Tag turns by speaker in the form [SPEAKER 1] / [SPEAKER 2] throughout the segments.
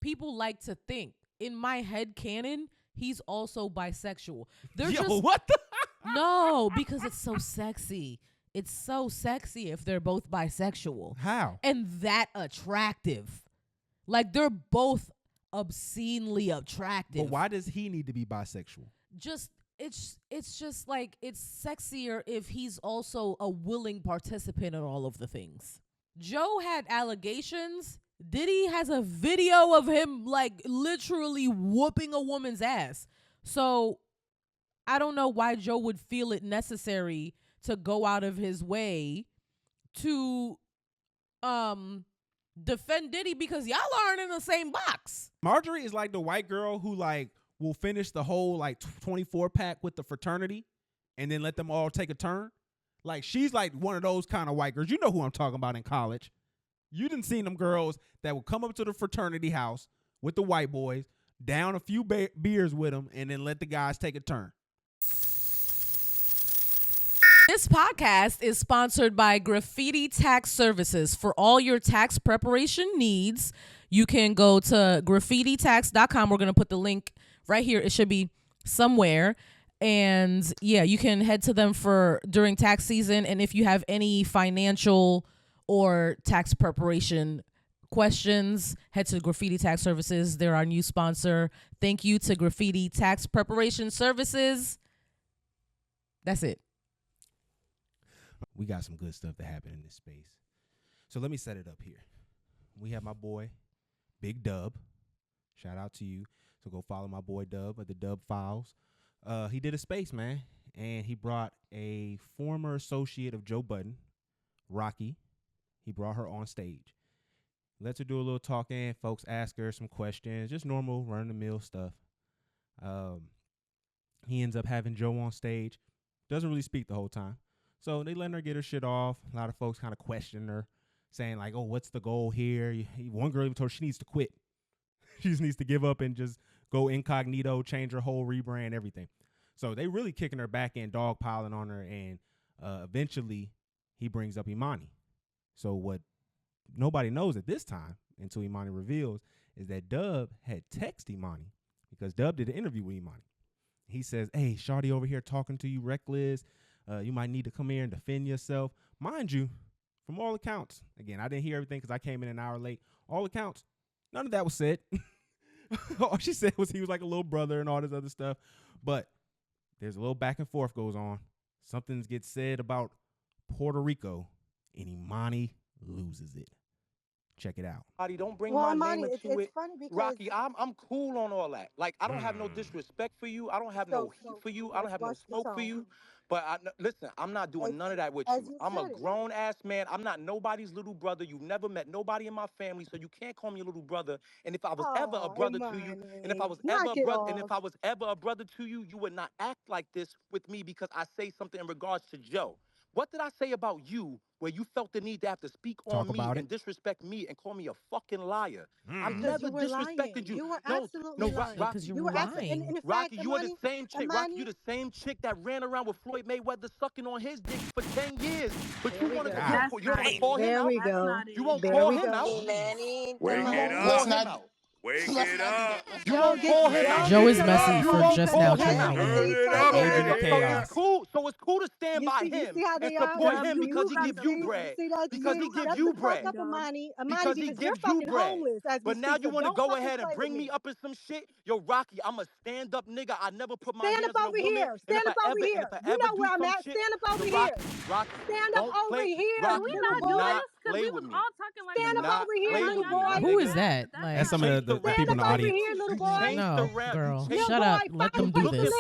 [SPEAKER 1] people like to think. In my head canon, he's also bisexual.
[SPEAKER 2] What the?
[SPEAKER 1] No, because it's so sexy. It's so sexy if they're both bisexual.
[SPEAKER 2] How?
[SPEAKER 1] And that attractive. Like, they're both obscenely attractive.
[SPEAKER 2] But why does he need to be bisexual?
[SPEAKER 1] It's just like, it's sexier if he's also a willing participant in all of the things. Joe had allegations. Diddy has a video of him like literally whooping a woman's ass. So I don't know why Joe would feel it necessary to go out of his way to defend Diddy because y'all aren't in the same box.
[SPEAKER 2] Marjorie is like the white girl who like will finish the whole like 24 pack with the fraternity and then let them all take a turn. Like, she's like one of those kind of white girls. You know who I'm talking about in college. You didn't see them girls that would come up to the fraternity house with the white boys, down a few beers with them, and then let the guys take a turn.
[SPEAKER 1] This podcast is sponsored by Graffiti Tax Services. For all your tax preparation needs, you can go to graffititax.com. We're going to put the link right here. It should be somewhere. And yeah, you can head to them for during tax season. And if you have any financial or tax preparation questions, head to Graffiti Tax Services. They're our new sponsor. Thank you to Graffiti Tax Preparation Services. That's it.
[SPEAKER 2] We got some good stuff that happened in this space. So let me set it up here. We have my boy, Big Dub. Shout out to you. So go follow my boy Dub at the Dub Files. He did a space, man, and he brought a former associate of Joe Budden, Raqi. He brought her on stage. Let her do a little talking. Folks ask her some questions, just normal run-of-the-mill stuff. He ends up having Joe on stage. Doesn't really speak the whole time. So they letting her get her shit off. A lot of folks kind of question her, saying like, oh, what's the goal here? One girl even told her she needs to quit. She just needs to give up and just go incognito, change her whole rebrand, everything. So they really kicking her back in, dogpiling on her, and eventually he brings up Emanny. So what nobody knows at this time, until Emanny reveals, is that Dub had texted Emanny because Dub did an interview with Emanny. He says, hey, shawty over here talking to you reckless. You might need to come here and defend yourself. Mind you, from all accounts, again, I didn't hear everything because I came in an hour late. All accounts, none of that was said. All she said was he was like a little brother and all this other stuff. But there's a little back and forth goes on. Something gets said about Puerto Rico, and Emanny loses it. Check it out.
[SPEAKER 3] Don't bring my name into it.
[SPEAKER 4] Funny because
[SPEAKER 3] Raqi, I'm cool on all that. Like, I don't have no disrespect for you. I don't have no heat for you. I don't have no smoke for you. But listen, I'm not doing none of that with you. I'm a grown-ass man. I'm not nobody's little brother. You've never met nobody in my family, so you can't call me a little brother. And if I was ever a brother to you, and if I was ever a brother to you, you would not act like this with me because I say something in regards to Joe. What did I say about you where you felt the need to have to speak on me and disrespect me and call me a fucking liar? I've never disrespected you.
[SPEAKER 4] You were absolutely lying.
[SPEAKER 1] Because you were lying.
[SPEAKER 3] Raqi, you are the same chick. Raqi, you the same chick that ran around with Floyd Mayweather sucking on his dick for 10 years. But you want to call him out?
[SPEAKER 4] There we go.
[SPEAKER 3] You won't call him out?
[SPEAKER 5] Wake it up. Wake it up.
[SPEAKER 3] You won't call him out?
[SPEAKER 1] Joe is messy for just now turning
[SPEAKER 3] in. So it's cool to stand by him and support him because he gives you bread. Because he gives you bread. Because he gives you bread. But now you want to go ahead and bring me up in some shit? Yo, Raqi, I'm a stand-up nigga. I never put my hands on a woman.
[SPEAKER 4] Stand up over here. You know where I'm at. Stand up over here. Stand up over here.
[SPEAKER 3] We're not doing this because we was all
[SPEAKER 4] talking like stand up over here, little boy.
[SPEAKER 1] Who is that?
[SPEAKER 2] That's some of the people in the audience.
[SPEAKER 4] Here, little boy.
[SPEAKER 1] No, girl. Shut up. Let them do this.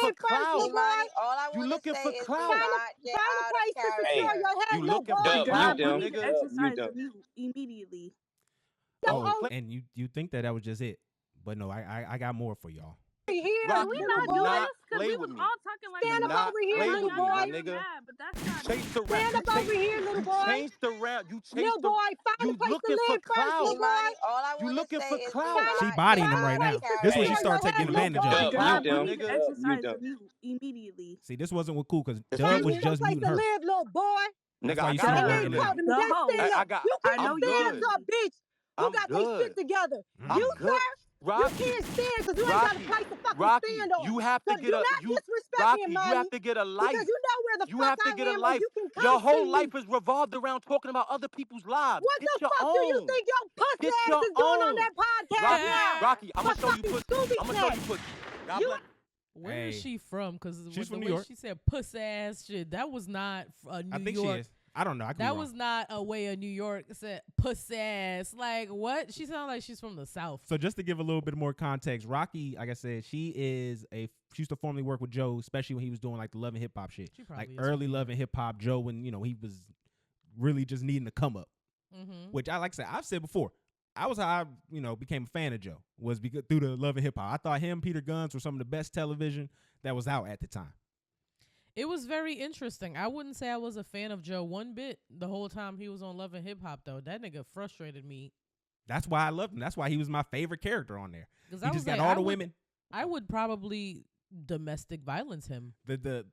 [SPEAKER 3] You looking for clout.
[SPEAKER 4] Find a place to secure your head, little boy.
[SPEAKER 6] Exercise immediately.
[SPEAKER 2] Oh, and you think that was just it. But no, I got more for y'all.
[SPEAKER 4] Here,
[SPEAKER 3] Raqi,
[SPEAKER 4] we
[SPEAKER 3] do
[SPEAKER 4] not doing
[SPEAKER 3] not
[SPEAKER 4] this
[SPEAKER 3] play
[SPEAKER 4] because we
[SPEAKER 3] with
[SPEAKER 4] was
[SPEAKER 3] me.
[SPEAKER 4] all talking like stand
[SPEAKER 3] Do
[SPEAKER 4] up over here, little boy.
[SPEAKER 3] Nigga.
[SPEAKER 4] But that's
[SPEAKER 3] You
[SPEAKER 4] not
[SPEAKER 3] chased around.
[SPEAKER 4] stand up over here, little boy.
[SPEAKER 3] You chased around. You chased
[SPEAKER 4] Little boy, find a place to live first, little boy.
[SPEAKER 3] You looking for clout.
[SPEAKER 2] She bodying him right now. This is when she started taking advantage of him.
[SPEAKER 6] Exercise immediately.
[SPEAKER 2] See, this wasn't cool because Doug was just muting her.
[SPEAKER 4] Live, little boy.
[SPEAKER 3] Nigga,
[SPEAKER 2] I
[SPEAKER 3] got.
[SPEAKER 4] I know you stand up, bitch. You got this shit together. You, sir,
[SPEAKER 3] Raqi,
[SPEAKER 4] you can't stand because you ain't got a place to fucking
[SPEAKER 3] Raqi,
[SPEAKER 4] stand on.
[SPEAKER 3] you have
[SPEAKER 4] So
[SPEAKER 3] to get
[SPEAKER 4] do
[SPEAKER 3] a
[SPEAKER 4] not
[SPEAKER 3] you,
[SPEAKER 4] disrespect
[SPEAKER 3] Raqi,
[SPEAKER 4] me,
[SPEAKER 3] you
[SPEAKER 4] Emanny,
[SPEAKER 3] have to get a life.
[SPEAKER 4] because you know where the
[SPEAKER 3] You
[SPEAKER 4] fuck
[SPEAKER 3] have to
[SPEAKER 4] I
[SPEAKER 3] get a
[SPEAKER 4] am, or
[SPEAKER 3] life.
[SPEAKER 4] you can come
[SPEAKER 3] Your
[SPEAKER 4] see
[SPEAKER 3] whole
[SPEAKER 4] me.
[SPEAKER 3] life is revolved around talking about other people's lives.
[SPEAKER 4] What
[SPEAKER 3] Get
[SPEAKER 4] the
[SPEAKER 3] your
[SPEAKER 4] fuck
[SPEAKER 3] own.
[SPEAKER 4] do you think your pussy
[SPEAKER 3] Get
[SPEAKER 4] ass
[SPEAKER 3] your
[SPEAKER 4] is doing on
[SPEAKER 3] own.
[SPEAKER 4] that podcast
[SPEAKER 3] Raqi,
[SPEAKER 4] now?
[SPEAKER 3] Raqi, I'm gonna
[SPEAKER 4] For
[SPEAKER 3] show you
[SPEAKER 4] fucking
[SPEAKER 3] pussy.
[SPEAKER 4] Scooby
[SPEAKER 3] I'm gonna show you
[SPEAKER 4] snacks.
[SPEAKER 3] pussy. God
[SPEAKER 4] You-
[SPEAKER 3] bless.
[SPEAKER 1] Where is
[SPEAKER 2] Hey.
[SPEAKER 1] she from? Because
[SPEAKER 2] She's
[SPEAKER 1] the
[SPEAKER 2] from
[SPEAKER 1] way
[SPEAKER 2] New York.
[SPEAKER 1] she said puss ass shit, that was not a New
[SPEAKER 2] I think
[SPEAKER 1] York.
[SPEAKER 2] she is. I don't know. I could be
[SPEAKER 1] That
[SPEAKER 2] wrong.
[SPEAKER 1] was not a way a New York said puss ass. Like what? She sounded like she's from the South.
[SPEAKER 2] So just to give a little bit more context, Raqi, like I said, she used to formerly work with Joe, especially when he was doing like the Love and Hip Hop shit,
[SPEAKER 1] She probably
[SPEAKER 2] like
[SPEAKER 1] is
[SPEAKER 2] early
[SPEAKER 1] from New
[SPEAKER 2] Love and Hip Hop. Joe, when he was really just needing to come up,
[SPEAKER 1] Mm-hmm.
[SPEAKER 2] which I like to say, I've said before, I was how I became a fan of Joe, was because through the Love and Hip Hop. I thought him, Peter Guns were some of the best television that was out at the time.
[SPEAKER 1] It was very interesting. I wouldn't say I was a fan of Joe one bit the whole time he was on Love and Hip Hop though. That nigga frustrated me.
[SPEAKER 2] That's why I loved him. That's why he was my favorite character on there. He
[SPEAKER 1] I
[SPEAKER 2] just
[SPEAKER 1] was
[SPEAKER 2] got
[SPEAKER 1] like,
[SPEAKER 2] all the women.
[SPEAKER 1] I would probably domestic violence him.
[SPEAKER 2] The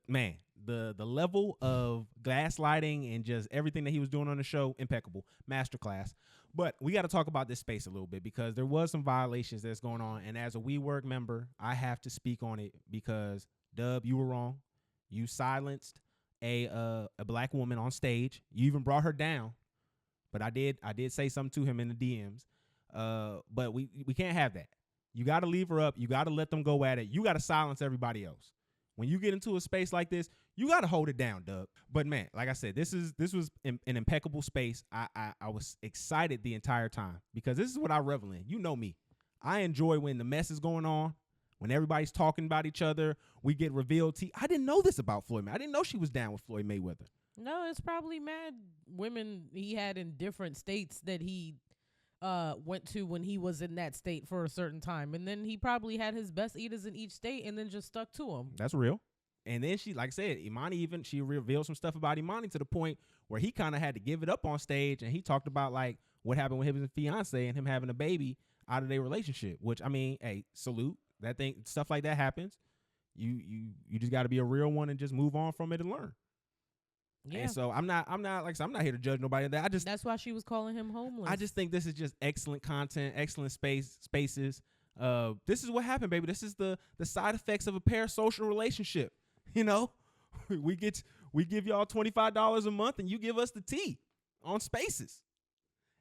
[SPEAKER 2] level of gaslighting and just everything that he was doing on the show, impeccable, masterclass. But we got to talk about this space a little bit because there was some violations that's going on, and as a WeWork member, I have to speak on it because Dub, you were wrong. You silenced a black woman on stage. You even brought her down, but I did say something to him in the DMs. But we can't have that. You got to leave her up. You got to let them go at it. You got to silence everybody else. When you get into a space like this, you got to hold it down, Doug. But man, like I said, this was an impeccable space. I was excited the entire time because this is what I revel in. You know me. I enjoy when the mess is going on, when everybody's talking about each other. We get revealed. I didn't know this about Floyd Mayweather. I didn't know she was down with Floyd Mayweather.
[SPEAKER 1] No, it's probably mad women he had in different states that he went to when he was in that state for a certain time. And then he probably had his best eaters in each state and then just stuck to them.
[SPEAKER 2] That's real. And then she, like I said, Emanny she revealed some stuff about Emanny to the point where he kind of had to give it up on stage. And he talked about like what happened with his fiance and him having a baby out of their relationship, which I mean, hey, salute. That thing, stuff like that happens. You just got to be a real one and just move on from it and learn.
[SPEAKER 1] Yeah.
[SPEAKER 2] And so I'm not like I said, I'm not here to judge nobody.
[SPEAKER 1] That's why she was calling him homeless.
[SPEAKER 2] I just think this is just excellent content, excellent spaces. This is what happened, baby. This is the side effects of a parasocial relationship. You know, we give y'all $25 a month and you give us the tea on spaces.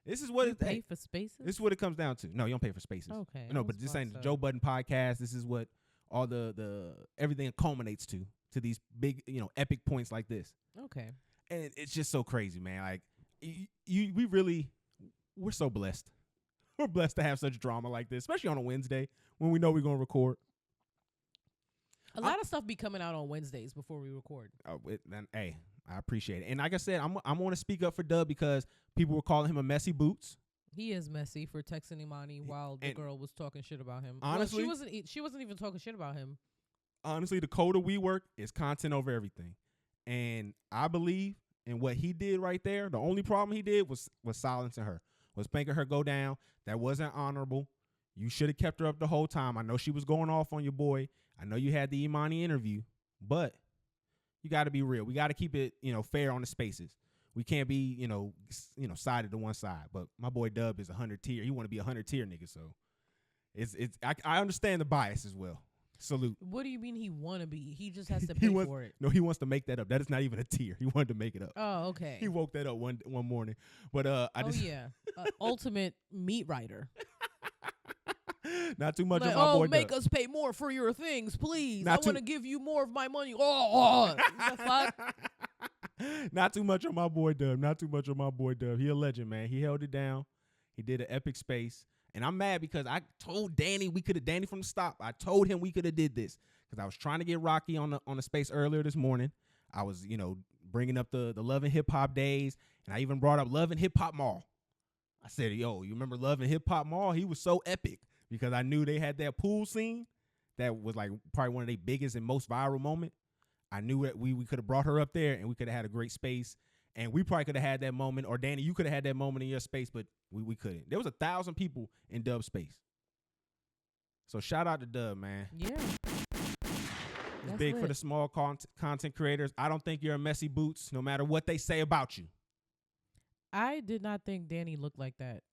[SPEAKER 2] This is what
[SPEAKER 1] you pay for spaces.
[SPEAKER 2] This is what it comes down to. No, you don't pay for spaces.
[SPEAKER 1] Okay.
[SPEAKER 2] No, but this ain't the Joe Budden podcast. This is what all the everything culminates to these big, epic points like this.
[SPEAKER 1] Okay.
[SPEAKER 2] And it's just so crazy, man. Like we're so blessed. We're blessed to have such drama like this, especially on a Wednesday when we know we're going to record.
[SPEAKER 1] A lot of stuff be coming out on Wednesdays before we record.
[SPEAKER 2] Hey, I appreciate it. And like I said, I'm going to speak up for Dub because people were calling him a messy boots.
[SPEAKER 1] He is messy for texting Emanny while the girl was talking shit about him.
[SPEAKER 2] Honestly,
[SPEAKER 1] well, she wasn't even talking shit about him.
[SPEAKER 2] Honestly, the code of WeWork is content over everything. And I believe in what he did right there. The only problem he did was silencing her, was making her go down. That wasn't honorable. You should have kept her up the whole time. I know she was going off on your boy. I know you had the Emanny interview, but you got to be real. We got to keep it, fair on the spaces. We can't be, sided to one side. But my boy Dub is 100 tier. He want to be 100 tier nigga. So I understand the bias as well. Salute.
[SPEAKER 1] What do you mean he want to be? He just has to pay for it.
[SPEAKER 2] No, he wants to make that up. That is not even a tier. He wanted to make it up.
[SPEAKER 1] Oh, okay.
[SPEAKER 2] He woke that up one morning. But
[SPEAKER 1] ultimate meat writer.
[SPEAKER 2] Not too much
[SPEAKER 1] like,
[SPEAKER 2] on my boy.
[SPEAKER 1] Make us pay more for your things, please.
[SPEAKER 2] I
[SPEAKER 1] want to give you more of my money. The fuck?
[SPEAKER 2] Not too much on my boy Dub. Not too much on my boy Dub. He a legend, man. He held it down. He did an epic space. And I'm mad because I told Danny Danny from the stop. I told him we could have did this because I was trying to get Raqi on the space earlier this morning. I was, bringing up the Love and Hip Hop days. And I even brought up Love and Hip Hop Mall. I said, yo, you remember Love and Hip Hop Mall? He was so epic because I knew they had that pool scene that was like probably one of their biggest and most viral moment. I knew that we could have brought her up there and we could have had a great space. And we probably could have had that moment, or Danny, you could have had that moment in your space, but we couldn't. There was 1,000 people in Dub's space. So shout out to Dub, man.
[SPEAKER 1] Yeah.
[SPEAKER 2] It's big for the small content creators. I don't think you're a messy boots, no matter what they say about you.
[SPEAKER 1] I did not think Danny looked like that.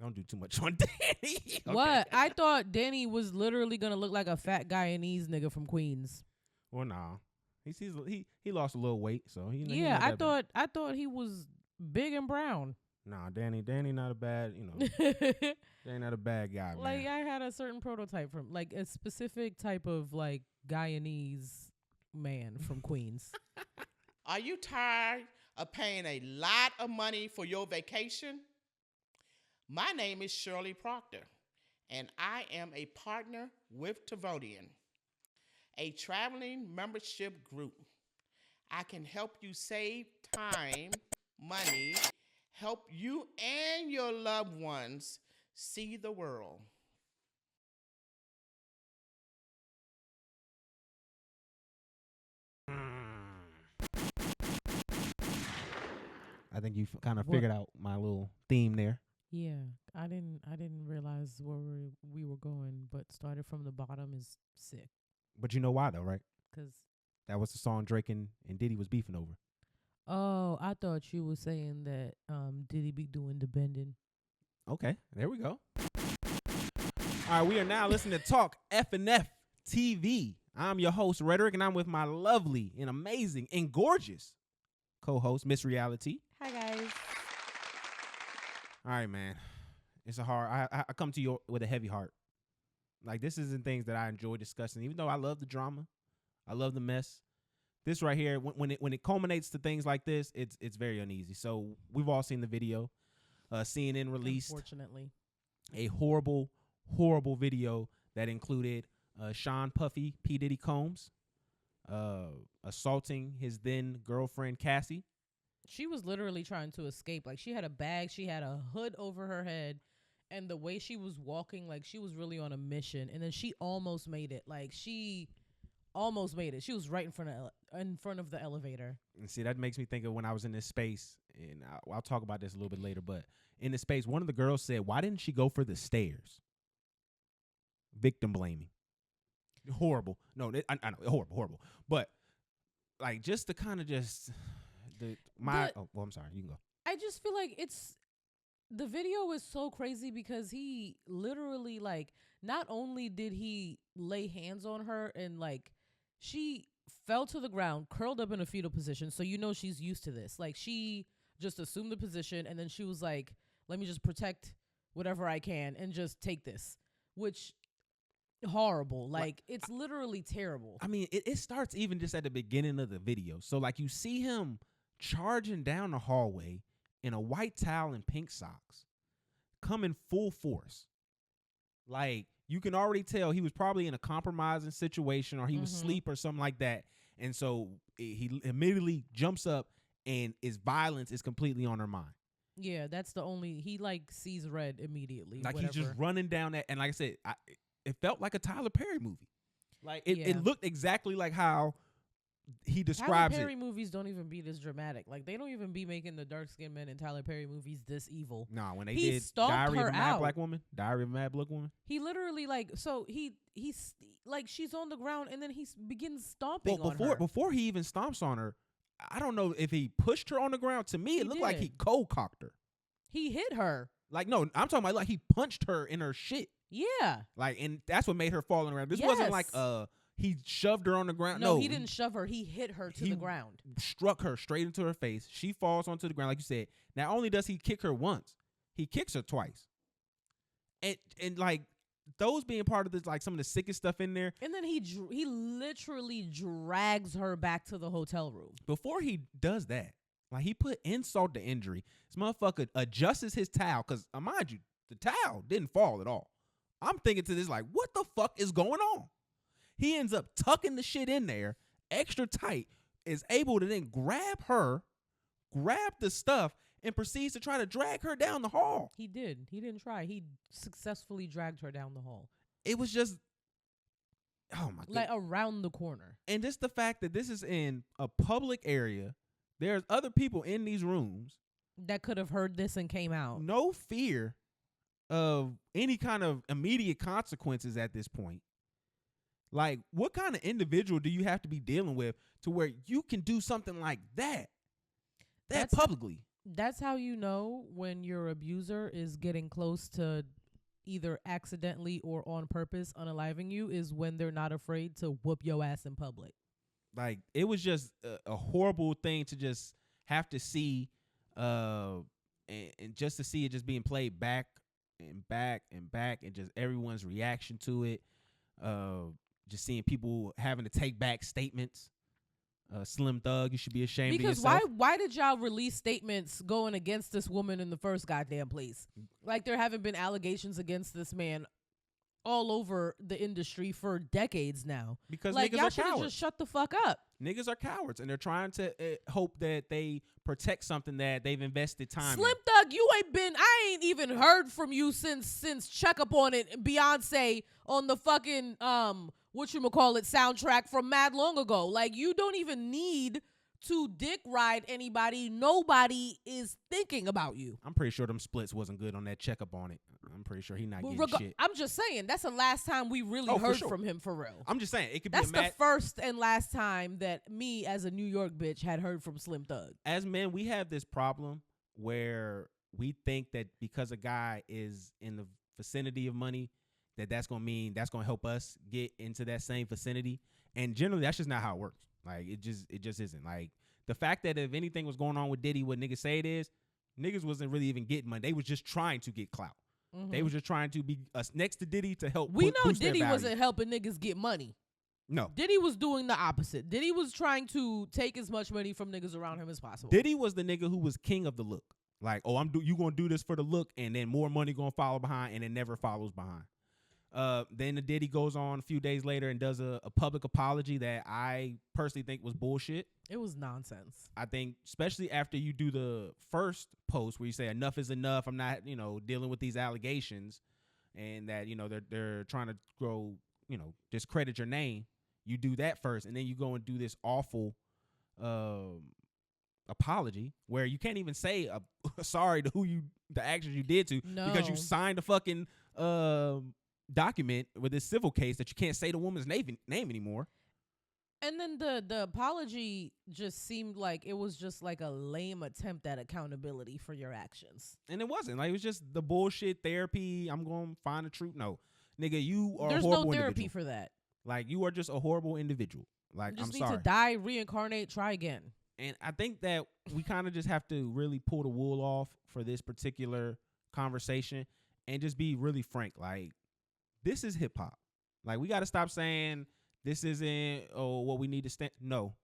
[SPEAKER 2] Don't do too much on Danny. Okay.
[SPEAKER 1] What? I thought Danny was literally gonna look like a fat Guyanese nigga from Queens.
[SPEAKER 2] Well, nah. He lost a little weight, so he.
[SPEAKER 1] Yeah, I thought he was big and brown.
[SPEAKER 2] Nah, Danny not a bad, Danny not a bad guy, man.
[SPEAKER 1] Like I had a certain prototype from like a specific type of like Guyanese man from Queens.
[SPEAKER 7] Are you tired of paying a lot of money for your vacation? My name is Shirley Proctor, and I am a partner with Tavodian, a traveling membership group. I can help you save time, money, help you and your loved ones see the world.
[SPEAKER 2] I think you kind of figured out my little theme there.
[SPEAKER 1] Yeah, I didn't realize where we were going, but started from the bottom is sick.
[SPEAKER 2] But you know why though, right?
[SPEAKER 1] 'Cause
[SPEAKER 2] that was the song Drake and Diddy was beefing over.
[SPEAKER 1] Oh, I thought you were saying that Diddy be doing the bending.
[SPEAKER 2] Okay, there we go. All right, we are now listening to Talk F&F TV. I'm your host, Rhetoric, and I'm with my lovely and amazing and gorgeous co-host, Miss Reality.
[SPEAKER 1] Hi, guys.
[SPEAKER 2] All right, man. It's a hard. I come to you with a heavy heart. Like, this isn't things that I enjoy discussing, even though I love the drama. I love the mess. This right here, when it culminates to things like this, it's very uneasy. So we've all seen the video. CNN released,
[SPEAKER 1] unfortunately,
[SPEAKER 2] a horrible video that included Sean Puffy P. Diddy Combs assaulting his then girlfriend Cassie.
[SPEAKER 1] She was literally trying to escape. Like, she had a bag, she had a hood over her head, and the way she was walking, like, she was really on a mission. And then she almost made it. Like, she almost made it. She was right in front of the elevator.
[SPEAKER 2] And see, that makes me think of when I was in this space, and I'll talk about this a little bit later, but in this space, one of the girls said, why didn't she go for the stairs? Victim blaming. Horrible. No, I know, horrible. But, like, just to kind of I'm sorry, you can go.
[SPEAKER 1] I just feel like the video is so crazy because he literally, like, not only did he lay hands on her and, like, she fell to the ground, curled up in a fetal position, so she's used to this. Like, she just assumed the position, and then she was like, let me just protect whatever I can and just take this, which horrible. Like, it's literally terrible.
[SPEAKER 2] I mean, it starts even just at the beginning of the video. So, like, you see him charging down the hallway in a white towel and pink socks, coming full force. Like, you can already tell he was probably in a compromising situation, or he was asleep or something like that. And so he immediately jumps up, and his violence is completely on her mind.
[SPEAKER 1] Yeah, that's the only, he like sees red immediately.
[SPEAKER 2] Like,
[SPEAKER 1] whatever.
[SPEAKER 2] he's just running down that. And like I said, it felt like a Tyler Perry movie. Like, it looked exactly like how he describes
[SPEAKER 1] Tyler Perry
[SPEAKER 2] it.
[SPEAKER 1] movies don't even be this dramatic. Like, they don't even be making the dark-skinned men in Tyler Perry movies this evil.
[SPEAKER 2] Nah, when they
[SPEAKER 1] he
[SPEAKER 2] did
[SPEAKER 1] stalked
[SPEAKER 2] Diary of
[SPEAKER 1] her
[SPEAKER 2] a Mad
[SPEAKER 1] out.
[SPEAKER 2] Black Woman, Diary of a Mad Black Woman.
[SPEAKER 1] He literally, like, so he's like, she's on the ground, and then he begins stomping on her.
[SPEAKER 2] Before he even stomps on her, I don't know if he pushed her on the ground. To me, it looked like he cold cocked her.
[SPEAKER 1] He hit her.
[SPEAKER 2] Like, no, I'm talking about like he punched her in her shit.
[SPEAKER 1] Yeah.
[SPEAKER 2] Like, and that's what made her fall on the ground. This wasn't like he shoved her on the ground.
[SPEAKER 1] No, he didn't shove her. He hit her to the ground.
[SPEAKER 2] Struck her straight into her face. She falls onto the ground, like you said. Not only does he kick her once, he kicks her twice. And like, those being part of this, like, some of the sickest stuff in there.
[SPEAKER 1] And then he literally drags her back to the hotel room.
[SPEAKER 2] Before he does that, like, he put insult to injury. This motherfucker adjusts his towel, because mind you, the towel didn't fall at all. I'm thinking to this, like, what the fuck is going on? He ends up tucking the shit in there extra tight, is able to then grab the stuff, and proceeds to try to drag her down the hall.
[SPEAKER 1] He did. He didn't try. He successfully dragged her down the hall.
[SPEAKER 2] It was just, oh my God.
[SPEAKER 1] Like, around the corner.
[SPEAKER 2] And just the fact that this is in a public area, there's other people in these rooms
[SPEAKER 1] that could have heard this and came out.
[SPEAKER 2] No fear of any kind of immediate consequences at this point. Like, what kind of individual do you have to be dealing with to where you can do something like that? That publicly?
[SPEAKER 1] That's how you know when your abuser is getting close to either accidentally or on purpose unaliving you, is when they're not afraid to whoop your ass in public.
[SPEAKER 2] Like, it was just a horrible thing to just have to see, and just to see it just being played back and back and back, and just everyone's reaction to it. Just seeing people having to take back statements. Slim Thug, you should be ashamed of yourself.
[SPEAKER 1] Because why did y'all release statements going against this woman in the first goddamn place? Like, there haven't been allegations against this man all over the industry for decades now.
[SPEAKER 2] Because
[SPEAKER 1] like,
[SPEAKER 2] niggas
[SPEAKER 1] y'all
[SPEAKER 2] are
[SPEAKER 1] should
[SPEAKER 2] cowards.
[SPEAKER 1] just shut the fuck up.
[SPEAKER 2] Niggas are cowards, and they're trying to hope that they protect something that they've invested time
[SPEAKER 1] Slim
[SPEAKER 2] in.
[SPEAKER 1] Thug, I ain't even heard from you since Check Up on It, Beyonce on the fucking soundtrack from mad long ago. Like, you don't even need to dick ride anybody. Nobody is thinking about you.
[SPEAKER 2] I'm pretty sure them splits wasn't good on that Checkup on It. I'm pretty sure he not getting shit.
[SPEAKER 1] I'm just saying, that's the last time we really heard from him for real.
[SPEAKER 2] I'm just saying, it could
[SPEAKER 1] that's
[SPEAKER 2] be
[SPEAKER 1] the first and last time that me as a New York bitch had heard from Slim Thug.
[SPEAKER 2] As men, we have this problem where we think that because a guy is in the vicinity of money, that's gonna mean that's gonna help us get into that same vicinity. And generally, that's just not how it works. Like, it just isn't. Like, the fact that if anything was going on with Diddy, what niggas say it is, niggas wasn't really even getting money. They was just trying to get clout. Mm-hmm. They was just trying to be next to Diddy to help.
[SPEAKER 1] We know Diddy wasn't helping niggas get money.
[SPEAKER 2] No.
[SPEAKER 1] Diddy was doing the opposite. Diddy was trying to take as much money from niggas around him as possible.
[SPEAKER 2] Diddy was the nigga who was king of the look. Like, oh, you gonna do this for the look, and then more money gonna follow behind, and it never follows behind. Then the Diddy goes on a few days later and does a public apology that I personally think was bullshit.
[SPEAKER 1] It was nonsense.
[SPEAKER 2] I think, especially after you do the first post where you say enough is enough, I'm not, dealing with these allegations, and that, they're trying to grow, discredit your name. You do that first, and then you go and do this awful apology where you can't even say sorry to the actions you did to, because you signed a fucking document with this civil case that you can't say the woman's name anymore.
[SPEAKER 1] And then the apology just seemed like it was just like a lame attempt at accountability for your actions.
[SPEAKER 2] And it wasn't. Like, it was just the bullshit therapy. I'm going to find the truth. No. Nigga, you are
[SPEAKER 1] There's
[SPEAKER 2] a horrible
[SPEAKER 1] no therapy
[SPEAKER 2] individual.
[SPEAKER 1] for that.
[SPEAKER 2] Like, you are just a horrible individual. Like,
[SPEAKER 1] you just
[SPEAKER 2] I'm
[SPEAKER 1] need
[SPEAKER 2] sorry.
[SPEAKER 1] to die, reincarnate, try again.
[SPEAKER 2] And I think that we kind of just have to really pull the wool off for this particular conversation and just be really frank. Like, this is hip hop. Like, we got to stop saying this isn't what we need to stand. No,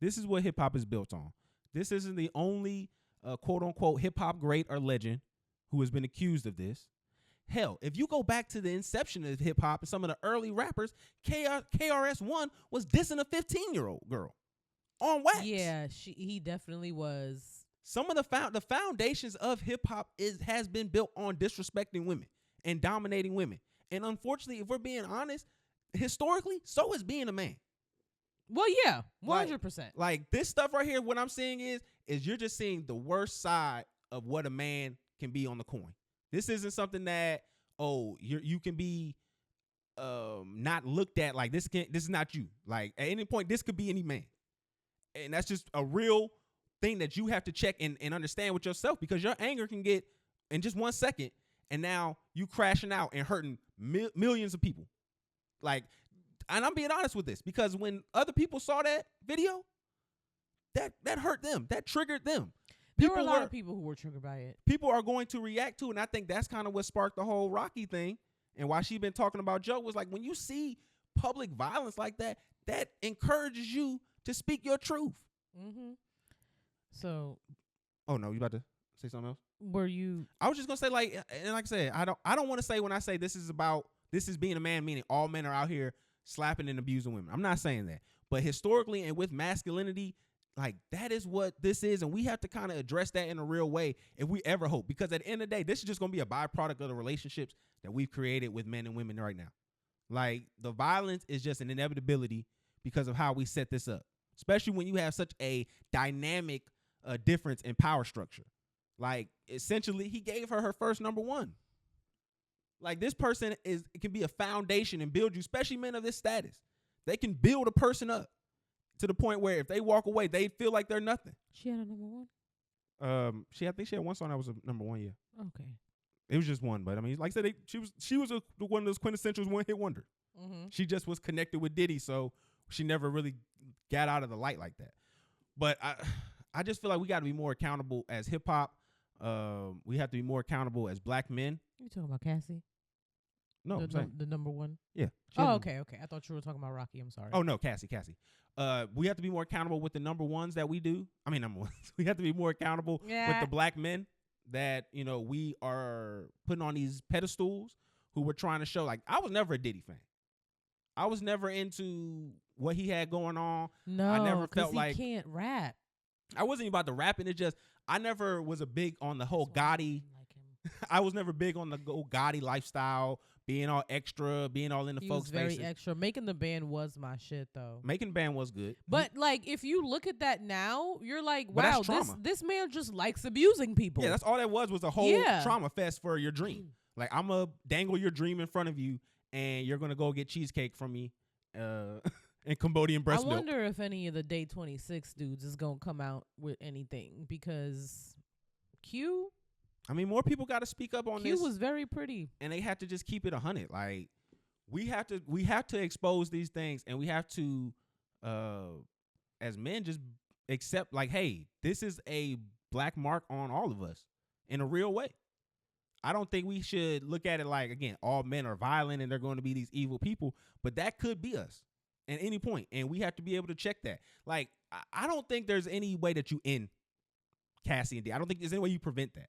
[SPEAKER 2] this is what hip hop is built on. This isn't the only quote unquote hip hop great or legend who has been accused of this. Hell, if you go back to the inception of hip hop and some of the early rappers, KRS-One was dissing a 15-year-old girl on wax.
[SPEAKER 1] Yeah, he definitely was.
[SPEAKER 2] Some of the foundations of hip hop has been built on disrespecting women and dominating women. And unfortunately, if we're being honest, historically, so is being a man.
[SPEAKER 1] Well, yeah, 100%.
[SPEAKER 2] Like, this stuff right here, what I'm saying is you're just seeing the worst side of what a man can be on the coin. This isn't something that, you can be not looked at like this is not you. Like, at any point, this could be any man. And that's just a real thing that you have to check and understand with yourself, because your anger can get in just 1 second, and now you crashing out and hurting millions of people. Like, and I'm being honest with this, because when other people saw that video, that hurt them. That triggered them.
[SPEAKER 1] There were a lot of people who were triggered by it.
[SPEAKER 2] People are going to react to it, and I think that's kind of what sparked the whole Raqi thing, and why she been talking about Joe was like, when you see public violence like that, that encourages you to speak your truth.
[SPEAKER 1] Mm-hmm. So.
[SPEAKER 2] Oh no, you about to say something else?
[SPEAKER 1] Were you?
[SPEAKER 2] I was just gonna say, like, and like I said, I don't want to say, when I say this is being a man, meaning all men are out here slapping and abusing women. I'm not saying that, but historically and with masculinity, like, that is what this is, and we have to kind of address that in a real way if we ever hope, because at the end of the day, this is just gonna be a byproduct of the relationships that we've created with men and women right now. Like, the violence is just an inevitability because of how we set this up, especially when you have such a dynamic difference in power structure. Like, essentially, he gave her first number one. Like, this person it can be a foundation and build you, especially men of this status. They can build a person up to the point where if they walk away, they feel like they're nothing.
[SPEAKER 1] She had a number one?
[SPEAKER 2] I think she had one song that was a number one. Yeah.
[SPEAKER 1] Okay.
[SPEAKER 2] It was just one, but I mean, like I said, she was one of those quintessential one hit wonder.
[SPEAKER 1] Mm-hmm.
[SPEAKER 2] She just was connected with Diddy, so she never really got out of the light like that. But I just feel like we got to be more accountable as hip hop. We have to be more accountable as black men.
[SPEAKER 1] You talking about Cassie?
[SPEAKER 2] No,
[SPEAKER 1] the number one.
[SPEAKER 2] Yeah.
[SPEAKER 1] Oh, okay. I thought you were talking about Raqi. I'm sorry.
[SPEAKER 2] Oh no, Cassie. We have to be more accountable with the number ones that we do. I mean, number ones. We have to be more accountable with the black men that, you know, we are putting on these pedestals who were trying to show. Like, I was never a Diddy fan. I was never into what he had going on.
[SPEAKER 1] No,
[SPEAKER 2] I never felt like
[SPEAKER 1] he can't rap.
[SPEAKER 2] I wasn't even about the rapping. It just I never was a big on the whole Gotti. I was never big on the Gotti lifestyle, being all extra, being all in the folks' faces.
[SPEAKER 1] Very extra. Making the band was my shit though.
[SPEAKER 2] Making the band was good,
[SPEAKER 1] but like if you look at that now, you're like, wow, this man just likes abusing people.
[SPEAKER 2] Yeah, that's all that was a whole trauma fest for your dream. Like, I'm gonna dangle your dream in front of you, and you're gonna go get cheesecake from me, and Cambodian breast milk.
[SPEAKER 1] I wonder if any of the Day 26 dudes is gonna come out with anything, because Q.
[SPEAKER 2] I mean, more people got to speak up on this.
[SPEAKER 1] Q was very pretty,
[SPEAKER 2] and they have to just keep it 100. Like, we have to expose these things, and we have to, as men, just accept, like, hey, this is a black mark on all of us in a real way. I don't think we should look at it like, again, all men are violent and they're going to be these evil people, but that could be us at any point, and we have to be able to check that. Like, I don't think there's any way that you end Cassie and D. I don't think there's any way you prevent that.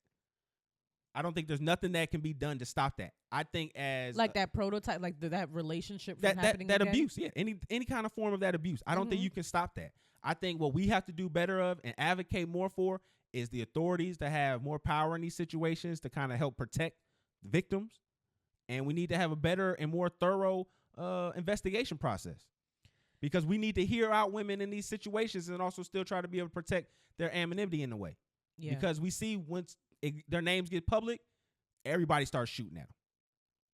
[SPEAKER 2] I don't think there's nothing that can be done to stop that. I think as
[SPEAKER 1] like that prototype, like that relationship
[SPEAKER 2] that
[SPEAKER 1] happening
[SPEAKER 2] that
[SPEAKER 1] again?
[SPEAKER 2] abuse, yeah, any kind of form of that abuse. I don't think you can stop that. I think what we have to do better of and advocate more for is the authorities to have more power in these situations to kind of help protect victims, and we need to have a better and more thorough investigation process, because we need to hear out women in these situations and also still try to be able to protect their anonymity in a way. Yeah. Because we see once their names get public, everybody starts shooting at them.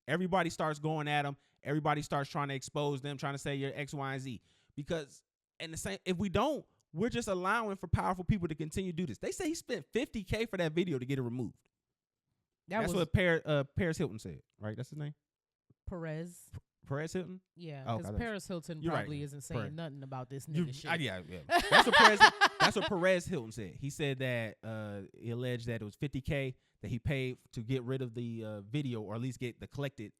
[SPEAKER 2] Everybody starts going at them. Everybody starts trying to expose them, trying to say you're X, Y, and Z. Because if we don't, we're just allowing for powerful people to continue to do this. They say he spent $50K for that video to get it removed. That's what Paris Hilton said, right? That's his name? Perez Hilton?
[SPEAKER 1] Yeah, because Paris Hilton probably isn't saying nothing about this nigga shit.
[SPEAKER 2] Yeah. That's what Perez Hilton said. He said that he alleged that it was $50K that he paid to get rid of the video, or at least get the collected,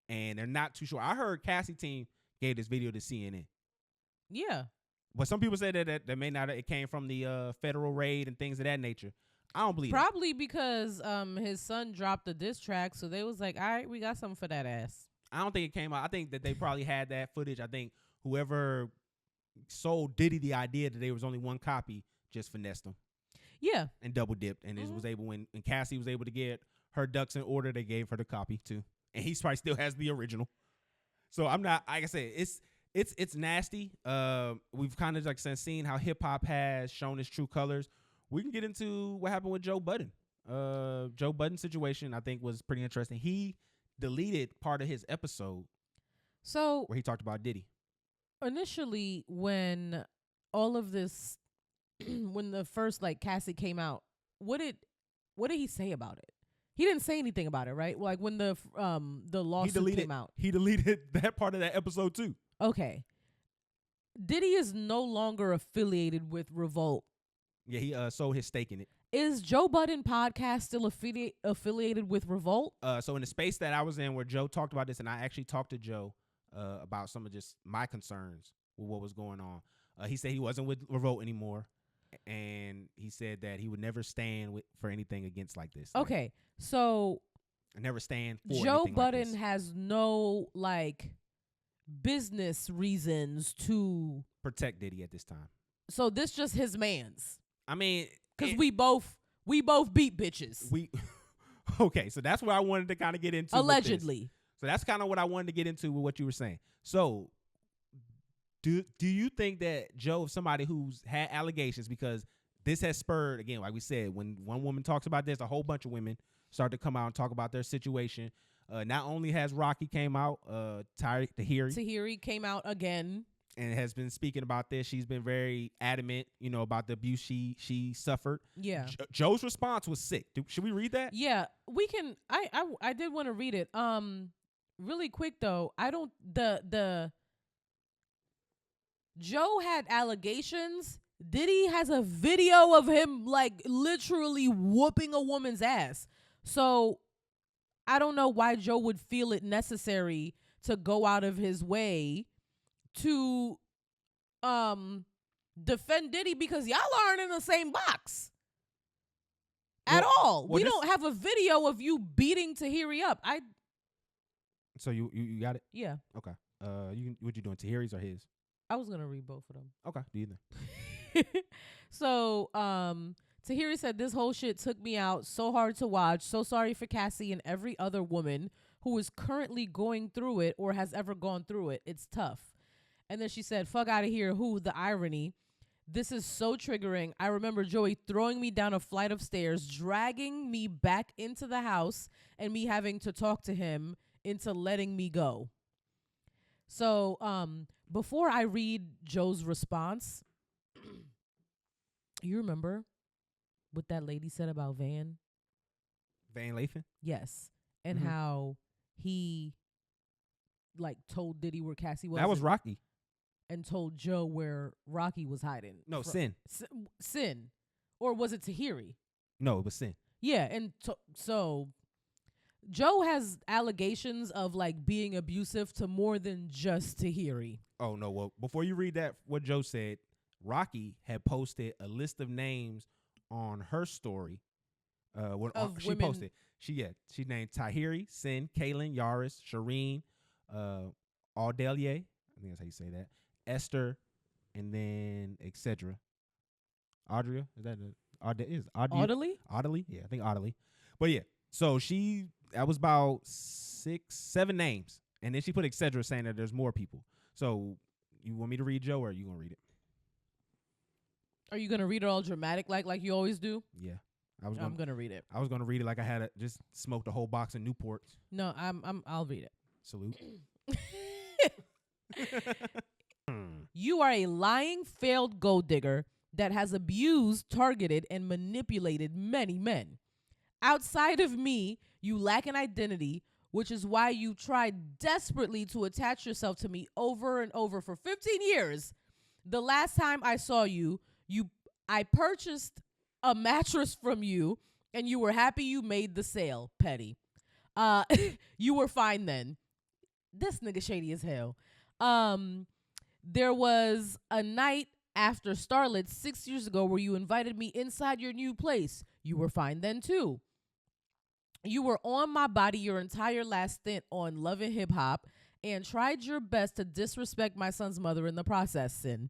[SPEAKER 2] and they're not too sure. I heard Cassie team gave this video to CNN.
[SPEAKER 1] Yeah.
[SPEAKER 2] But some people say that may not, it came from the federal raid and things of that nature. I don't believe
[SPEAKER 1] Probably because his son dropped the diss track, so they was like, all right, we got something for that ass.
[SPEAKER 2] I don't think it came out. I think that they probably had that footage. I think whoever sold Diddy the idea that there was only one copy just finessed them.
[SPEAKER 1] Yeah.
[SPEAKER 2] And double dipped. And was able, when Cassie was able to get her ducks in order, they gave her the copy too. And he probably still has the original. So I'm not, like I said, it's nasty. We've kind of seen how hip hop has shown its true colors. We can get into what happened with Joe Budden. Joe Budden's situation, I think, was pretty interesting. He deleted part of his episode where he talked about Diddy.
[SPEAKER 1] Initially, when all of this, when the first Cassie came out, what did he say about it? He didn't say anything about it, right? Like when the lawsuit came out,
[SPEAKER 2] he deleted that part of that episode too.
[SPEAKER 1] Okay, Diddy is no longer affiliated with Revolt.
[SPEAKER 2] Yeah, he sold his stake in it.
[SPEAKER 1] Is Joe Budden podcast still affiliated with Revolt?
[SPEAKER 2] So in the space that I was in where Joe talked about this, and I actually talked to Joe about some of just my concerns with what was going on. He said he wasn't with Revolt anymore, and he said that he would never stand for anything against like this.
[SPEAKER 1] Okay, so
[SPEAKER 2] I never stand for
[SPEAKER 1] Joe
[SPEAKER 2] anything
[SPEAKER 1] Budden
[SPEAKER 2] like this.
[SPEAKER 1] has no business reasons to
[SPEAKER 2] protect Diddy at this time. So
[SPEAKER 1] this just his man's.
[SPEAKER 2] I mean,
[SPEAKER 1] because we both beat bitches.
[SPEAKER 2] Okay, so that's what I wanted to kind of get into.
[SPEAKER 1] Allegedly.
[SPEAKER 2] So that's kind of what I wanted to get into with what you were saying. So do you think that Joe, somebody who's had allegations, because this has spurred, again, like we said, when one woman talks about this, a whole bunch of women start to come out and talk about their situation. Not only has Raqi came out, Tahiri
[SPEAKER 1] came out again.
[SPEAKER 2] and has been speaking about this. She's been very adamant, about the abuse she suffered.
[SPEAKER 1] Yeah.
[SPEAKER 2] Joe's response was sick. Should we read that?
[SPEAKER 1] Yeah, we can. I did want to read it. Really quick though. I don't. The Joe had allegations. Diddy has a video of him like literally whooping a woman's ass. So I don't know why Joe would feel it necessary to go out of his way to defend Diddy, because y'all aren't in the same box at all. We don't have a video of you beating Tahiri up.
[SPEAKER 2] So you got it?
[SPEAKER 1] Yeah.
[SPEAKER 2] Okay. What you doing? Tahiri's or his?
[SPEAKER 1] I was gonna read both of them.
[SPEAKER 2] Okay. Do you think?
[SPEAKER 1] So, Tahiri said, this whole shit took me out. So hard to watch. So sorry for Cassie and every other woman who is currently going through it or has ever gone through it. It's tough. And then she said, fuck out of here. Who? The irony. This is so triggering. I remember Joey throwing me down a flight of stairs, dragging me back into the house, and me having to talk to him into letting me go. So, before I read Joe's response, you remember what that lady said about Van
[SPEAKER 2] Lathan?
[SPEAKER 1] Yes. And how he like told Diddy where Cassie was.
[SPEAKER 2] That was Raqi.
[SPEAKER 1] And told Joe where Raqi was hiding.
[SPEAKER 2] No, Sin.
[SPEAKER 1] Sin. Or was it Tahiri?
[SPEAKER 2] No, it was Sin.
[SPEAKER 1] Yeah, and so Joe has allegations of like being abusive to more than just Tahiri.
[SPEAKER 2] Oh no, well, before you read that, what Joe said, Raqi had posted a list of names on her story. She posted. She named Tahiri, Sin, Kaylin, Yaris, Shireen, Audelia, I think that's how you say that, Esther, and then etc. Audrey, is that
[SPEAKER 1] Audley?
[SPEAKER 2] Audley? Yeah, I think Audley. But yeah, so that was about 6-7 names. And then she put etc. saying that there's more people. So you want me to read Joe, or are you gonna read it?
[SPEAKER 1] Are you gonna read it all dramatic like you always do?
[SPEAKER 2] Yeah.
[SPEAKER 1] I'm gonna read it.
[SPEAKER 2] I was gonna read it like I had just smoked a whole box of Newports.
[SPEAKER 1] No, I'll read it.
[SPEAKER 2] Salute.
[SPEAKER 1] You are a lying, failed gold digger that has abused, targeted, and manipulated many men. Outside of me, you lack an identity, which is why you tried desperately to attach yourself to me over and over for 15 years. The last time I saw you, I purchased a mattress from you, and you were happy you made the sale, petty. You were fine then. This nigga shady as hell. There was a night after Starlet 6 years ago where you invited me inside your new place. You were fine then too. You were on my body your entire last stint on Love and Hip Hop and tried your best to disrespect my son's mother in the process, Sin.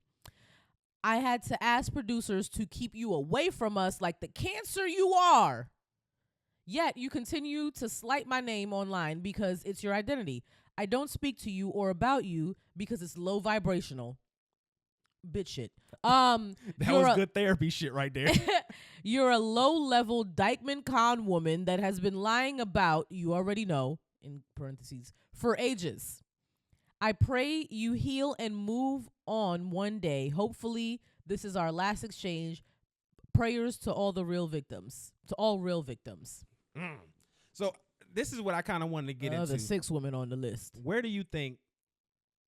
[SPEAKER 1] I had to ask producers to keep you away from us like the cancer you are. Yet you continue to slight my name online because it's your identity. I don't speak to you or about you because it's low vibrational. Bitch shit.
[SPEAKER 2] That was good therapy shit right there.
[SPEAKER 1] You're a low-level Dykeman con woman that has been lying about, you already know, in parentheses, for ages. I pray you heal and move on one day. Hopefully, this is our last exchange. Prayers to all the real victims. To all real victims.
[SPEAKER 2] So this is what I kind of wanted to get into.
[SPEAKER 1] The 6 women on the list.
[SPEAKER 2] Where do you think,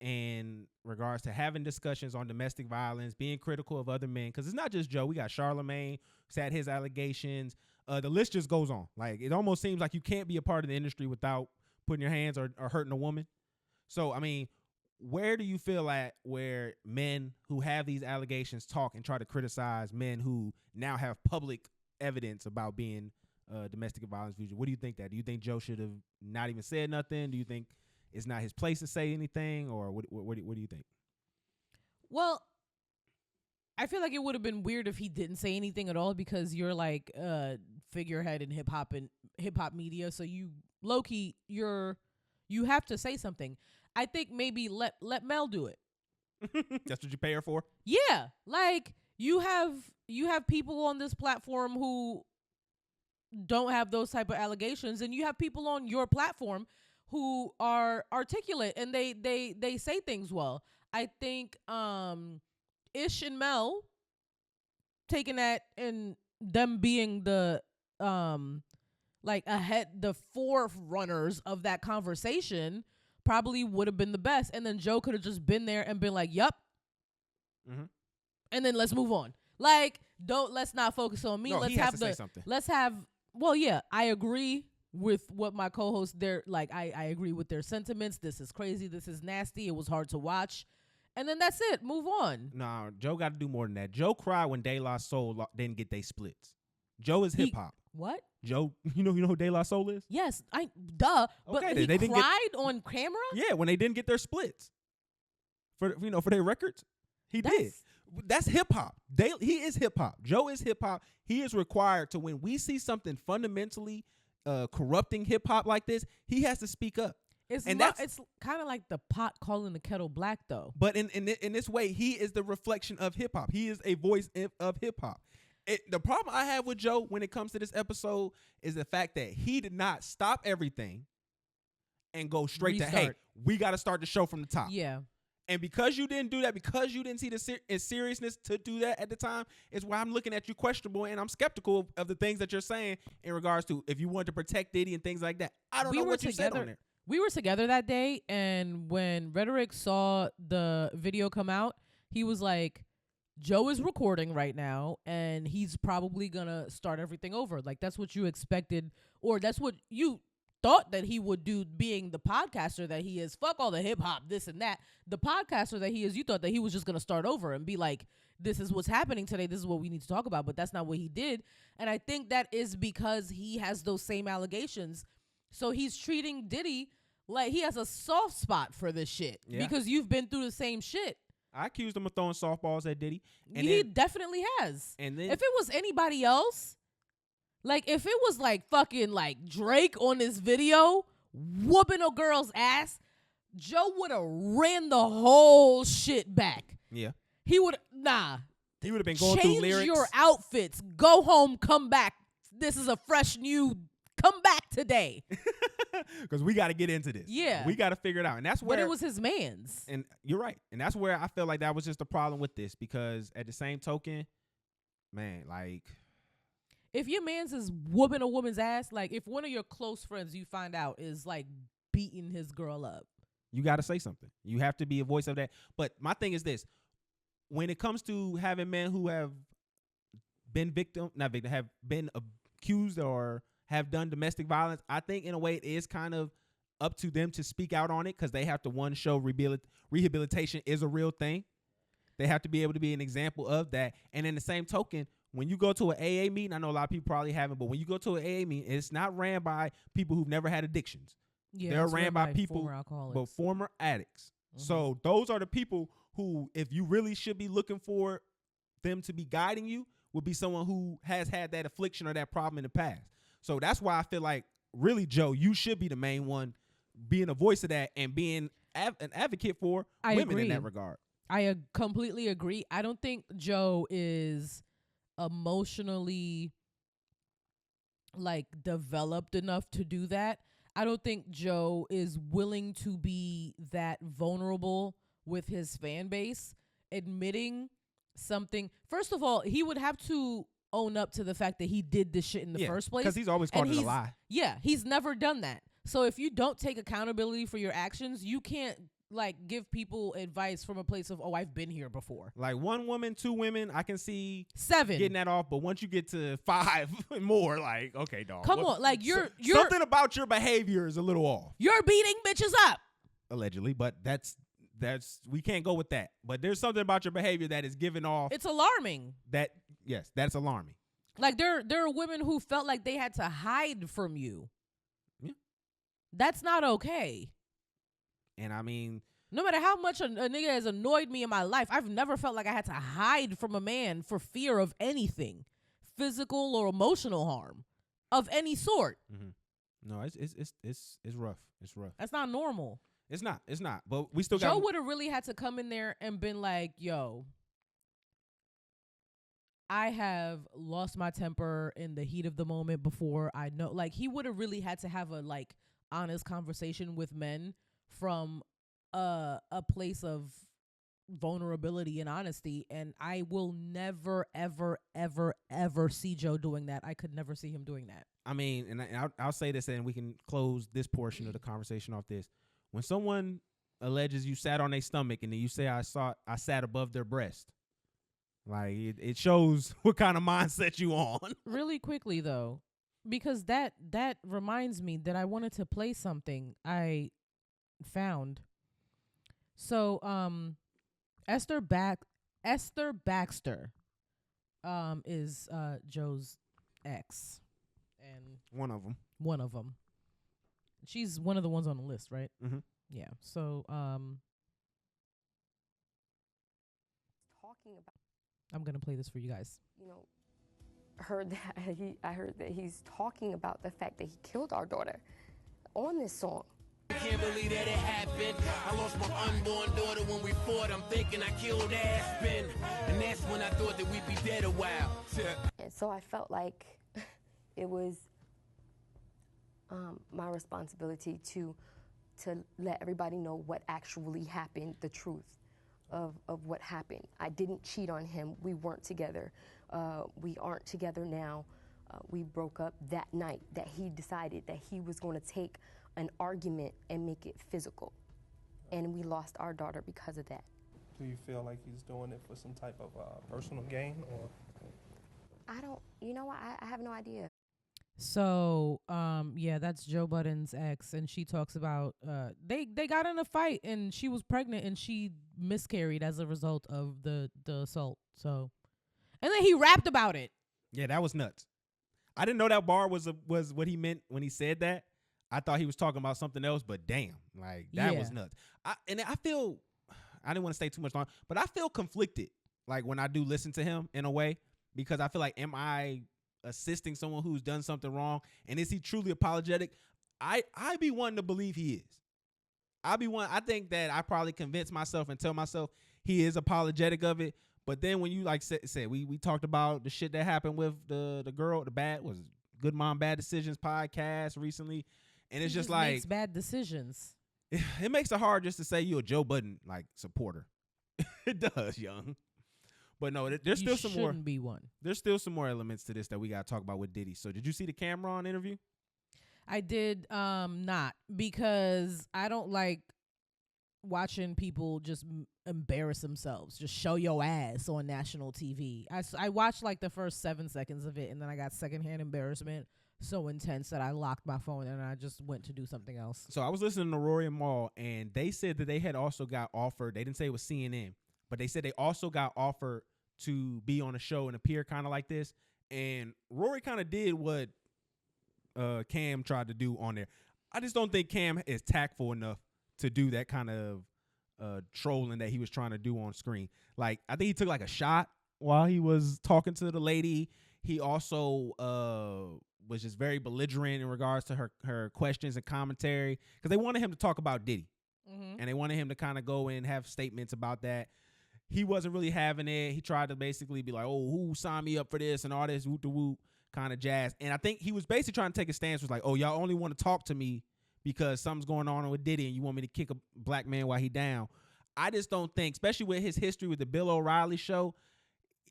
[SPEAKER 2] in regards to having discussions on domestic violence, being critical of other men, because it's not just Joe. We got Charlemagne, who's had his allegations. The list just goes on. Like, it almost seems like you can't be a part of the industry without putting your hands or hurting a woman. So, I mean, where do you feel at where men who have these allegations talk and try to criticize men who now have public evidence about being domestic violence victims? What do you think that? Do you think Joe should have not even said nothing? Do you think it's not his place to say anything? Or what do you think?
[SPEAKER 1] Well, I feel like it would have been weird if he didn't say anything at all, because you're like a figurehead in hip hop media. So you low-key, you have to say something. I think maybe let Mel do it.
[SPEAKER 2] That's what you pay her for?
[SPEAKER 1] Yeah. Like, you have people on this platform who don't have those type of allegations, and you have people on your platform who are articulate and they say things well. I think Ish and Mel taking that and them being the like ahead, the forerunners of that conversation probably would have been the best. And then Joe could have just been there and been like, "Yup," and then let's move on. Like, let's not focus on me.
[SPEAKER 2] No,
[SPEAKER 1] let's
[SPEAKER 2] he has
[SPEAKER 1] have
[SPEAKER 2] to say something.
[SPEAKER 1] let's have. Well, yeah, I agree with what my co-hosts. They're like, I agree with their sentiments. This is crazy. This is nasty. It was hard to watch. And then that's it. Move on.
[SPEAKER 2] Nah, Joe got to do more than that. Joe cried when De La Soul didn't get they splits. Joe is hip hop.
[SPEAKER 1] What?
[SPEAKER 2] Joe, you know who De La Soul is?
[SPEAKER 1] Yes, duh. But
[SPEAKER 2] Okay,
[SPEAKER 1] he
[SPEAKER 2] they didn't
[SPEAKER 1] cried on camera?
[SPEAKER 2] Yeah, when they didn't get their splits for their records, he did. That's hip hop. He is hip hop. Joe is hip hop. He is required to, when we see something fundamentally corrupting hip hop like this, he has to speak up.
[SPEAKER 1] It's kind of like the pot calling the kettle black, though.
[SPEAKER 2] But in this way, he is the reflection of hip hop. He is a voice of hip hop. The problem I have with Joe when it comes to this episode is the fact that he did not stop everything and go straight to, hey, we got to start the show from the top.
[SPEAKER 1] Yeah.
[SPEAKER 2] And because you didn't do that, because you didn't see the seriousness to do that at the time, is why I'm looking at you questionable and I'm skeptical of the things that you're saying in regards to if you want to protect Diddy and things like that. I don't know what you said on there.
[SPEAKER 1] We were together that day, and when Rhetoric saw the video come out, he was like, Joe is recording right now, and he's probably going to start everything over. Like, that's what you expected, or that's what you thought that he would do, being the podcaster that he is. Fuck all the hip-hop, this and that. The podcaster that he is, you thought that he was just going to start over and be like, this is what's happening today, this is what we need to talk about, but that's not what he did. And I think that is because he has those same allegations. So he's treating Diddy like he has a soft spot for this shit because you've been through the same shit.
[SPEAKER 2] I accused him of throwing softballs at Diddy. And
[SPEAKER 1] he definitely has.
[SPEAKER 2] And then
[SPEAKER 1] if it was anybody else, like if it was like fucking like Drake on this video whooping a girl's ass, Joe would have ran the whole shit back.
[SPEAKER 2] Yeah.
[SPEAKER 1] He would
[SPEAKER 2] He would have been going through lyrics.
[SPEAKER 1] Change your outfits. Go home, come back. This is a fresh new come back today.
[SPEAKER 2] Because we got to get into this.
[SPEAKER 1] Yeah.
[SPEAKER 2] We got to figure it out. And that's where.
[SPEAKER 1] But it was his man's.
[SPEAKER 2] And you're right. And that's where I feel like that was just the problem with this. Because at the same token, man, like.
[SPEAKER 1] If your man's is whooping a woman's ass, like if one of your close friends you find out is like beating his girl up,
[SPEAKER 2] you got to say something. You have to be a voice of that. But my thing is this. When it comes to having men who have been have been accused or have done domestic violence, I think in a way it is kind of up to them to speak out on it because they have to, show rehabilitation is a real thing. They have to be able to be an example of that. And in the same token, when you go to an AA meeting, I know a lot of people probably haven't, but when you go to an AA meeting, it's not ran by people who've never had addictions. Yeah, they're ran by people, former addicts. Mm-hmm. So those are the people who, if you really should be looking for them to be guiding you, would be someone who has had that affliction or that problem in the past. So that's why I feel like, really, Joe, you should be the main one being a voice of that and being an advocate for women in that regard.
[SPEAKER 1] I completely agree. I don't think Joe is emotionally like developed enough to do that. I don't think Joe is willing to be that vulnerable with his fan base, admitting something. First of all, he would have to own up to the fact that he did this shit in the first place.
[SPEAKER 2] Because he's always called it a lie.
[SPEAKER 1] Yeah, he's never done that. So if you don't take accountability for your actions, you can't like give people advice from a place of, oh, I've been here before.
[SPEAKER 2] Like 1 woman, 2 women, I can see
[SPEAKER 1] 7
[SPEAKER 2] getting that off. But once you get to 5 and more, like, okay, dog.
[SPEAKER 1] Come on, like you're
[SPEAKER 2] something about your behavior is a little off.
[SPEAKER 1] You're beating bitches up.
[SPEAKER 2] Allegedly, but that's we can't go with that. But there's something about your behavior that is giving off.
[SPEAKER 1] It's alarming.
[SPEAKER 2] That's alarming.
[SPEAKER 1] Like there are women who felt like they had to hide from you.
[SPEAKER 2] Yeah.
[SPEAKER 1] That's not okay.
[SPEAKER 2] And I mean,
[SPEAKER 1] no matter how much a nigga has annoyed me in my life, I've never felt like I had to hide from a man for fear of anything, physical or emotional harm of any sort.
[SPEAKER 2] Mm-hmm. No, it's rough. It's rough.
[SPEAKER 1] That's not normal.
[SPEAKER 2] It's not. But we still
[SPEAKER 1] Joe would have really had to come in there and been like, yo, I have lost my temper in the heat of the moment before I know. Like, he would have really had to have a, like, honest conversation with men from a place of vulnerability and honesty, and I will never, ever, ever, ever see Joe doing that. I could never see him doing that.
[SPEAKER 2] I mean, and I'll say this, and we can close this portion of the conversation off this. When someone alleges you sat on their stomach and then you say I sat above their breast, like it shows what kind of mindset you on. Really
[SPEAKER 1] quickly though, because that reminds me that I wanted to play something I found. So Esther Baxter is Joe's ex, and
[SPEAKER 2] one of them.
[SPEAKER 1] She's one of the ones on the list, right?
[SPEAKER 2] Mm-hmm.
[SPEAKER 1] Yeah. So
[SPEAKER 8] talking about,
[SPEAKER 1] I'm gonna play this for you guys.
[SPEAKER 8] You know, I heard that he's talking about the fact that he killed our daughter on this song.
[SPEAKER 9] I can't believe that it happened. I lost my unborn daughter when we fought. I'm thinking I killed Aspen, and that's when I thought that we'd be dead a while.
[SPEAKER 8] And so I felt like it was my responsibility to let everybody know what actually happened, the truth of what happened. I didn't cheat on him. We weren't together. We aren't together now. We broke up that night that he decided that he was going to take an argument and make it physical. And we lost our daughter because of that.
[SPEAKER 10] Do you feel like he's doing it for some type of personal gain, or?
[SPEAKER 8] I don't, you know what, I have no idea.
[SPEAKER 1] So, yeah, that's Joe Budden's ex, and she talks about they got in a fight, and she was pregnant, and she miscarried as a result of the assault. So, and then he rapped about it.
[SPEAKER 2] Yeah, that was nuts. I didn't know that bar was what he meant when he said that. I thought he was talking about something else, but damn, like that was nuts. I didn't want to stay too much long, but I feel conflicted, like when I do listen to him in a way, because I feel like, am I assisting someone who's done something wrong, and is he truly apologetic? I be wanting to believe he is. I think that I probably convince myself and tell myself he is apologetic of it. But then when you like said we talked about the shit that happened with the girl, was Good Mom Bad Decisions podcast recently, and it's just like
[SPEAKER 1] makes bad decisions.
[SPEAKER 2] It makes it hard just to say you're a Joe Budden like supporter. It does, young. But no, there's still some more.
[SPEAKER 1] Be one.
[SPEAKER 2] There's still some more elements to this that we gotta talk about with Diddy. So did you see the Cameron interview?
[SPEAKER 1] I did not, because I don't like watching people just embarrass themselves, just show your ass on national TV. I watched like the first 7 seconds of it, and then I got secondhand embarrassment so intense that I locked my phone and I just went to do something else.
[SPEAKER 2] So I was listening to Rory and Maul, and they said that they had also got offered. They didn't say it was CNN, but they said they also got offered to be on a show and appear kind of like this. And Rory kind of did what Cam tried to do on there. I just don't think Cam is tactful enough to do that kind of trolling that he was trying to do on screen. Like, I think he took like a shot while he was talking to the lady. He also was just very belligerent in regards to her questions and commentary, because they wanted him to talk about Diddy. Mm-hmm. And they wanted him to kind of go and have statements about that. He wasn't really having it. He tried to basically be like, oh, who signed me up for this and all this whoop-de-whoop kind of jazz. And I think he was basically trying to take a stance, was like, oh, y'all only want to talk to me because something's going on with Diddy and you want me to kick a black man while he down. I just don't think, especially with his history with the Bill O'Reilly show,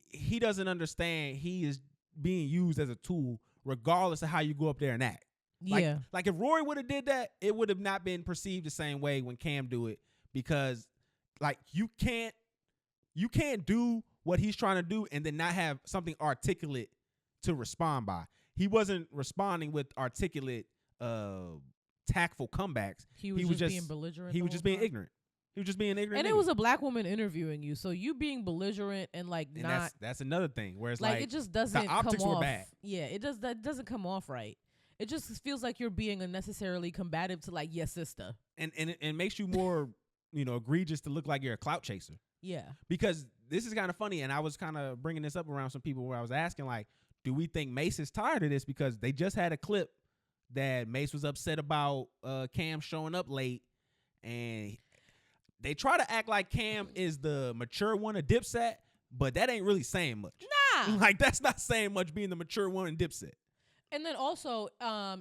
[SPEAKER 2] he doesn't understand he is being used as a tool regardless of how you go up there and act.
[SPEAKER 1] Yeah.
[SPEAKER 2] Like if Rory would have did that, it would have not been perceived the same way when Cam do it, because like you can't do what he's trying to do and then not have something articulate to respond by. He wasn't responding with articulate, tactful comebacks.
[SPEAKER 1] He was just being belligerent.
[SPEAKER 2] He was just being ignorant. He was just being ignorant.
[SPEAKER 1] And it was a black woman interviewing you, so you being belligerent and like
[SPEAKER 2] and
[SPEAKER 1] not.
[SPEAKER 2] That's another thing. Where it's like
[SPEAKER 1] it just doesn't
[SPEAKER 2] the optics
[SPEAKER 1] come off.
[SPEAKER 2] Were bad.
[SPEAKER 1] Yeah, that doesn't come off right. It just feels like you're being unnecessarily combative to like your sister. And
[SPEAKER 2] it makes you more, egregious to look like you're a clout chaser.
[SPEAKER 1] Yeah.
[SPEAKER 2] Because this is kind of funny, and I was kind of bringing this up around some people where I was asking, like, do we think Mace is tired of this? Because they just had a clip that Mace was upset about Cam showing up late, and they try to act like Cam is the mature one of Dipset, but that ain't really saying much.
[SPEAKER 1] Nah.
[SPEAKER 2] Like, that's not saying much, being the mature one in Dipset.
[SPEAKER 1] And then also,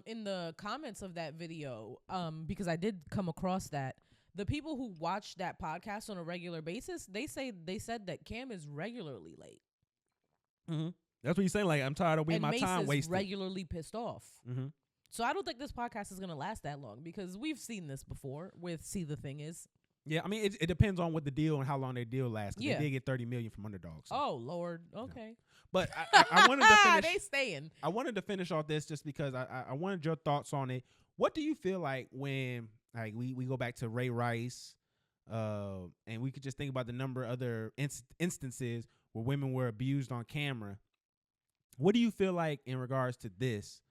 [SPEAKER 1] in the comments of that video, because I did come across that, the people who watch that podcast on a regular basis, they said that Cam is regularly late.
[SPEAKER 2] Mm-hmm. That's what he's saying. Like, I'm tired of wasting my time wasted.
[SPEAKER 1] Regularly pissed off.
[SPEAKER 2] Mm-hmm.
[SPEAKER 1] So I don't think this podcast is gonna last that long because we've seen this before. With See the Thing Is.
[SPEAKER 2] Yeah, I mean it depends on what the deal and how long their deal lasts. Yeah, they did get $30 million from Underdogs. So.
[SPEAKER 1] Oh Lord, okay.
[SPEAKER 2] Yeah. But I wanted to finish.
[SPEAKER 1] They staying.
[SPEAKER 2] I wanted to finish off this just because I wanted your thoughts on it. What do you feel like when like we go back to Ray Rice, and we could just think about the number of other instances where women were abused on camera? What do you feel like in regards to this?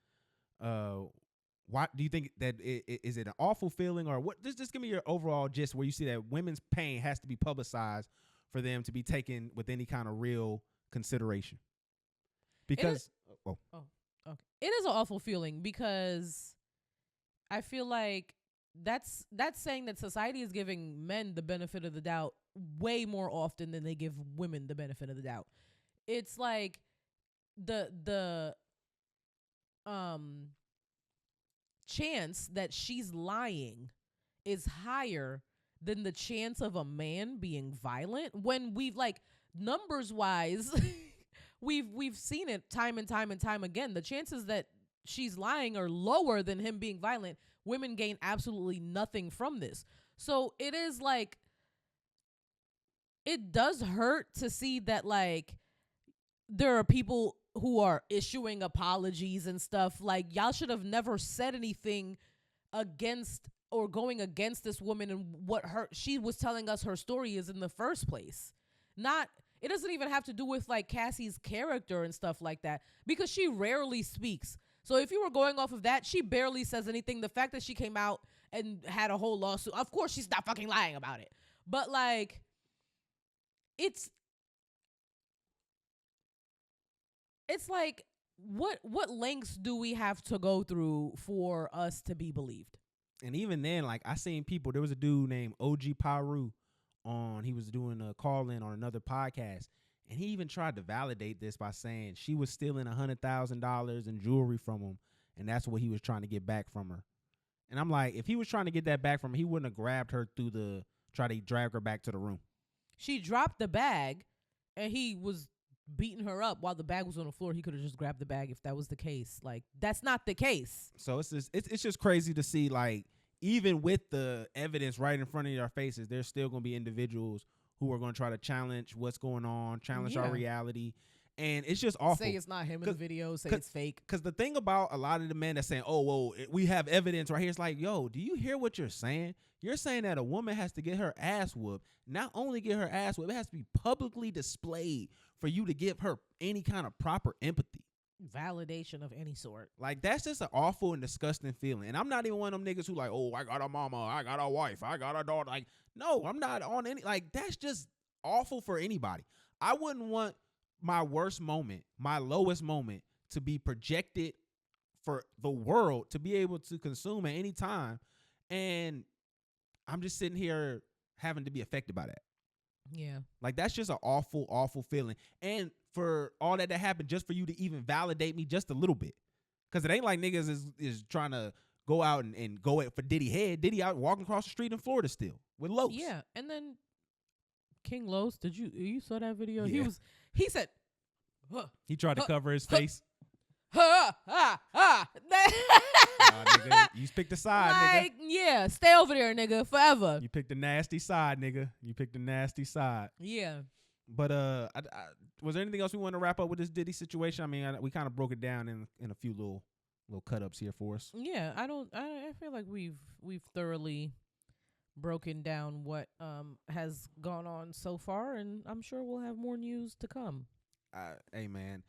[SPEAKER 2] Why do you think that is it an awful feeling or what? Just give me your overall gist where you see that women's pain has to be publicized for them to be taken with any kind of real consideration. Because
[SPEAKER 1] okay, it is an awful feeling because I feel like that's saying that society is giving men the benefit of the doubt way more often than they give women the benefit of the doubt. It's like the chance that she's lying is higher than the chance of a man being violent when we've like numbers wise we've seen it time and time and time again. The chances that she's lying are lower than him being violent. Women gain absolutely nothing from this. So it is like, it does hurt to see that like there are people who are issuing apologies and stuff. Like, y'all should have never said anything against or going against this woman and what she was telling us her story is in the first place. It doesn't even have to do with like Cassie's character and stuff like that because she rarely speaks. So if you were going off of that, she barely says anything. The fact that she came out and had a whole lawsuit, of course she's not fucking lying about it. But like, it's like, what lengths do we have to go through for us to be believed?
[SPEAKER 2] And even then, like, I seen people, there was a dude named OG Paru he was doing a call-in on another podcast, and he even tried to validate this by saying she was stealing $100,000 in jewelry from him, and that's what he was trying to get back from her. And I'm like, if he was trying to get that back from her, he wouldn't have grabbed her try to drag her back to the room. She
[SPEAKER 1] dropped the bag, and he was beating her up while the bag was on the floor. He could have just grabbed the bag if that was the case. Like, that's not the case.
[SPEAKER 2] So it's just crazy to see, like, even with the evidence right in front of our faces, there's still going to be individuals who are going to try to challenge what's going on, challenge our reality. And it's just awful.
[SPEAKER 1] Say it's not him in the video, say it's fake.
[SPEAKER 2] Because the thing about a lot of the men that's saying, oh, well, we have evidence right here. It's like, yo, do you hear what you're saying? You're saying that a woman has to get her ass whooped. Not only get her ass whooped, it has to be publicly displayed for you to give her any kind of proper empathy.
[SPEAKER 1] Validation of any sort.
[SPEAKER 2] Like, that's just an awful and disgusting feeling. And I'm not even one of them niggas who like, oh, I got a mama, I got a wife, I got a daughter. Like, no, I'm not on any, like, that's just awful for anybody. I wouldn't want my worst moment, my lowest moment to be projected for the world to be able to consume at any time. And I'm just sitting here having to be affected by that.
[SPEAKER 1] Yeah.
[SPEAKER 2] Like, that's just an awful, awful feeling. And for all that happened, just for you to even validate me just a little bit. Because it ain't like niggas is trying to go out and go for Diddy head. Diddy out walking across the street in Florida still with Los.
[SPEAKER 1] Yeah. And then King Los, you saw that video?
[SPEAKER 2] Yeah.
[SPEAKER 1] He said, huh,
[SPEAKER 2] he tried to cover his face. Nigga, you picked the side,
[SPEAKER 1] like, nigga. Yeah, stay over there, nigga, forever.
[SPEAKER 2] You picked the nasty side, nigga. You picked the nasty side.
[SPEAKER 1] Yeah.
[SPEAKER 2] But was there anything else we want to wrap up with this Diddy situation? I mean, we kind of broke it down in a few little cut ups here for us.
[SPEAKER 1] Yeah, I feel like we've thoroughly broken down what has gone on so far, and I'm sure we'll have more news to come.
[SPEAKER 2] Hey man,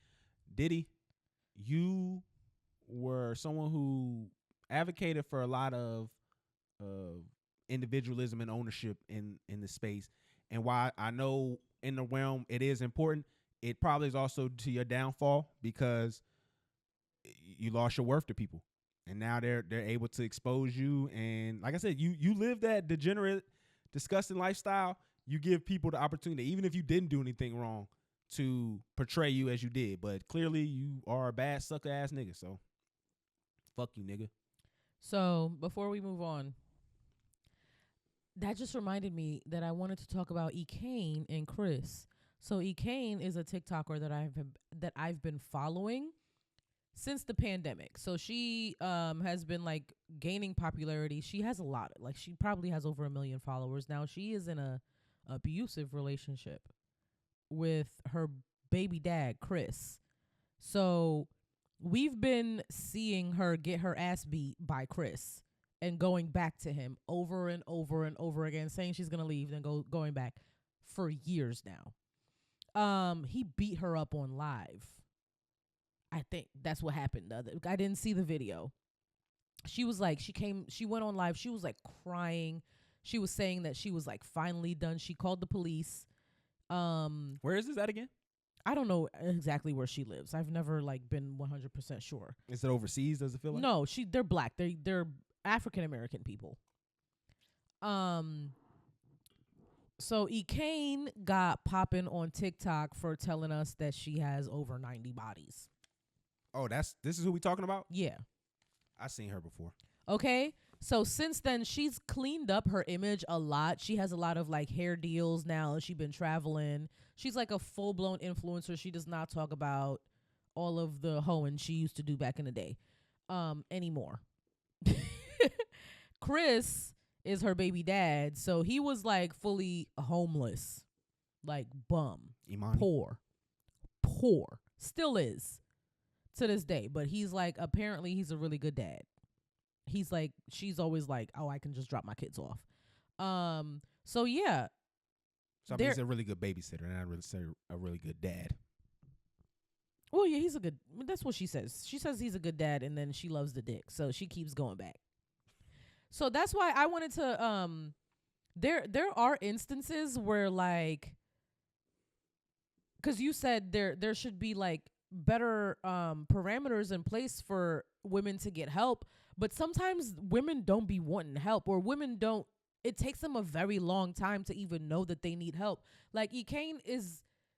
[SPEAKER 2] Diddy, you were someone who advocated for a lot of individualism and ownership in the space. And while I know in the realm it is important, it probably is also to your downfall because you lost your worth to people. And now they're able to expose you. And like I said, you live that degenerate, disgusting lifestyle. You give people the opportunity, even if you didn't do anything wrong, to portray you as you did. But clearly you are a bad sucker ass nigga. So fuck you, nigga.
[SPEAKER 1] So before we move on, that just reminded me that I wanted to talk about Ekane and Chris. So Ekane is a TikToker that I've been following since the pandemic. So she has been like gaining popularity. She has a lot. Like she probably has over 1 million followers now. She is in a abusive relationship with her baby dad, Chris. So we've been seeing her get her ass beat by Chris and going back to him over and over and over again, saying she's gonna leave, then going back for years now. He beat her up on live. I think that's what happened. I didn't see the video. She was like, she went on live. She was like crying. She was saying that she was like finally done. She called the police.
[SPEAKER 2] Where is this at again?
[SPEAKER 1] I don't know exactly where she lives. I've never like been 100% sure.
[SPEAKER 2] Is it overseas? Does it feel like?
[SPEAKER 1] No, they're black. They're African American people. So Ekane got popping on TikTok for telling us that she has over 90 bodies.
[SPEAKER 2] Oh, this is who we talking about?
[SPEAKER 1] Yeah.
[SPEAKER 2] I seen her before.
[SPEAKER 1] Okay. So since then, she's cleaned up her image a lot. She has a lot of like hair deals now. She's been traveling. She's like a full-blown influencer. She does not talk about all of the hoeing she used to do back in the day anymore. Chris is her baby dad. So he was like fully homeless, like bum,
[SPEAKER 2] Emanny.
[SPEAKER 1] poor, still is to this day. But he's like, apparently he's a really good dad. He's like, she's always like, oh, I can just drop my kids off. So yeah.
[SPEAKER 2] So I mean, he's a really good babysitter, and I really say a really good dad.
[SPEAKER 1] Well, yeah, he's a good. That's what she says. She says he's a good dad, and then she loves the dick, so she keeps going back. So that's why I wanted to. There are instances where like, because you said there should be like better parameters in place for women to get help, but sometimes women don't be wanting help, or women don't. It takes them a very long time to even know that they need help. Like Ekane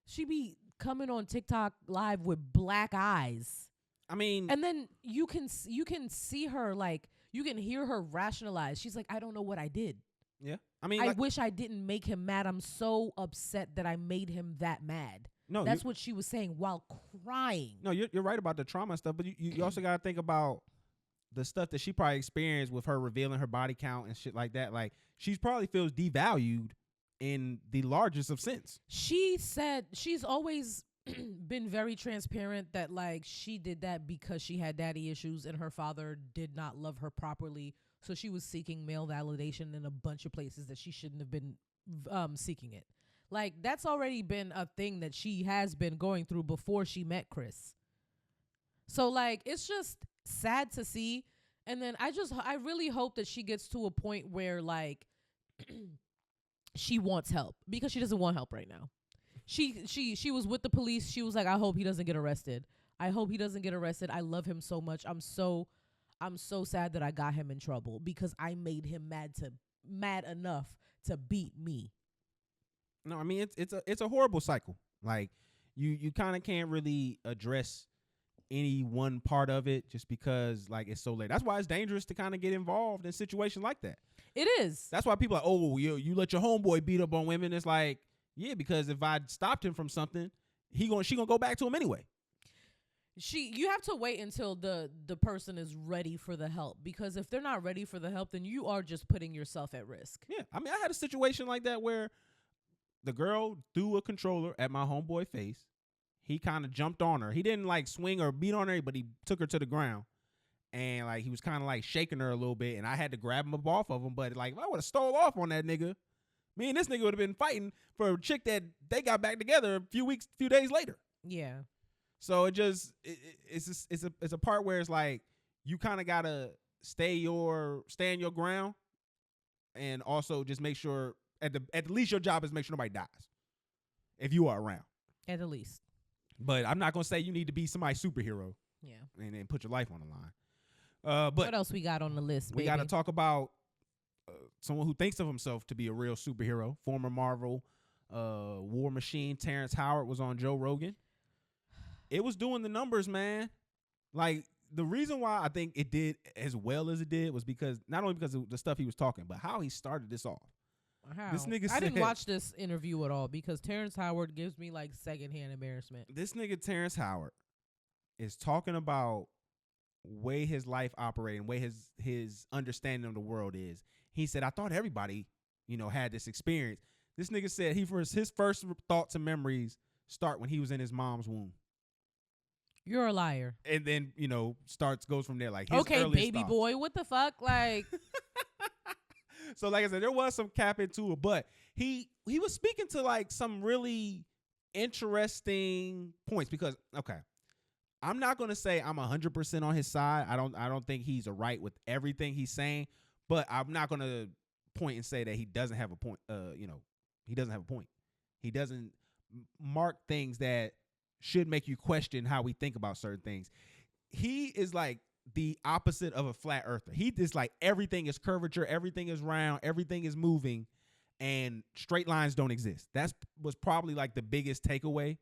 [SPEAKER 1] she be coming on TikTok live with black eyes.
[SPEAKER 2] I mean,
[SPEAKER 1] and then you can see her, like you can hear her rationalize. She's like, I don't know what I did.
[SPEAKER 2] Yeah. I mean,
[SPEAKER 1] I wish I didn't make him mad. I'm so upset that I made him that mad.
[SPEAKER 2] No,
[SPEAKER 1] that's what she was saying while crying.
[SPEAKER 2] No, you're right about the trauma stuff, but you also got to think about the stuff that she probably experienced with her revealing her body count and shit like that. Like, she probably feels devalued in the largest of sense.
[SPEAKER 1] She said she's always been very transparent that like she did that because she had daddy issues and her father did not love her properly. So she was seeking male validation in a bunch of places that she shouldn't have been seeking it. Like, that's already been a thing that she has been going through before she met Chris. So like, it's just sad to see. And then I really hope that she gets to a point where like she wants help, because she doesn't want help right now. She was with the police. She was like, I hope he doesn't get arrested. I hope he doesn't get arrested. I love him so much. I'm so sad that I got him in trouble because I made him mad enough to beat me.
[SPEAKER 2] No, I mean, it's a horrible cycle. Like, you kind of can't really address any one part of it just because like it's so late. That's why it's dangerous to kind of get involved in situations like that.
[SPEAKER 1] It is.
[SPEAKER 2] That's why people are like, oh, you let your homeboy beat up on women. It's like, yeah, because if I stopped him from something, she gonna go back to him anyway.
[SPEAKER 1] You have to wait until the person is ready for the help, because if they're not ready for the help, then you are just putting yourself at risk.
[SPEAKER 2] Yeah, I mean, I had a situation like that where the girl threw a controller at my homeboy face. He kind of jumped on her. He didn't like swing or beat on her, but he took her to the ground. And like he was kind of like shaking her a little bit, and I had to grab him up off of him. But like if I would have stole off on that nigga, me and this nigga would have been fighting for a chick that they got back together a few days later.
[SPEAKER 1] Yeah.
[SPEAKER 2] So it's a part where it's like you kind of gotta stand your ground, and also just make sure at the least your job is make sure nobody dies if you are around.
[SPEAKER 1] At the least.
[SPEAKER 2] But I'm not gonna say you need to be somebody's superhero.
[SPEAKER 1] Yeah.
[SPEAKER 2] And put your life on the line. But
[SPEAKER 1] what else we got on the list?
[SPEAKER 2] We got to talk about someone who thinks of himself to be a real superhero. Former Marvel War Machine Terrence Howard was on Joe Rogan. It was doing the numbers, man. Like, the reason why I think it did as well as it did was because not only because of the stuff he was talking, but how he started this off.
[SPEAKER 1] How?
[SPEAKER 2] This nigga
[SPEAKER 1] I didn't
[SPEAKER 2] said-
[SPEAKER 1] watch this interview at all because Terrence Howard gives me like secondhand embarrassment.
[SPEAKER 2] This nigga Terrence Howard is talking about way his life operating, way his understanding of the world is. He said, I thought everybody, had this experience. This nigga said his first thoughts and memories start when he was in his mom's womb.
[SPEAKER 1] You're a liar.
[SPEAKER 2] And then, goes from there. Like his
[SPEAKER 1] okay,
[SPEAKER 2] earliest
[SPEAKER 1] baby
[SPEAKER 2] thoughts.
[SPEAKER 1] boy, what the fuck? Like
[SPEAKER 2] So like I said, there was some cap into it, but he was speaking to like some really interesting points because, okay, I'm not going to say I'm 100% on his side. I don't think he's right with everything he's saying, but I'm not going to point and say that he doesn't have a point. He doesn't have a point. He doesn't mark things that should make you question how we think about certain things. He is like the opposite of a flat earther. He just like everything is curvature, everything is round, everything is moving, and straight lines don't exist. That was probably like the biggest takeaway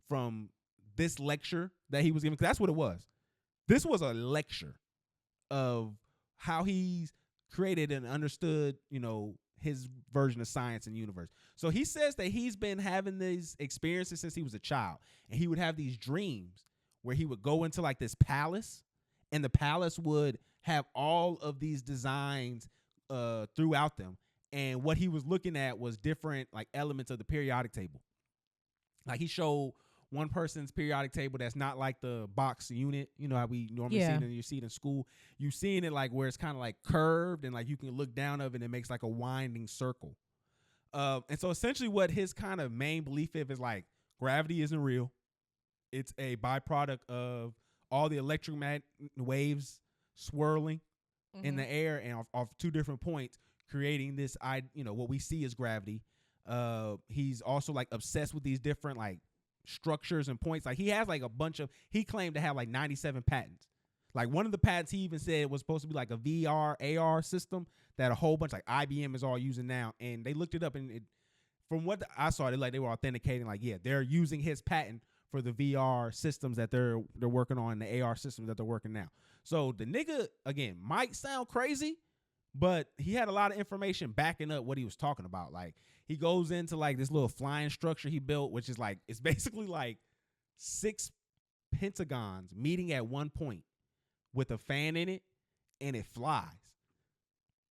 [SPEAKER 2] from this lecture that he was giving. 'Cause that's what it was. This was a lecture of how he's created and understood, his version of science and universe. So he says that he's been having these experiences since he was a child, and he would have these dreams where he would go into like this palace, and the palace would have all of these designs throughout them. And what he was looking at was different like elements of the periodic table. Like he showed one person's periodic table that's not like the box unit, how we normally see it, and you see it in school. You seeing it like where it's kind of like curved and like you can look down of it and it makes like a winding circle. And so essentially what his kind of main belief is like gravity isn't real. It's a byproduct of all the electromagnetic waves swirling in the air and off two different points, creating this, what we see as gravity. He's also like obsessed with these different like structures and points. Like he has like he claimed to have like 97 patents. Like one of the patents he even said was supposed to be like a VR AR system that a whole bunch like IBM is all using now. And they looked it up, and from what I saw, they were authenticating like, yeah, they're using his patent for the VR systems that they're working on, and the AR systems that they're working now. So the nigga, again, might sound crazy, but he had a lot of information backing up what he was talking about. Like he goes into like this little flying structure he built, which is like, it's basically like 6 pentagons meeting at one point with a fan in it, and it flies.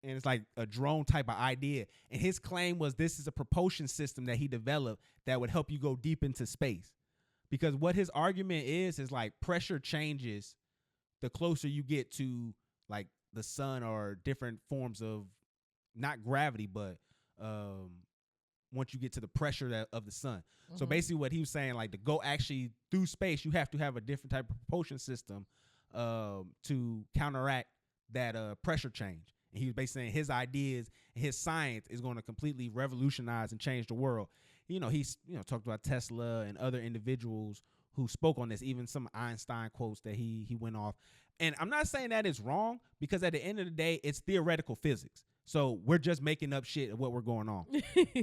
[SPEAKER 2] And it's like a drone type of idea. And his claim was this is a propulsion system that he developed that would help you go deep into space. Because what his argument is like pressure changes the closer you get to like the sun or different forms of not gravity, but once you get to the pressure of the sun. So basically what he was saying, like to go actually through space, you have to have a different type of propulsion system to counteract that pressure change. And he was basically saying his ideas, his science is going to completely revolutionize and change the world. He's talked about Tesla and other individuals who spoke on this, even some Einstein quotes that he went off. And I'm not saying that it's wrong, because at the end of the day, it's theoretical physics. So we're just making up shit of what we're going on.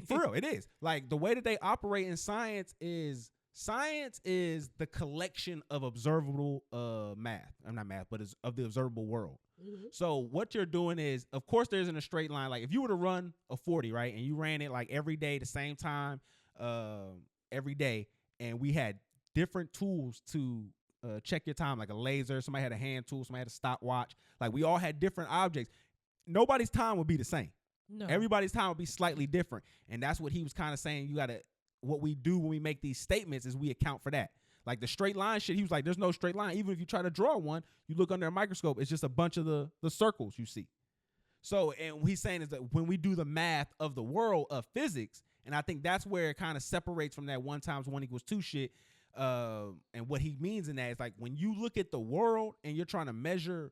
[SPEAKER 2] For real, it is. Like the way that they operate in science is the collection of observable math. I'm not math, but it's of the observable world. So what you're doing is, of course, there isn't a straight line. Like if you were to run a 40, right, and you ran it like every day, the same time, every day, and we had different tools to check your time, like a laser, somebody had a hand tool, somebody had a stopwatch. Like we all had different objects. Nobody's time would be the same. No. Everybody's time would be slightly different. And that's what he was kind of saying. What we do when we make these statements is we account for that. Like the straight line shit, he was like, there's no straight line. Even if you try to draw one, you look under a microscope, it's just a bunch of the circles you see. So, and what he's saying is that when we do the math of the world of physics, and I think that's where it kind of separates from that 1 × 1 = 2 shit. And what he means in that is like when you look at the world and you're trying to measure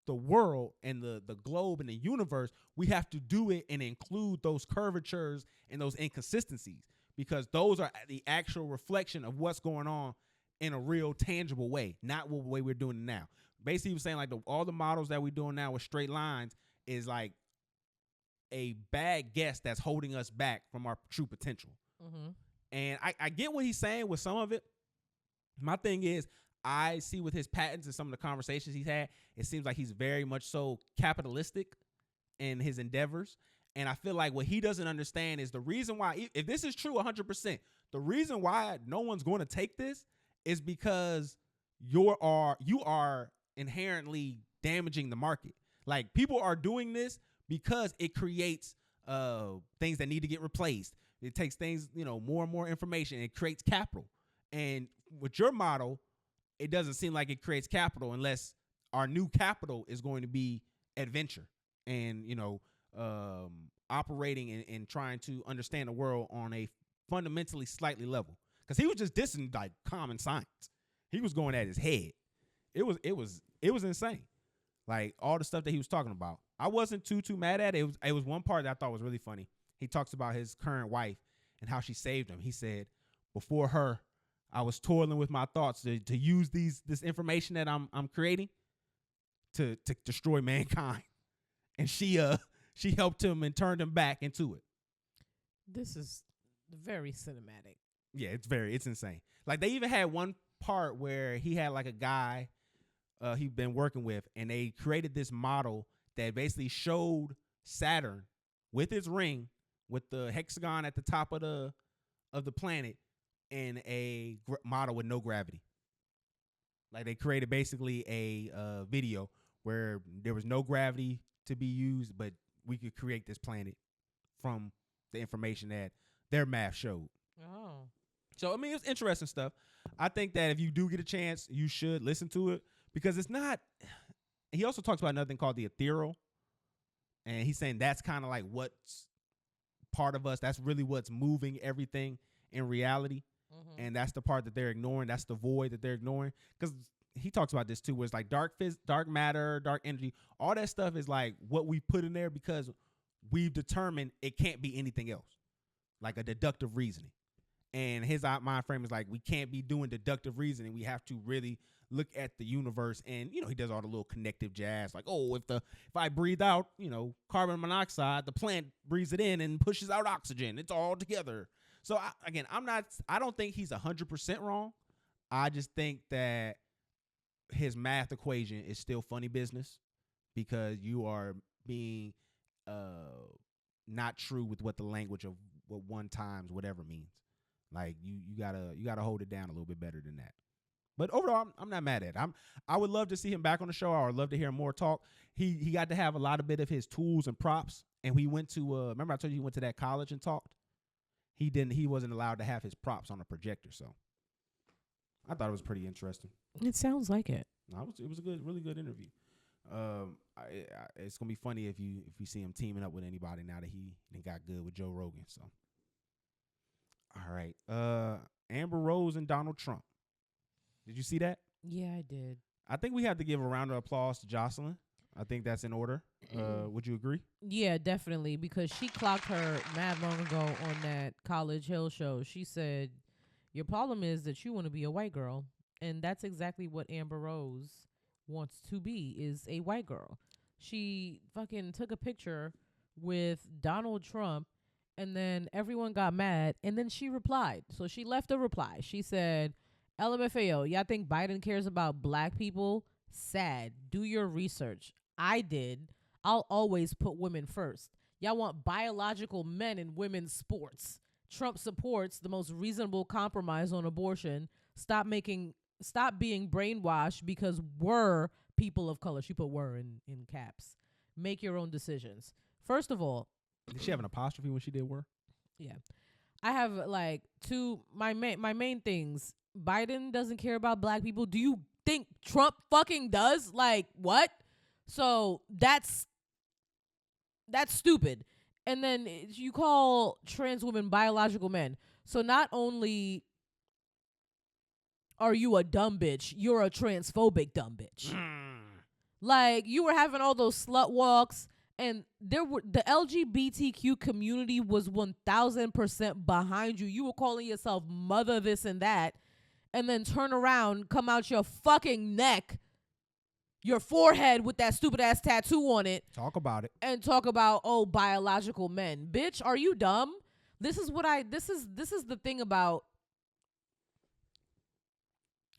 [SPEAKER 2] the world and the globe and the universe, we have to do it and include those curvatures and those inconsistencies, because those are the actual reflection of what's going on in a real tangible way, not the way we're doing it now. Basically, he was saying like all the models that we're doing now with straight lines is like a bad guess that's holding us back from our true potential. And I get what he's saying with some of it. My thing is, I see with his patents and some of the conversations he's had, it seems like he's very much so capitalistic in his endeavors. And I feel like what he doesn't understand is the reason why, if this is true 100%, the reason why no one's going to take this is because you are inherently damaging the market. Like, people are doing this because it creates things that need to get replaced. It takes things, more and more information. It creates capital. And with your model, it doesn't seem like it creates capital unless our new capital is going to be adventure and, operating and trying to understand the world on a fundamentally slightly level. Because he was just dissing like common science. He was going at his head. It was insane. Like, all the stuff that he was talking about. I wasn't too mad at it. It was one part that I thought was really funny. He talks about his current wife and how she saved him. He said, before her, I was toiling with my thoughts to use this information that I'm creating to destroy mankind. And she helped him and turned him back into it.
[SPEAKER 1] This is very cinematic.
[SPEAKER 2] Yeah, it's insane. Like, they even had one part where he had like a guy he'd been working with, and they created this model that basically showed Saturn with its ring, with the hexagon at the top of the planet, in a model with no gravity. Like, they created basically a video where there was no gravity to be used, but we could create this planet from the information that their math showed.
[SPEAKER 1] Oh.
[SPEAKER 2] So, I mean, it's interesting stuff. I think that if you do get a chance, you should listen to it, because it's not. He also talks about another thing called the ethereal. And he's saying that's kind of like what's part of us. That's really what's moving everything in reality. Mm-hmm. And that's the part that they're ignoring. That's the void that they're ignoring. Because he talks about this too, where it's like dark matter, dark energy. All that stuff is like what we put in there because we've determined it can't be anything else. Like a deductive reasoning. And his mind frame is like, we can't be doing deductive reasoning. We have to really look at the universe. And, he does all the little connective jazz. Like, oh, if I breathe out, carbon monoxide, the plant breathes it in and pushes out oxygen. It's all together. So, I don't think he's 100% wrong. I just think that his math equation is still funny business, because you are being not true with what the language of what one times whatever means. Like, you gotta hold it down a little bit better than that. But overall, I'm not mad at it. I would love to see him back on the show. I would love to hear more talk. He got to have a lot of bit of his tools and props. And we went to remember I told you he went to that college and talked? He wasn't allowed to have his props on a projector. So I thought it was pretty interesting.
[SPEAKER 1] It sounds like it.
[SPEAKER 2] It was a really good interview. It's gonna be funny if you see him teaming up with anybody now that he got good with Joe Rogan. So. All right. Amber Rose and Donald Trump. Did you see that?
[SPEAKER 1] Yeah, I did.
[SPEAKER 2] I think we have to give a round of applause to Jocelyn. I think that's in order. Would you agree?
[SPEAKER 1] Yeah, definitely, because she clocked her mad long ago on that College Hill show. She said, your problem is that you want to be a white girl. And that's exactly what Amber Rose wants to be, is a white girl. She fucking took a picture with Donald Trump, and then everyone got mad, and then she replied. So she left a reply. She said, LMFAO, y'all think Biden cares about black people? Sad. Do your research. I did. I'll always put women first. Y'all want biological men in women's sports. Trump supports the most reasonable compromise on abortion. Stop being brainwashed because we're people of color. She put "were" in caps. Make your own decisions. First of all,
[SPEAKER 2] did she have an apostrophe when she did "were"?
[SPEAKER 1] Yeah. I have like my main things. Biden doesn't care about black people. Do you think Trump fucking does? Like, what? So that's stupid. And then you call trans women biological men. So not only are you a dumb bitch, you're a transphobic dumb bitch. Like, you were having all those slut walks, and the LGBTQ community was 1000% behind you. You were calling yourself mother this and that, and then turn around, come out your fucking neck, your forehead with that stupid ass tattoo on it.
[SPEAKER 2] Talk about it.
[SPEAKER 1] And talk about, oh, biological men. Bitch, are you dumb? This is the thing about,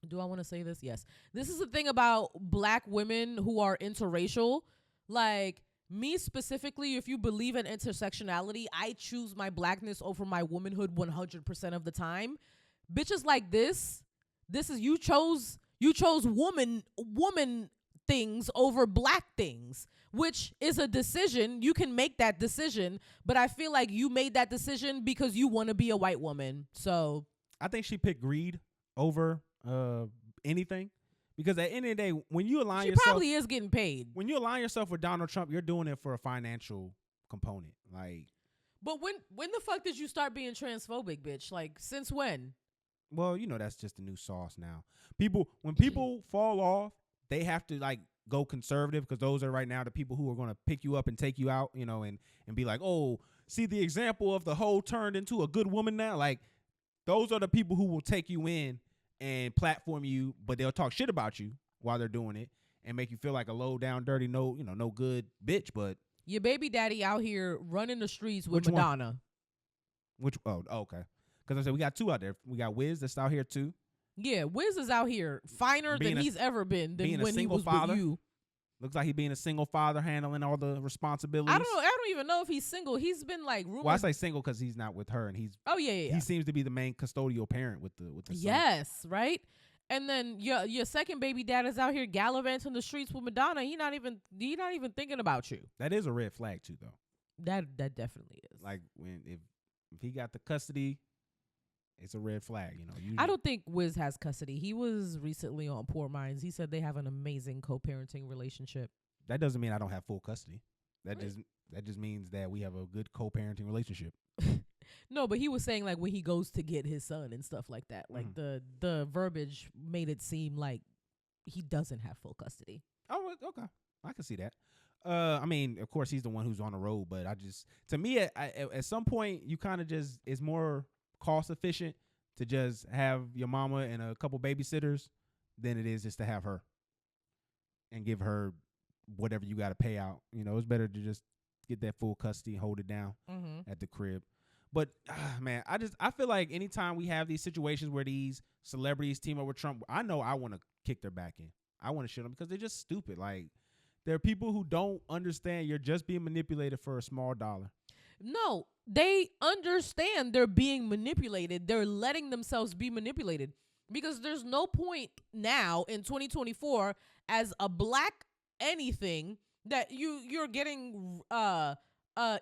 [SPEAKER 1] do I want to say this? Yes. This is the thing about black women who are interracial. Like, Me specifically, if you believe in intersectionality, I choose my blackness over my womanhood 100% of the time. Bitches like this is you chose woman things over black things, which is a decision. You can make that decision, but I feel like you made that decision because you want to be a white woman. So
[SPEAKER 2] I think she picked greed over anything, because at the end of the day, when you align
[SPEAKER 1] she
[SPEAKER 2] yourself,
[SPEAKER 1] probably is getting paid.
[SPEAKER 2] when you align yourself with Donald Trump, you're doing it for a financial component. Like,
[SPEAKER 1] But when the fuck did you start being transphobic, bitch? Like, since when?
[SPEAKER 2] well, that's just the new sauce now. When people fall off, they have to like go conservative, because those are right now the people who are going to pick you up and take you out, and be like, oh, see the example of the hoe turned into a good woman now. Like, those are the people who will take you in and platform you, but they'll talk shit about you while they're doing it and make you feel like a low down, dirty, no good bitch. But
[SPEAKER 1] Your baby daddy out here running the streets with
[SPEAKER 2] Which one?
[SPEAKER 1] Madonna.
[SPEAKER 2] Okay. Because I said we got two out there. We got Wiz that's out here too.
[SPEAKER 1] Yeah, Wiz is out here finer
[SPEAKER 2] Being
[SPEAKER 1] than
[SPEAKER 2] a-
[SPEAKER 1] he's ever been than
[SPEAKER 2] being a
[SPEAKER 1] when he
[SPEAKER 2] single
[SPEAKER 1] was
[SPEAKER 2] father.
[SPEAKER 1] with you.
[SPEAKER 2] Looks like he being a single father, handling all the responsibilities.
[SPEAKER 1] I don't even know if he's single. He's been like rumored.
[SPEAKER 2] Well, I say single because he's not with her, and he's
[SPEAKER 1] Oh yeah.
[SPEAKER 2] he seems to be the main custodial parent with the son.
[SPEAKER 1] Yes, right. And then your second baby dad is out here gallivanting the streets with Madonna. He not even thinking about you.
[SPEAKER 2] That is a red flag too, though.
[SPEAKER 1] That definitely is.
[SPEAKER 2] Like if he got the custody, it's a red flag. Usually.
[SPEAKER 1] I don't think Wiz has custody. He was recently on Poor Minds. He said they have an amazing co-parenting relationship.
[SPEAKER 2] That doesn't mean I don't have full custody. That
[SPEAKER 1] Right.
[SPEAKER 2] just means that we have a good co-parenting relationship.
[SPEAKER 1] No, but he was saying like when he goes to get his son and stuff like that. Like the verbiage made it seem like he doesn't have full custody.
[SPEAKER 2] Oh, okay. I can see that. I mean, of course, he's the one who's on the road, but to me, at some point, you kind of just, it's more cost efficient to just have your mama and a couple babysitters than it is just to have her and give her whatever you got to pay out. It's better to just get that full custody and hold it down at the crib. But man, I feel like anytime we have these situations where these celebrities team up with Trump, I know I want to kick their back in. I want to shit them because they're just stupid. Like, there are people who don't understand you're just being manipulated for a small dollar.
[SPEAKER 1] No, they understand they're being manipulated. They're letting themselves be manipulated because there's no point now in 2024 as a black anything that you're getting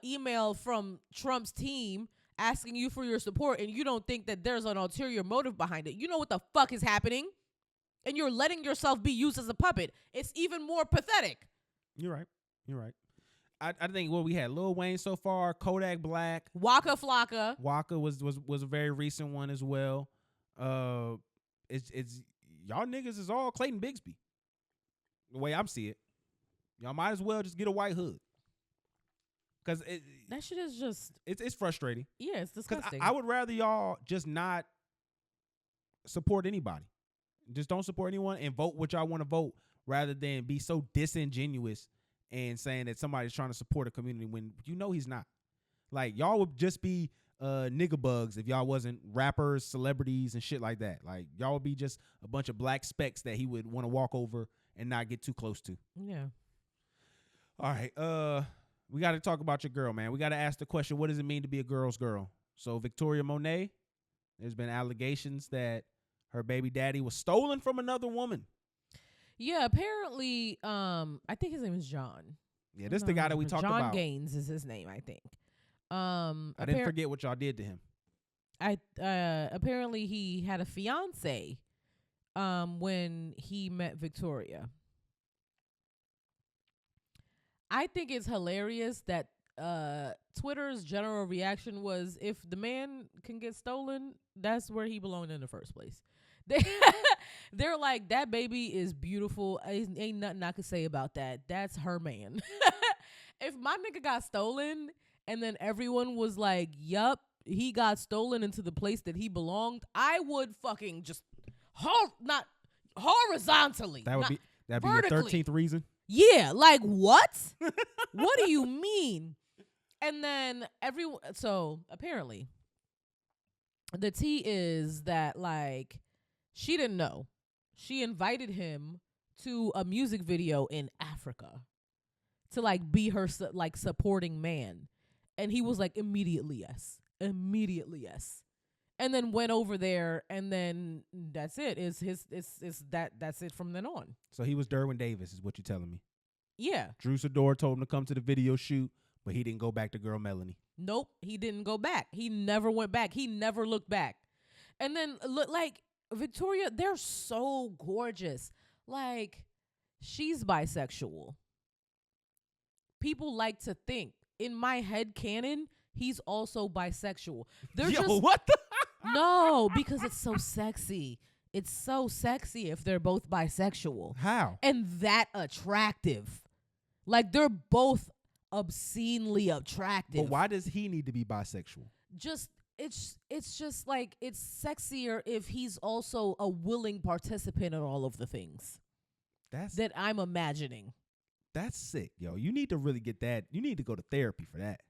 [SPEAKER 1] email from Trump's team asking you for your support and you don't think that there's an ulterior motive behind it. You know what the fuck is happening? And you're letting yourself be used as a puppet. It's even more pathetic.
[SPEAKER 2] You're right. I think what we had Lil Wayne so far, Kodak Black,
[SPEAKER 1] Waka Flocka.
[SPEAKER 2] Waka was a very recent one as well. It's y'all niggas is all Clayton Bigsby. The way I'm see it, y'all might as well just get a white hood. Cause
[SPEAKER 1] That shit is just
[SPEAKER 2] it's frustrating.
[SPEAKER 1] Yeah, it's disgusting.
[SPEAKER 2] I would rather y'all just not support anybody. Just don't support anyone and vote what y'all want to vote, rather than be so disingenuous and saying that somebody's trying to support a community when he's not. Like, y'all would just be nigga bugs if y'all wasn't rappers, celebrities, and shit like that. Like, y'all would be just a bunch of black specks that he would want to walk over and not get too close to.
[SPEAKER 1] Yeah.
[SPEAKER 2] All right. We got to talk about your girl, man. We got to ask the question, what does it mean to be a girl's girl? So Victoria Monet, there's been allegations that her baby daddy was stolen from another woman.
[SPEAKER 1] Yeah, apparently, I think his name is John.
[SPEAKER 2] Yeah, this is the guy that we talked
[SPEAKER 1] John
[SPEAKER 2] about.
[SPEAKER 1] John Gaines is his name, I think.
[SPEAKER 2] I didn't forget what y'all did to him.
[SPEAKER 1] Apparently he had a fiance when he met Victoria. I think it's hilarious that Twitter's general reaction was, if the man can get stolen, that's where he belonged in the first place. They're like, that baby is beautiful. Ain't nothing I could say about that. That's her man. If my nigga got stolen and then everyone was like, yup, he got stolen into the place that he belonged, I would fucking just not horizontally.
[SPEAKER 2] That'd be your
[SPEAKER 1] vertically.
[SPEAKER 2] 13th reason.
[SPEAKER 1] Yeah, like what? What do you mean? And then so apparently the tea is that, like, she didn't know. She invited him to a music video in Africa to like be her like supporting man? And he was like, immediately yes. And then went over there, and then that's it. That's it from then on.
[SPEAKER 2] So he was Derwin Davis, is what you're telling me.
[SPEAKER 1] Yeah.
[SPEAKER 2] Drew Sidor told him to come to the video shoot, but he didn't go back to girl Melanie.
[SPEAKER 1] Nope, he didn't go back. He never went back. He never looked back. And then look, like Victoria, they're so gorgeous. Like, she's bisexual. People like to think, in my head canon, he's also bisexual. They're
[SPEAKER 2] what the?
[SPEAKER 1] No, because it's so sexy. It's so sexy if they're both bisexual.
[SPEAKER 2] How?
[SPEAKER 1] And that attractive. Like, they're both obscenely attractive.
[SPEAKER 2] But why does he need to be bisexual?
[SPEAKER 1] It's just like, it's sexier if he's also a willing participant in all of the things that I'm imagining.
[SPEAKER 2] That's sick, yo. You need to really get that. You need to go to therapy for that.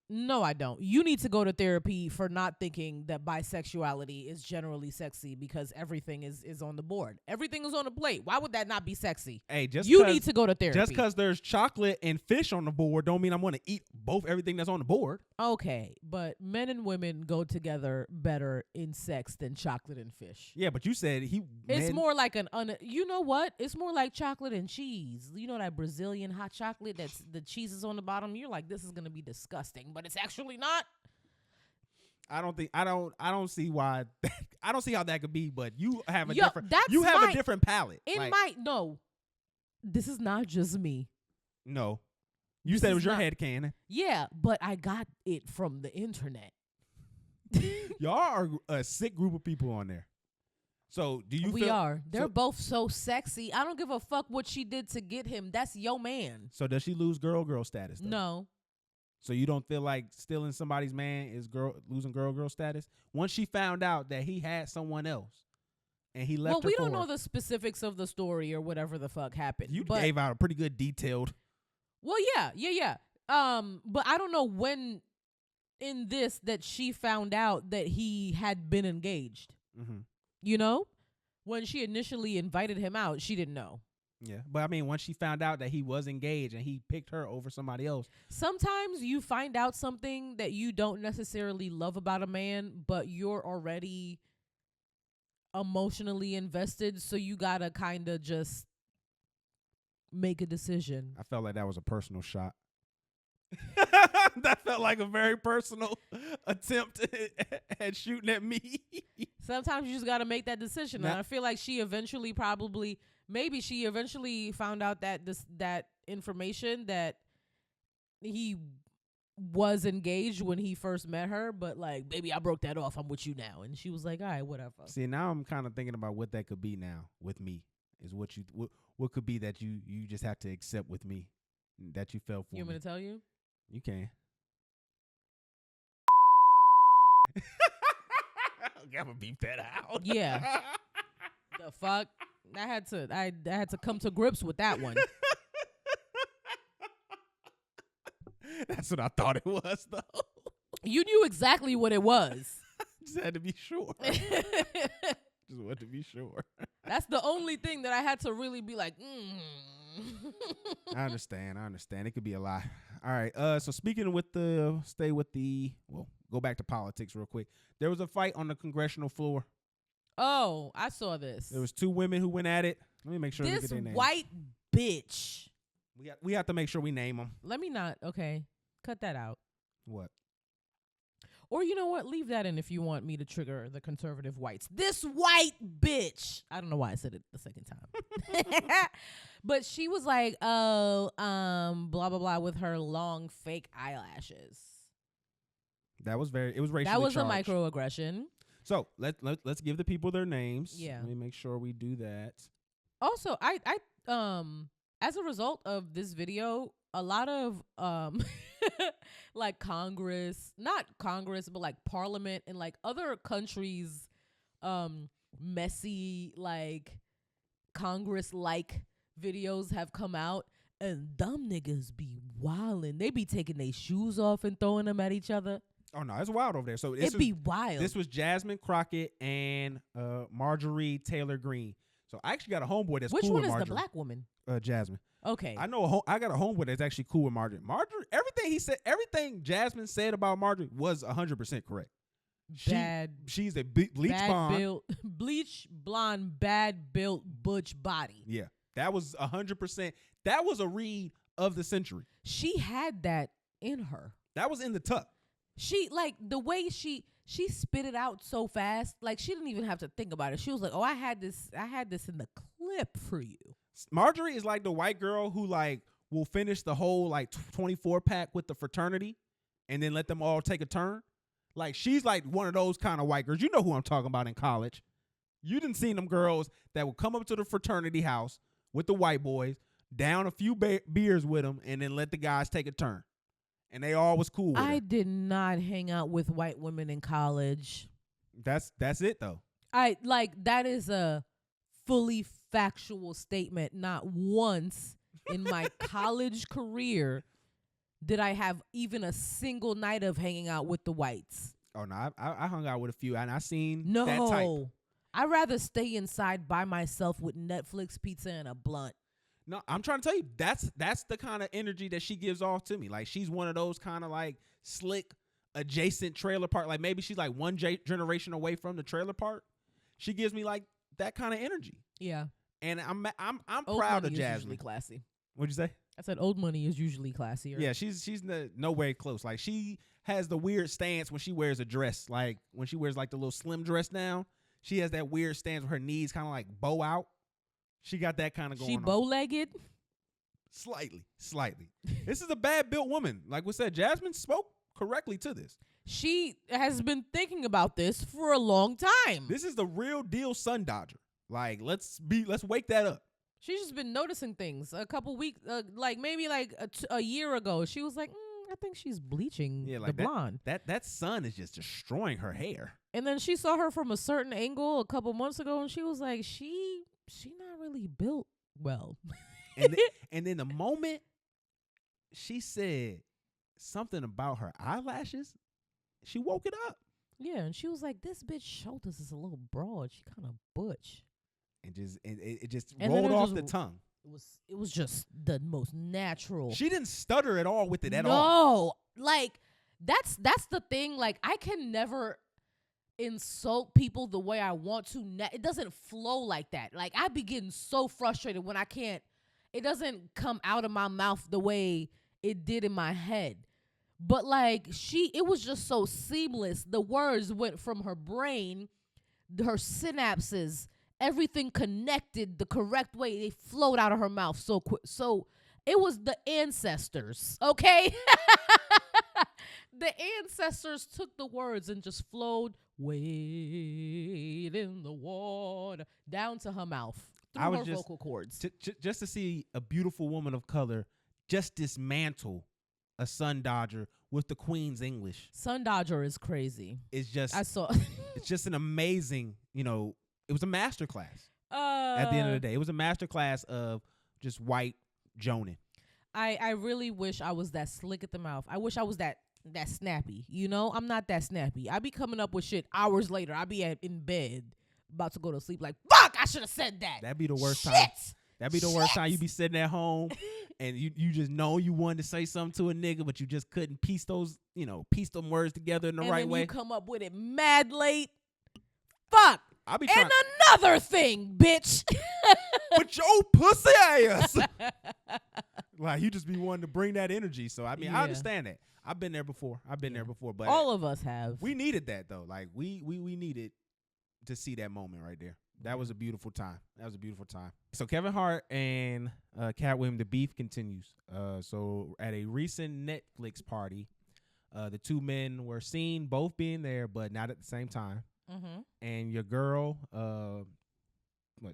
[SPEAKER 1] No, I don't. You need to go to therapy for not thinking that bisexuality is generally sexy, because everything is on the board. Everything is on the plate. Why would that not be sexy?
[SPEAKER 2] Hey,
[SPEAKER 1] you need to go to therapy.
[SPEAKER 2] Just because there's chocolate and fish on the board don't mean I'm going to eat everything that's on the board.
[SPEAKER 1] Okay, but men and women go together better in sex than chocolate and fish.
[SPEAKER 2] Yeah, but you said
[SPEAKER 1] it's more like you know what? It's more like chocolate and cheese. You know that Brazilian hot chocolate that's the cheese is on the bottom? You're like, this is going to be disgusting, but it's actually not.
[SPEAKER 2] I don't see why. I don't see how that could be, but you have a different palate.
[SPEAKER 1] No, this is not just me.
[SPEAKER 2] No. You said it was your head canon.
[SPEAKER 1] Yeah, but I got it from the internet.
[SPEAKER 2] Y'all are a sick group of people on there. So do you
[SPEAKER 1] We are. They're both so sexy. I don't give a fuck what she did to get him. That's your man.
[SPEAKER 2] So does she lose girl status though?
[SPEAKER 1] No.
[SPEAKER 2] So you don't feel like stealing somebody's man is losing girl status? Once she found out that he had someone else and he left her.
[SPEAKER 1] Well, we don't know the specifics of the story or whatever the fuck happened.
[SPEAKER 2] You gave out a pretty good detailed.
[SPEAKER 1] Well, yeah. But I don't know when in this that she found out that he had been engaged.
[SPEAKER 2] Mm-hmm.
[SPEAKER 1] You know? When she initially invited him out, she didn't know.
[SPEAKER 2] Yeah, but I mean, once she found out that he was engaged and he picked her over somebody else.
[SPEAKER 1] Sometimes you find out something that you don't necessarily love about a man, but you're already emotionally invested, so you gotta kind of just make a decision.
[SPEAKER 2] I felt like that was a personal shot. That felt like a very personal attempt at shooting at me.
[SPEAKER 1] Sometimes you just got to make that decision. And I feel like she eventually found out that information that he was engaged when he first met her, but like, baby, I broke that off. I'm with you now. And she was like, all right, whatever.
[SPEAKER 2] See, now I'm kind of thinking about what that could be now with me. Is what could be that you just have to accept with me that you fell for.
[SPEAKER 1] You want me to tell you?
[SPEAKER 2] You can. I'm gonna beep that out.
[SPEAKER 1] Yeah. The fuck? I had to come to grips with that one.
[SPEAKER 2] That's what I thought it was, though.
[SPEAKER 1] You knew exactly what it was.
[SPEAKER 2] Just had to be sure. Just wanted to be sure.
[SPEAKER 1] That's the only thing that I had to really be like,
[SPEAKER 2] I understand. It could be a lie. All right. So speaking go back to politics real quick. There was a fight on the congressional floor.
[SPEAKER 1] Oh, I saw this.
[SPEAKER 2] There was two women who went at it. Let me make sure.
[SPEAKER 1] This
[SPEAKER 2] their names.
[SPEAKER 1] white bitch.
[SPEAKER 2] We have to make sure we name them.
[SPEAKER 1] Let me not. Okay. Cut that out.
[SPEAKER 2] What?
[SPEAKER 1] Or you know what? Leave that in if you want me to trigger the conservative whites. This white bitch. I don't know why I said it the second time. But she was like, blah, blah, blah, with her long fake eyelashes.
[SPEAKER 2] It was racially
[SPEAKER 1] That was
[SPEAKER 2] charged.
[SPEAKER 1] a microaggression.
[SPEAKER 2] So let's give the people their names.
[SPEAKER 1] Yeah.
[SPEAKER 2] Let me make sure we do that.
[SPEAKER 1] Also, I as a result of this video, a lot of like not Congress, but like Parliament and like other countries, messy like Congress like videos have come out, and dumb niggas be wildin'. They be taking their shoes off and throwing them at each other.
[SPEAKER 2] Oh no, it's wild over there. So
[SPEAKER 1] it'd be wild.
[SPEAKER 2] This was Jasmine Crockett and Marjorie Taylor Greene. So I actually got a homeboy that's
[SPEAKER 1] Which
[SPEAKER 2] cool
[SPEAKER 1] one
[SPEAKER 2] with
[SPEAKER 1] is
[SPEAKER 2] Marjorie.
[SPEAKER 1] the black woman?
[SPEAKER 2] Jasmine.
[SPEAKER 1] Okay.
[SPEAKER 2] I know I got a homeboy that's actually cool with Marjorie. Everything Jasmine said about Marjorie was 100% correct. She's a bleach blonde.
[SPEAKER 1] Bleach blonde, bad built butch body.
[SPEAKER 2] Yeah, that was 100%. That was a read of the century.
[SPEAKER 1] She had that in her.
[SPEAKER 2] That was in the tuck.
[SPEAKER 1] She like the way she spit it out so fast. Like she didn't even have to think about it. She was like, "Oh, I had this in the clip for you."
[SPEAKER 2] Marjorie is like the white girl who like will finish the whole like 24 pack with the fraternity, and then let them all take a turn. Like she's like one of those kind of white girls. You know who I'm talking about in college. You didn't see them girls that would come up to the fraternity house with the white boys, down a few beers with them, and then let the guys take a turn. And they all was cool with
[SPEAKER 1] I
[SPEAKER 2] her.
[SPEAKER 1] did not hang out with white women in college.
[SPEAKER 2] That's it though.
[SPEAKER 1] That is a fully factual statement. Not once in my college career did I have even a single night of hanging out with the whites.
[SPEAKER 2] Oh no, I hung out with a few and I seen
[SPEAKER 1] No.
[SPEAKER 2] that type.
[SPEAKER 1] I'd rather stay inside by myself with Netflix, pizza, and a blunt.
[SPEAKER 2] No, I'm trying to tell you, that's the kind of energy that she gives off to me. Like she's one of those kind of like slick adjacent trailer park. Like maybe she's like one generation away from the trailer park. She gives me like that kind of energy.
[SPEAKER 1] Yeah.
[SPEAKER 2] And I'm
[SPEAKER 1] Old
[SPEAKER 2] proud of
[SPEAKER 1] money is
[SPEAKER 2] Jasmine.
[SPEAKER 1] usually classy.
[SPEAKER 2] What'd you say?
[SPEAKER 1] I said old money is usually classier.
[SPEAKER 2] Yeah, she's nowhere close. Like she has the weird stance when she wears a dress. Like when she wears like the little slim dress down, she has that weird stance where her knees kind of like bow out. She got that kind of going on.
[SPEAKER 1] She bow-legged?
[SPEAKER 2] Slightly. This is a bad built woman. Like we said, Jasmine spoke correctly to this.
[SPEAKER 1] She has been thinking about this for a long time.
[SPEAKER 2] This is the real deal sun dodger. Like let's wake that up.
[SPEAKER 1] She's just been noticing things. A couple weeks, maybe a year ago, she was like, I think she's bleaching the blonde.
[SPEAKER 2] That sun is just destroying her hair.
[SPEAKER 1] And then she saw her from a certain angle a couple months ago, and she was like, she not really built well.
[SPEAKER 2] and then the moment she said something about her eyelashes, she woke it up.
[SPEAKER 1] Yeah, and she was like, this bitch shoulders is a little broad. She kind of butch.
[SPEAKER 2] And it just rolled off the tongue.
[SPEAKER 1] It was just the most natural.
[SPEAKER 2] She didn't stutter at all with it at all.
[SPEAKER 1] No, like that's the thing. Like I can never insult people the way I want to. It doesn't flow like that. Like I be getting so frustrated when I can't. It doesn't come out of my mouth the way it did in my head. But like it was just so seamless. The words went from her brain, her synapses. Everything connected the correct way. They flowed out of her mouth so quick. So it was the ancestors, okay? The ancestors took the words and just flowed, wade in the water, down to her mouth, through her vocal cords.
[SPEAKER 2] Just to see a beautiful woman of color just dismantle a sun dodger with the Queen's English.
[SPEAKER 1] Sun dodger is crazy.
[SPEAKER 2] It's just,
[SPEAKER 1] I saw.
[SPEAKER 2] It's just an amazing, it was a masterclass. At the end of the day, it was a masterclass of just white Jonin.
[SPEAKER 1] I really wish I was that slick at the mouth. I wish I was that snappy. I'm not that snappy. I be coming up with shit hours later. I be in bed about to go to sleep like, fuck, I should have said that.
[SPEAKER 2] That'd be the worst
[SPEAKER 1] Shit.
[SPEAKER 2] time. That'd be the worst time. You be sitting at home and you just know you wanted to say something to a nigga, but you just couldn't piece them words together in the right way.
[SPEAKER 1] You come up with it mad late. Fuck.
[SPEAKER 2] And
[SPEAKER 1] another thing, bitch.
[SPEAKER 2] With your pussy ass. Like, you just be wanting to bring that energy. So, I mean, I understand that. I've been there before. But
[SPEAKER 1] all of us have.
[SPEAKER 2] We needed that, though. Like, we needed to see that moment right there. That was a beautiful time. So, Kevin Hart and Katt Williams, the beef continues. So, at a recent Netflix party, the two men were seen both being there, but not at the same time.
[SPEAKER 1] Mm-hmm.
[SPEAKER 2] And your girl,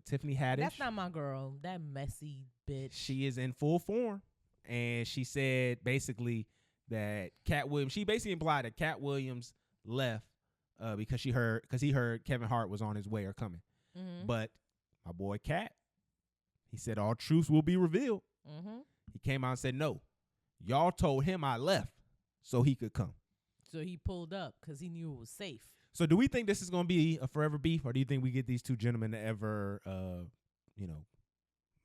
[SPEAKER 2] Tiffany Haddish.
[SPEAKER 1] That's not my girl. That messy bitch.
[SPEAKER 2] She is in full form, and she said basically that Katt Williams. She basically implied that Katt Williams left because he heard Kevin Hart was on his way or coming.
[SPEAKER 1] Mm-hmm.
[SPEAKER 2] But my boy Katt, he said all truths will be revealed.
[SPEAKER 1] Mm-hmm.
[SPEAKER 2] He came out and said no. Y'all told him I left so he could come.
[SPEAKER 1] So he pulled up because he knew it was safe.
[SPEAKER 2] So do we think this is going to be a forever beef, or do you think we get these two gentlemen to ever,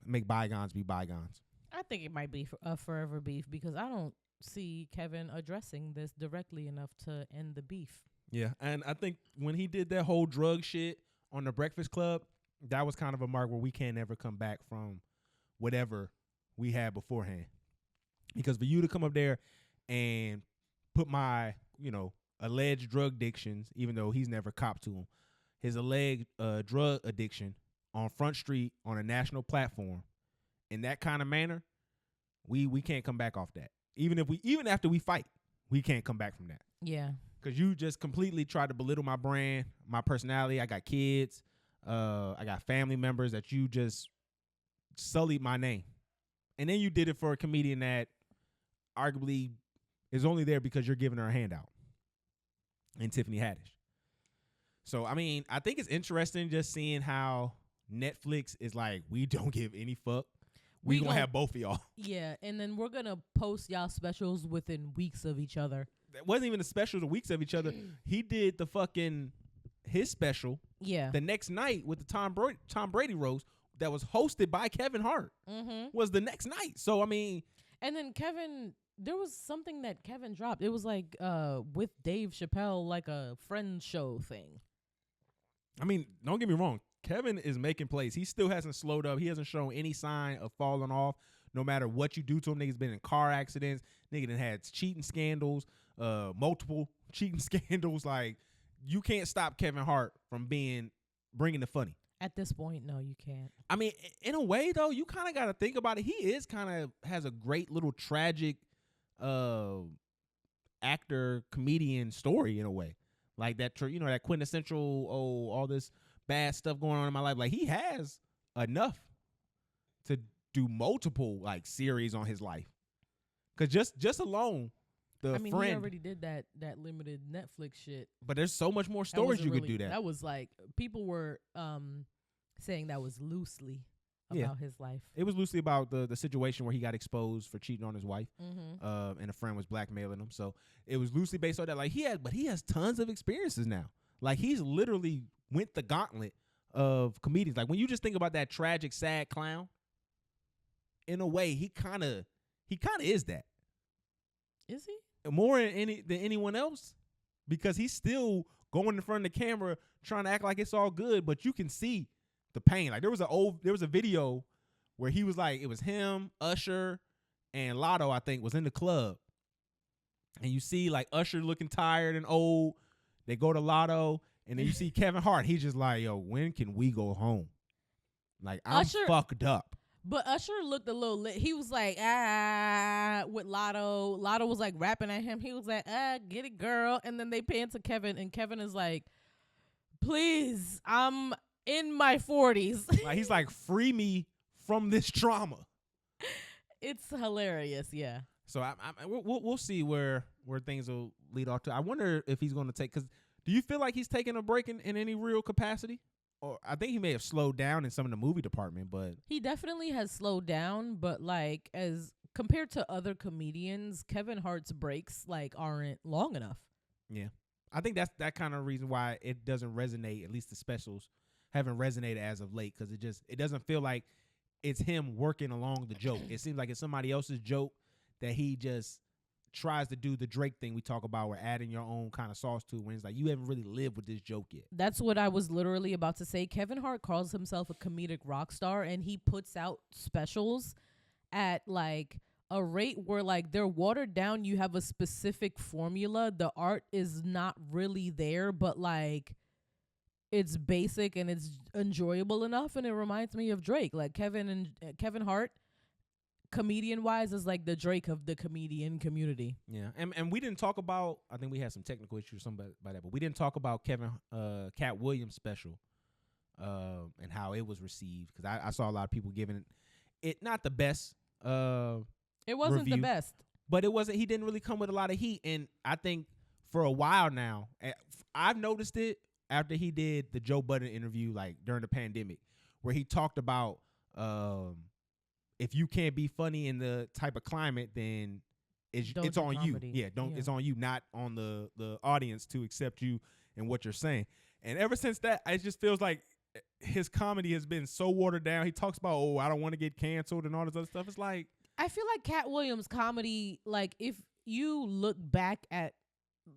[SPEAKER 2] make bygones be bygones?
[SPEAKER 1] I think it might be a forever beef because I don't see Kevin addressing this directly enough to end the beef.
[SPEAKER 2] Yeah, and I think when he did that whole drug shit on the Breakfast Club, that was kind of a mark where we can't ever come back from whatever we had beforehand. Because for you to come up there and put my, alleged drug addictions, even though he's never copped to him, his alleged drug addiction on Front Street on a national platform in that kind of manner, we can't come back off that. Even after we fight, we can't come back from that.
[SPEAKER 1] Yeah.
[SPEAKER 2] Because you just completely tried to belittle my brand, my personality. I got kids. I got family members that you just sullied my name. And then you did it for a comedian that arguably is only there because you're giving her a handout. And Tiffany Haddish. So, I mean, I think it's interesting just seeing how Netflix is like, we don't give any fuck. We gonna have both of y'all.
[SPEAKER 1] Yeah, and then we're gonna post y'all specials within weeks of each other.
[SPEAKER 2] It wasn't even the specials of weeks of each other. He did the fucking his special.
[SPEAKER 1] Yeah.
[SPEAKER 2] The next night with the Tom Brady roast that was hosted by Kevin Hart was the next night. So I mean,
[SPEAKER 1] and then there was something that Kevin dropped. It was like with Dave Chappelle, like a friend show thing.
[SPEAKER 2] I mean, don't get me wrong. Kevin is making plays. He still hasn't slowed up. He hasn't shown any sign of falling off. No matter what you do to him, nigga's been in car accidents. Nigga done had cheating scandals, multiple cheating scandals. Like, you can't stop Kevin Hart from bringing the funny.
[SPEAKER 1] At this point, no, you can't.
[SPEAKER 2] I mean, in a way, though, you kind of got to think about it. He is kind of has a great little tragic actor, comedian story in a way. Like that, that quintessential, all this bad stuff going on in my life. Like, he has enough to do multiple like series on his life. Cause just alone, friend.
[SPEAKER 1] He already did that limited Netflix shit.
[SPEAKER 2] But there's so much more stories you could do that.
[SPEAKER 1] That was like, people were saying that was loosely about his life.
[SPEAKER 2] It was loosely about the situation where he got exposed for cheating on his wife, and a friend was blackmailing him. So it was loosely based on that. Like, he has tons of experiences now. Like, he's literally went the gauntlet of comedians. Like, when you just think about that tragic, sad clown, in a way, he kind of is that.
[SPEAKER 1] Is he?
[SPEAKER 2] More than anyone else, because he's still going in front of the camera trying to act like it's all good, but you can see the pain. Like, there was a video where he was like, it was him, Usher, and Lotto, I think, was in the club, and you see like Usher looking tired and old. They go to Lotto, and then you see Kevin Hart. He's just like, yo, when can we go home? Like, I'm fucked up.
[SPEAKER 1] But Usher looked a little lit. He was like, with Lotto. Lotto was like rapping at him. He was like, get it, girl. And then they pan to Kevin, and Kevin is like, please, I'm in my 40s.
[SPEAKER 2] Like, he's like, free me from this trauma.
[SPEAKER 1] It's hilarious, yeah.
[SPEAKER 2] So we'll see where things will lead off to. I wonder if he's going to take, because do you feel like he's taking a break in any real capacity? Or I think he may have slowed down in some of the movie department, but
[SPEAKER 1] he definitely has slowed down. But like, as compared to other comedians, Kevin Hart's breaks like aren't long enough.
[SPEAKER 2] Yeah, I think that's that kind of reason why it doesn't resonate. At least the specials haven't resonated as of late, because it doesn't feel like it's him working along the joke. It seems like it's somebody else's joke that he just tries to do the Drake thing we talk about, where adding your own kind of sauce to it, when it's like, you haven't really lived with this joke yet.
[SPEAKER 1] That's what I was literally about to say. Kevin Hart calls himself a comedic rock star, and he puts out specials at like a rate where like they're watered down. You have a specific formula. The art is not really there, but like it's basic and it's enjoyable enough, and it reminds me of Drake. Like Kevin Hart, comedian wise, is like the Drake of the comedian community.
[SPEAKER 2] Yeah, and we didn't talk about, I think we had some technical issues about that, but we didn't talk about Katt Williams' special and how it was received, because I saw a lot of people giving it not the best
[SPEAKER 1] it wasn't
[SPEAKER 2] review,
[SPEAKER 1] the best,
[SPEAKER 2] but it wasn't, he didn't really come with a lot of heat. And I think for a while now, I've noticed it after he did the Joe Budden interview, like during the pandemic, where he talked about if you can't be funny in the type of climate, then it's on comedy. You. Yeah, it's on you, not on the audience to accept you and what you're saying. And ever since that, it just feels like his comedy has been so watered down. He talks about, I don't want to get canceled and all this other stuff. It's like,
[SPEAKER 1] I feel like Katt Williams' comedy, like if you look back at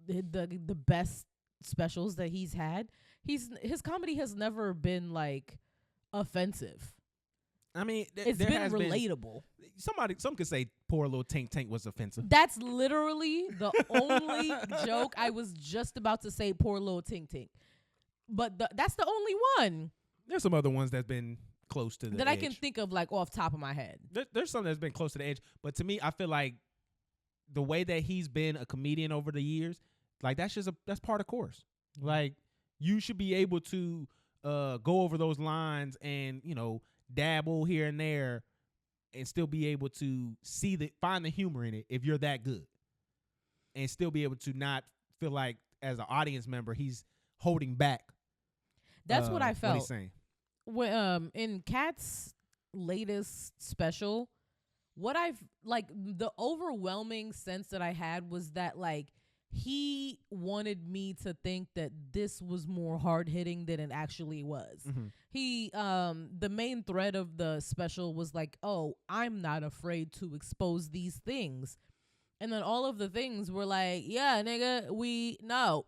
[SPEAKER 1] the best specials that he's had, his comedy has never been like offensive.
[SPEAKER 2] I mean,
[SPEAKER 1] it's been relatable.
[SPEAKER 2] Some could say poor little Tank Tank was offensive.
[SPEAKER 1] That's literally the only joke. I was just about to say poor little Tink Tink, but that's the only one.
[SPEAKER 2] There's some other ones that's been close to the
[SPEAKER 1] that
[SPEAKER 2] edge.
[SPEAKER 1] I can think of like off top of my head.
[SPEAKER 2] There's some that's been close to the edge, but to me, I feel like the way that he's been a comedian over the years, like that's part of course. Like you should be able to go over those lines and dabble here and there and still be able to find the humor in it if you're that good, and still be able to not feel like as an audience member he's holding back.
[SPEAKER 1] That's what I felt.
[SPEAKER 2] What he's saying.
[SPEAKER 1] When in Katt's latest special, what I've like the overwhelming sense that I had was that like he wanted me to think that this was more hard hitting than it actually was.
[SPEAKER 2] Mm-hmm.
[SPEAKER 1] He the main thread of the special was like, oh, I'm not afraid to expose these things. And then all of the things were like, yeah, nigga, we know.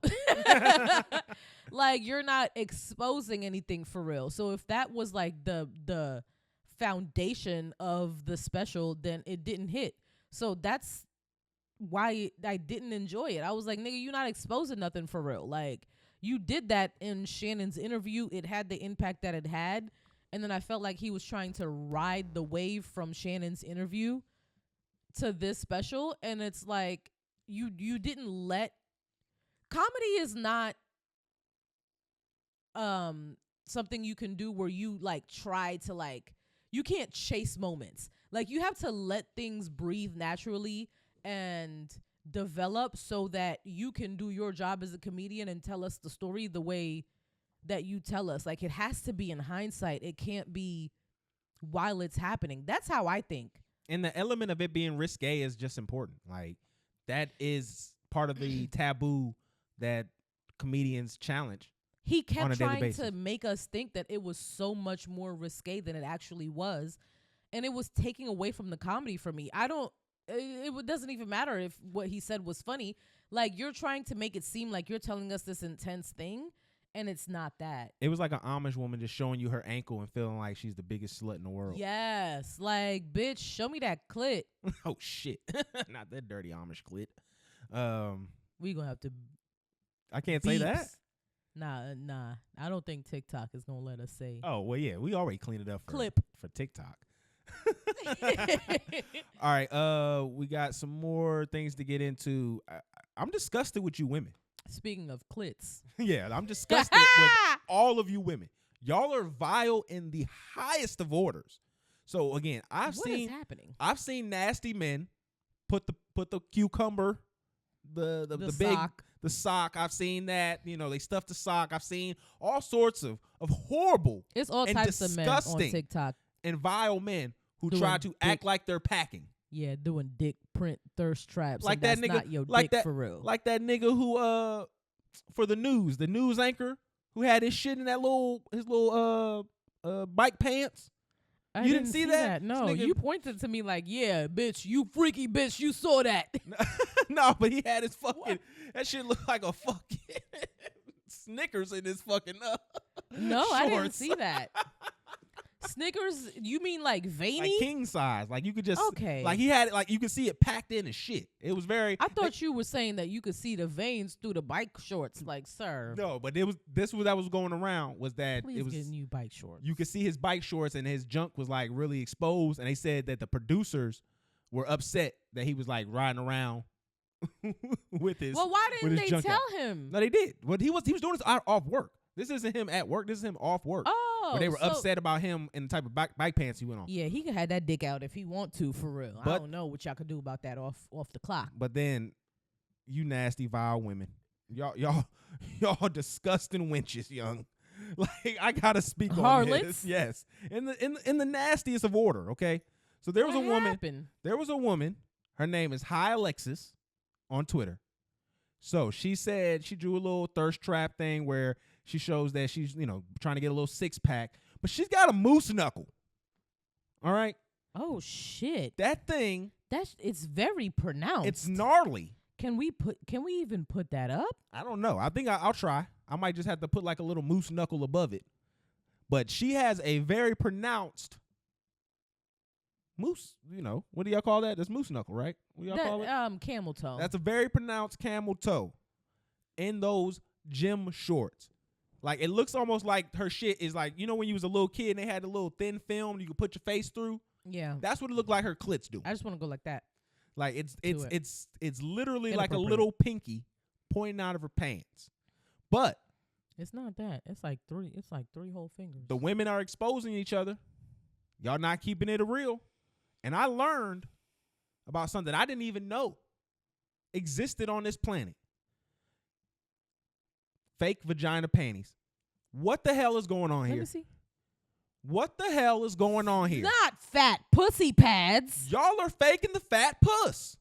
[SPEAKER 1] Like, you're not exposing anything for real. So if that was like the foundation of the special, then it didn't hit. So that's why I didn't enjoy it. I was like, nigga, you're not exposing nothing for real. Like, you did that in Shannon's interview. It had the impact that it had. And then I felt like he was trying to ride the wave from Shannon's interview to this special. And it's like, you didn't let... Comedy is not something you can do where you like try to like... You can't chase moments. Like, you have to let things breathe naturally and develop so that you can do your job as a comedian and tell us the story the way that you tell us. Like, it has to be in hindsight. It can't be while it's happening. That's how I think.
[SPEAKER 2] And the element of it being risque is just important. Like, that is part of the taboo that comedians challenge.
[SPEAKER 1] He kept trying to make us think that it was so much more risque than it actually was. And it was taking away from the comedy for me. It doesn't even matter if what he said was funny. Like, you're trying to make it seem like you're telling us this intense thing, and it's not that.
[SPEAKER 2] It was like an Amish woman just showing you her ankle and feeling like she's the biggest slut in the world.
[SPEAKER 1] Yes. Like, bitch, show me that clit.
[SPEAKER 2] Oh, shit. Not that dirty Amish clit.
[SPEAKER 1] We gonna have to...
[SPEAKER 2] I can't say that?
[SPEAKER 1] Nah. I don't think TikTok is gonna let us say.
[SPEAKER 2] Oh, well, yeah. We already cleaned it up for TikTok. All right, we got some more things to get into. I'm disgusted with you women.
[SPEAKER 1] Speaking of clits.
[SPEAKER 2] Yeah, I'm disgusted with all of you women. Y'all are vile in the highest of orders. So again, I've seen nasty men put the cucumber, the big
[SPEAKER 1] sock.
[SPEAKER 2] The sock. I've seen that. They stuff the sock. I've seen all sorts of horrible.
[SPEAKER 1] It's all types of men on TikTok
[SPEAKER 2] and vile men who try to act like they're packing.
[SPEAKER 1] Yeah, doing dick print thirst traps.
[SPEAKER 2] Like that nigga,
[SPEAKER 1] not your
[SPEAKER 2] like
[SPEAKER 1] dick
[SPEAKER 2] that
[SPEAKER 1] for real.
[SPEAKER 2] Like that nigga who for the news anchor who had his shit in that his little bike pants.
[SPEAKER 1] You didn't see that? No, you pointed to me like, yeah, bitch, you freaky bitch, you saw that.
[SPEAKER 2] No, but he had his fucking that shit looked like a fucking Snickers in his fucking
[SPEAKER 1] No,
[SPEAKER 2] shorts.
[SPEAKER 1] I didn't see that. Snickers, you mean like veiny?
[SPEAKER 2] Like king size. Like you could just
[SPEAKER 1] okay.
[SPEAKER 2] Like he had it, like you could see it packed in as shit. It was very
[SPEAKER 1] I thought you were saying that you could see the veins through the bike shorts, like, sir.
[SPEAKER 2] No, but that was going around was that
[SPEAKER 1] Please
[SPEAKER 2] it was
[SPEAKER 1] get new bike shorts.
[SPEAKER 2] You could see his bike shorts and his junk was like really exposed, and they said that the producers were upset that he was like riding around with his.
[SPEAKER 1] Well, why didn't they tell him?
[SPEAKER 2] No, they did. Well, he was doing this off work. This isn't him at work. This is him off work.
[SPEAKER 1] Oh,
[SPEAKER 2] but they were upset about him and the type of bike pants he went on.
[SPEAKER 1] Yeah, he could have that dick out if he want to, for real. I don't know what y'all could do about that off the clock.
[SPEAKER 2] But then, you nasty vile women, y'all disgusting wenches, young. Like I gotta speak
[SPEAKER 1] Harlots?
[SPEAKER 2] on this. Yes, in the nastiest of order. Okay, so there was a woman. There was a woman. Her name is Hi Alexis on Twitter. So she said she drew a little thirst trap thing where she shows that she's, trying to get a little 6-pack, but she's got a moose knuckle. All right.
[SPEAKER 1] Oh shit.
[SPEAKER 2] That thing.
[SPEAKER 1] It's very pronounced.
[SPEAKER 2] It's gnarly.
[SPEAKER 1] Can we even put that up?
[SPEAKER 2] I don't know. I think I'll try. I might just have to put like a little moose knuckle above it. But she has a very pronounced moose, what do y'all call that? That's moose knuckle, right? What do y'all call it?
[SPEAKER 1] Camel toe.
[SPEAKER 2] That's a very pronounced camel toe in those gym shorts. Like, it looks almost like her shit is like, when you was a little kid and they had a little thin film you could put your face through?
[SPEAKER 1] Yeah.
[SPEAKER 2] That's what it looked like her clits do.
[SPEAKER 1] I just want to go like that.
[SPEAKER 2] Like, it's literally like a
[SPEAKER 1] Inappropriate.
[SPEAKER 2] little pinky pointing out of her pants. But
[SPEAKER 1] it's not that. It's like three whole fingers.
[SPEAKER 2] The women are exposing each other. Y'all not keeping it real. And I learned about something I didn't even know existed on this planet. Fake vagina panties. What the hell is going on
[SPEAKER 1] Let
[SPEAKER 2] here?
[SPEAKER 1] me see.
[SPEAKER 2] What the hell is going on here?
[SPEAKER 1] Not fat pussy pads.
[SPEAKER 2] Y'all are faking the fat puss.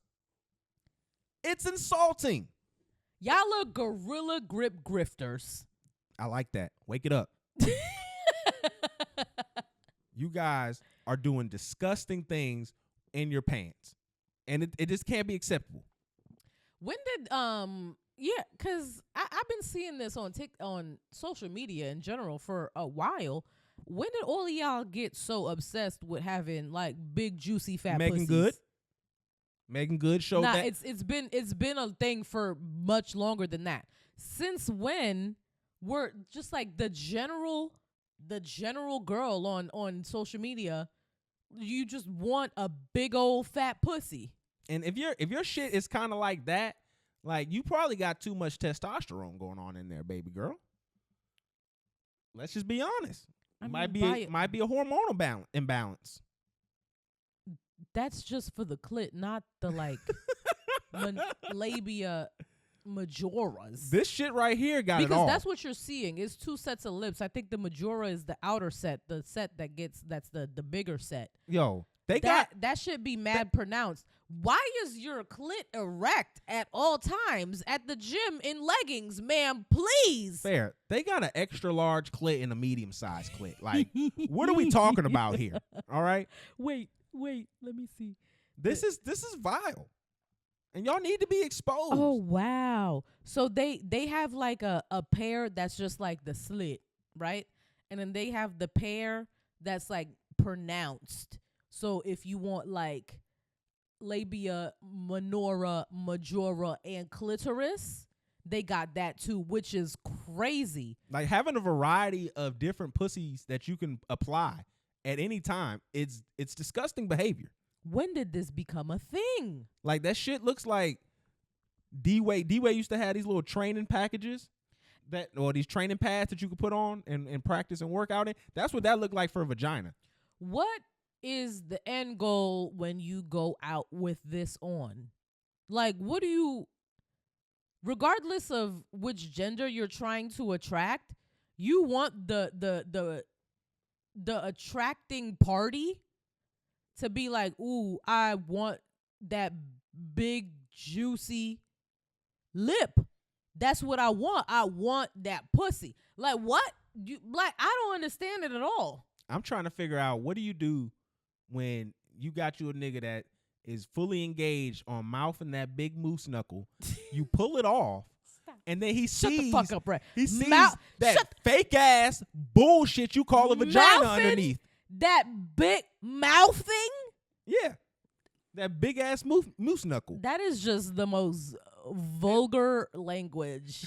[SPEAKER 2] It's insulting.
[SPEAKER 1] Y'all are gorilla grip grifters.
[SPEAKER 2] I like that. Wake it up. You guys are doing disgusting things in your pants. And it just can't be acceptable.
[SPEAKER 1] When did because I've been seeing this on social media in general for a while. When did all of y'all get so obsessed with having like big juicy fat
[SPEAKER 2] Megan
[SPEAKER 1] pussies?
[SPEAKER 2] Megan Good showed that.
[SPEAKER 1] It's been a thing for much longer than that. Since when were just like the general girl on social media, you just want a big old fat pussy.
[SPEAKER 2] And if your shit is kind of like that, like, you probably got too much testosterone going on in there, baby girl. Let's just be honest. Might be a hormonal imbalance.
[SPEAKER 1] That's just for the clit, not the like labia majoras.
[SPEAKER 2] This shit right here got it all.
[SPEAKER 1] Because that's what you're seeing. It's two sets of lips. I think the majora is the outer set, the set that's the bigger set.
[SPEAKER 2] Yo,
[SPEAKER 1] that should be mad pronounced. Why is your clit erect at all times at the gym in leggings, ma'am? Please.
[SPEAKER 2] Fair. They got an extra large clit and a medium sized clit. Like, what are we talking about here? All right.
[SPEAKER 1] Wait. Let me see.
[SPEAKER 2] This is vile, and y'all need to be exposed.
[SPEAKER 1] Oh wow. So they have like a pair that's just like the slit, right? And then they have the pair that's like pronounced. So if you want like labia, minora, majora, and clitoris, they got that too, which is crazy.
[SPEAKER 2] Like, having a variety of different pussies that you can apply at any time, it's disgusting behavior.
[SPEAKER 1] When did this become a thing?
[SPEAKER 2] Like, that shit looks like D-Way. D-Way used to have these little training packages or these training pads that you could put on and practice and work out in. That's what that looked like for a vagina.
[SPEAKER 1] What is the end goal when you go out with this on? Like, what do you, regardless of which gender you're trying to attract, you want the attracting party to be like, ooh, I want that big juicy lip. That's what I want. I want that pussy. Like, what? I don't understand it at all.
[SPEAKER 2] I'm trying to figure out, what do you do when you got you a nigga that is fully engaged on mouthing that big moose knuckle? You pull it off. And then he
[SPEAKER 1] Shut
[SPEAKER 2] sees,
[SPEAKER 1] the fuck up, Brett.
[SPEAKER 2] He sees that fake ass bullshit you call a vagina underneath.
[SPEAKER 1] That big mouth thing?
[SPEAKER 2] Yeah. That big ass moose knuckle.
[SPEAKER 1] That is just the most vulgar language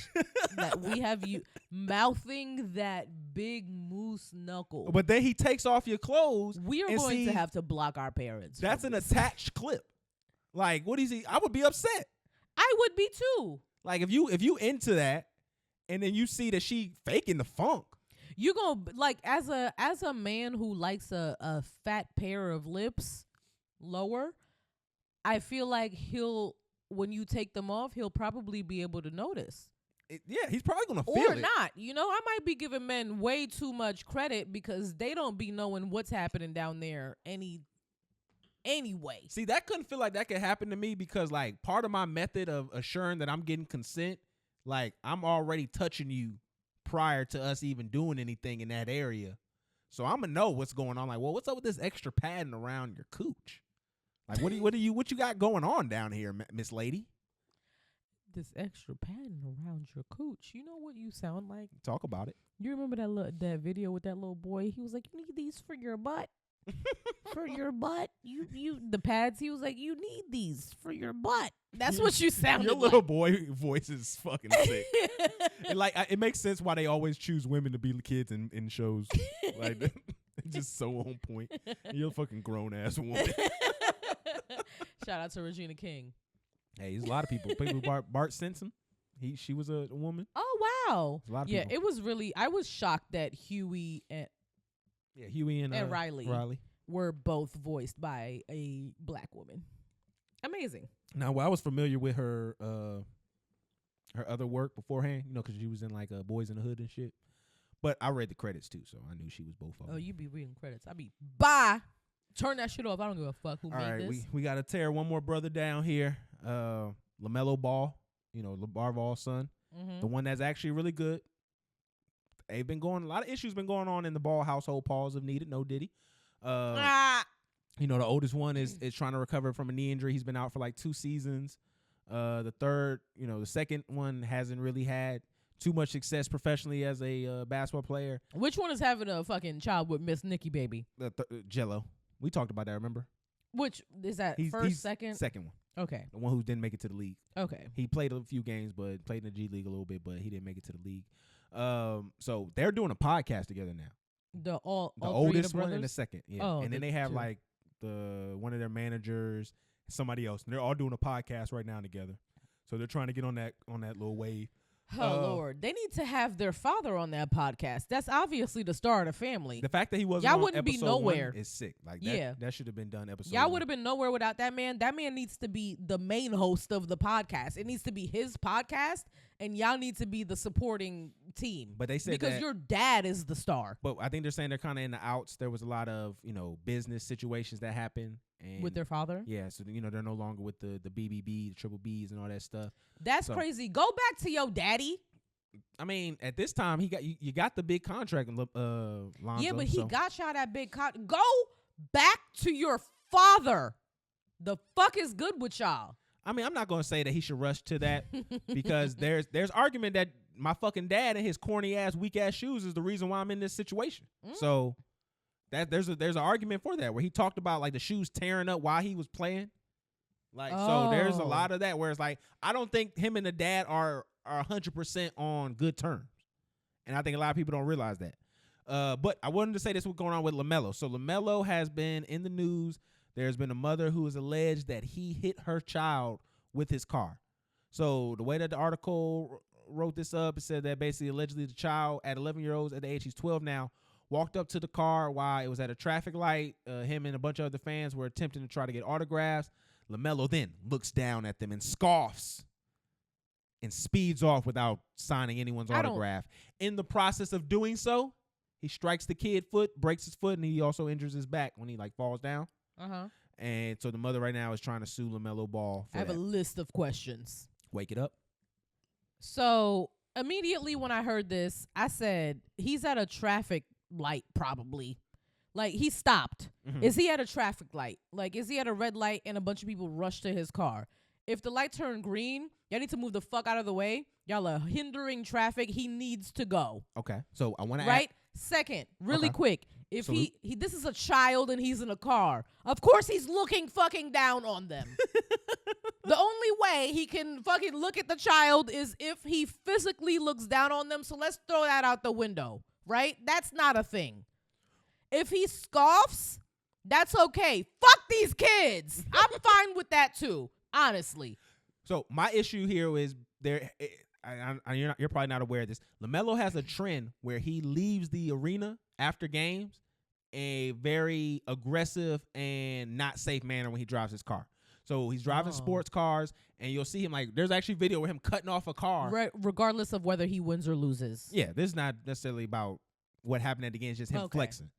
[SPEAKER 1] that we have. You mouthing that big moose knuckle.
[SPEAKER 2] But then he takes off your clothes.
[SPEAKER 1] We are going to have to block our parents.
[SPEAKER 2] That's an attached clip. Like, what is he? I would be upset.
[SPEAKER 1] I would be too.
[SPEAKER 2] Like, if you into that, and then you see that she faking the funk,
[SPEAKER 1] you gonna, like, as a man who likes a fat pair of lips lower, I feel like when you take them off, he'll probably be able to notice.
[SPEAKER 2] Yeah, he's probably gonna feel it.
[SPEAKER 1] Or not. I might be giving men way too much credit because they don't be knowing what's happening down there anyway.
[SPEAKER 2] See, that couldn't feel like that could happen to me because, like, part of my method of assuring that I'm getting consent, like, I'm already touching you prior to us even doing anything in that area. So I'm gonna know what's going on. Like, well, what's up with this extra padding around your cooch? Like, what you got going on down here, Miss Lady?
[SPEAKER 1] This extra padding around your cooch. You know what you sound like?
[SPEAKER 2] Talk about it.
[SPEAKER 1] You remember that video with that little boy? He was like, "You need these for your butt." For your butt, you the pads. He was like, "You need these for your butt." That's what you sounded
[SPEAKER 2] Your
[SPEAKER 1] like.
[SPEAKER 2] little boy voice is fucking sick. And like, it makes sense why they always choose women to be the kids in shows. Like, it's just so on point. You're a fucking grown ass woman.
[SPEAKER 1] Shout out to Regina King.
[SPEAKER 2] Hey, there's a lot of people. Bart Simpson. She was a woman.
[SPEAKER 1] Oh wow.
[SPEAKER 2] A lot of
[SPEAKER 1] yeah,
[SPEAKER 2] people.
[SPEAKER 1] it was really. I was shocked that Huey and Riley were both voiced by a black woman. Amazing.
[SPEAKER 2] Now, I was familiar with her other work beforehand, because she was in like Boys in the Hood and shit. But I read the credits too, so I knew she was both of them.
[SPEAKER 1] Oh, you be reading credits. I be bye. Turn that shit off. I don't give a fuck who made this.
[SPEAKER 2] We got to tear one more brother down here. LaMelo Ball, LeVar Ball's son, the one that's actually really good. A lot of issues been going on in the Ball household. Pause if needed. No Diddy. The oldest one is trying to recover from a knee injury. He's been out for like 2 seasons. The second one hasn't really had too much success professionally as a basketball player.
[SPEAKER 1] Which one is having a fucking child with Miss Nikki Baby?
[SPEAKER 2] Jello. We talked about that, remember?
[SPEAKER 1] Which is that
[SPEAKER 2] He's
[SPEAKER 1] second?
[SPEAKER 2] Second one.
[SPEAKER 1] Okay.
[SPEAKER 2] The one who didn't make it to the league.
[SPEAKER 1] Okay.
[SPEAKER 2] He played a few games, but played in the G League a little bit, but he didn't make it to the league. So they're doing a podcast together now.
[SPEAKER 1] The
[SPEAKER 2] oldest
[SPEAKER 1] one
[SPEAKER 2] and the second. Yeah.
[SPEAKER 1] Oh,
[SPEAKER 2] and then they have like one of their managers, somebody else. And they're all doing a podcast right now together. So they're trying to get on that little wave.
[SPEAKER 1] Oh, Lord. They need to have their father on that podcast. That's obviously the star of the family.
[SPEAKER 2] The fact that he wasn't
[SPEAKER 1] Y'all
[SPEAKER 2] on
[SPEAKER 1] wouldn't be
[SPEAKER 2] episode
[SPEAKER 1] nowhere.
[SPEAKER 2] 1 is sick. Like that should have been done episode
[SPEAKER 1] Y'all
[SPEAKER 2] 1.
[SPEAKER 1] would have been nowhere without that man. That man needs to be the main host of the podcast. It needs to be his podcast, and y'all need to be the supporting team.
[SPEAKER 2] But they said
[SPEAKER 1] because your dad is the star.
[SPEAKER 2] But I think they're saying they're kind of in the outs. There was a lot of business situations that happened. And
[SPEAKER 1] with their father?
[SPEAKER 2] Yeah, so they're no longer with the BBB, the triple Bs, and all that stuff.
[SPEAKER 1] That's crazy. Go back to your daddy.
[SPEAKER 2] I mean, at this time, you got the big contract, Lonzo.
[SPEAKER 1] Yeah, but he got y'all that big contract. Go back to your father. The fuck is good with y'all?
[SPEAKER 2] I mean, I'm not going to say that he should rush to that because there's argument that my fucking dad and his corny ass, weak ass shoes is the reason why I'm in this situation. So that there's an argument for that where he talked about like the shoes tearing up while he was playing. Like, so there's a lot of that where it's like, I don't think him and the dad are 100% on good terms. And I think a lot of people don't realize that. But I wanted to say this what's going on with LaMelo. So LaMelo has been in the news. There's been a mother who has alleged that he hit her child with his car. So the way that the article wrote this up, it said that basically allegedly the child at 11 years old, at the age he's 12 now, walked up to the car while it was at a traffic light. Him and a bunch of other fans were attempting to try to get autographs. LaMelo then looks down at them and scoffs and speeds off without signing anyone's autograph. In the process of doing so, he strikes the kid foot, breaks his foot, and he also injures his back when he falls down. And so the mother right now is trying to sue LaMelo Ball for
[SPEAKER 1] I have a list of questions.
[SPEAKER 2] Wake it up.
[SPEAKER 1] So immediately when I heard this, I said, he's at a traffic light probably. Like, he stopped. Is he at a traffic light? Like, is he at a red light and a bunch of people rush to his car? If the light turned green, y'all need to move the fuck out of the way. Y'all are hindering traffic. He needs to go.
[SPEAKER 2] Okay. So I want to
[SPEAKER 1] Right? Second, really quick. If he this is a child and he's in a car, of course he's looking fucking down on them. The only way he can fucking look at the child is if he physically looks down on them. So let's throw that out the window, right? That's not a thing. If he scoffs, that's okay. Fuck these kids. I'm fine with that too, honestly.
[SPEAKER 2] So my issue here is you're probably not aware of this. LaMelo has a trend where he leaves the arena after games a very aggressive and not safe manner when he drives his car. So he's driving sports cars, and you'll see him there's actually video where him cutting off a car.
[SPEAKER 1] Regardless of whether he wins or loses.
[SPEAKER 2] Yeah, this is not necessarily about what happened at the game. It's just him flexing.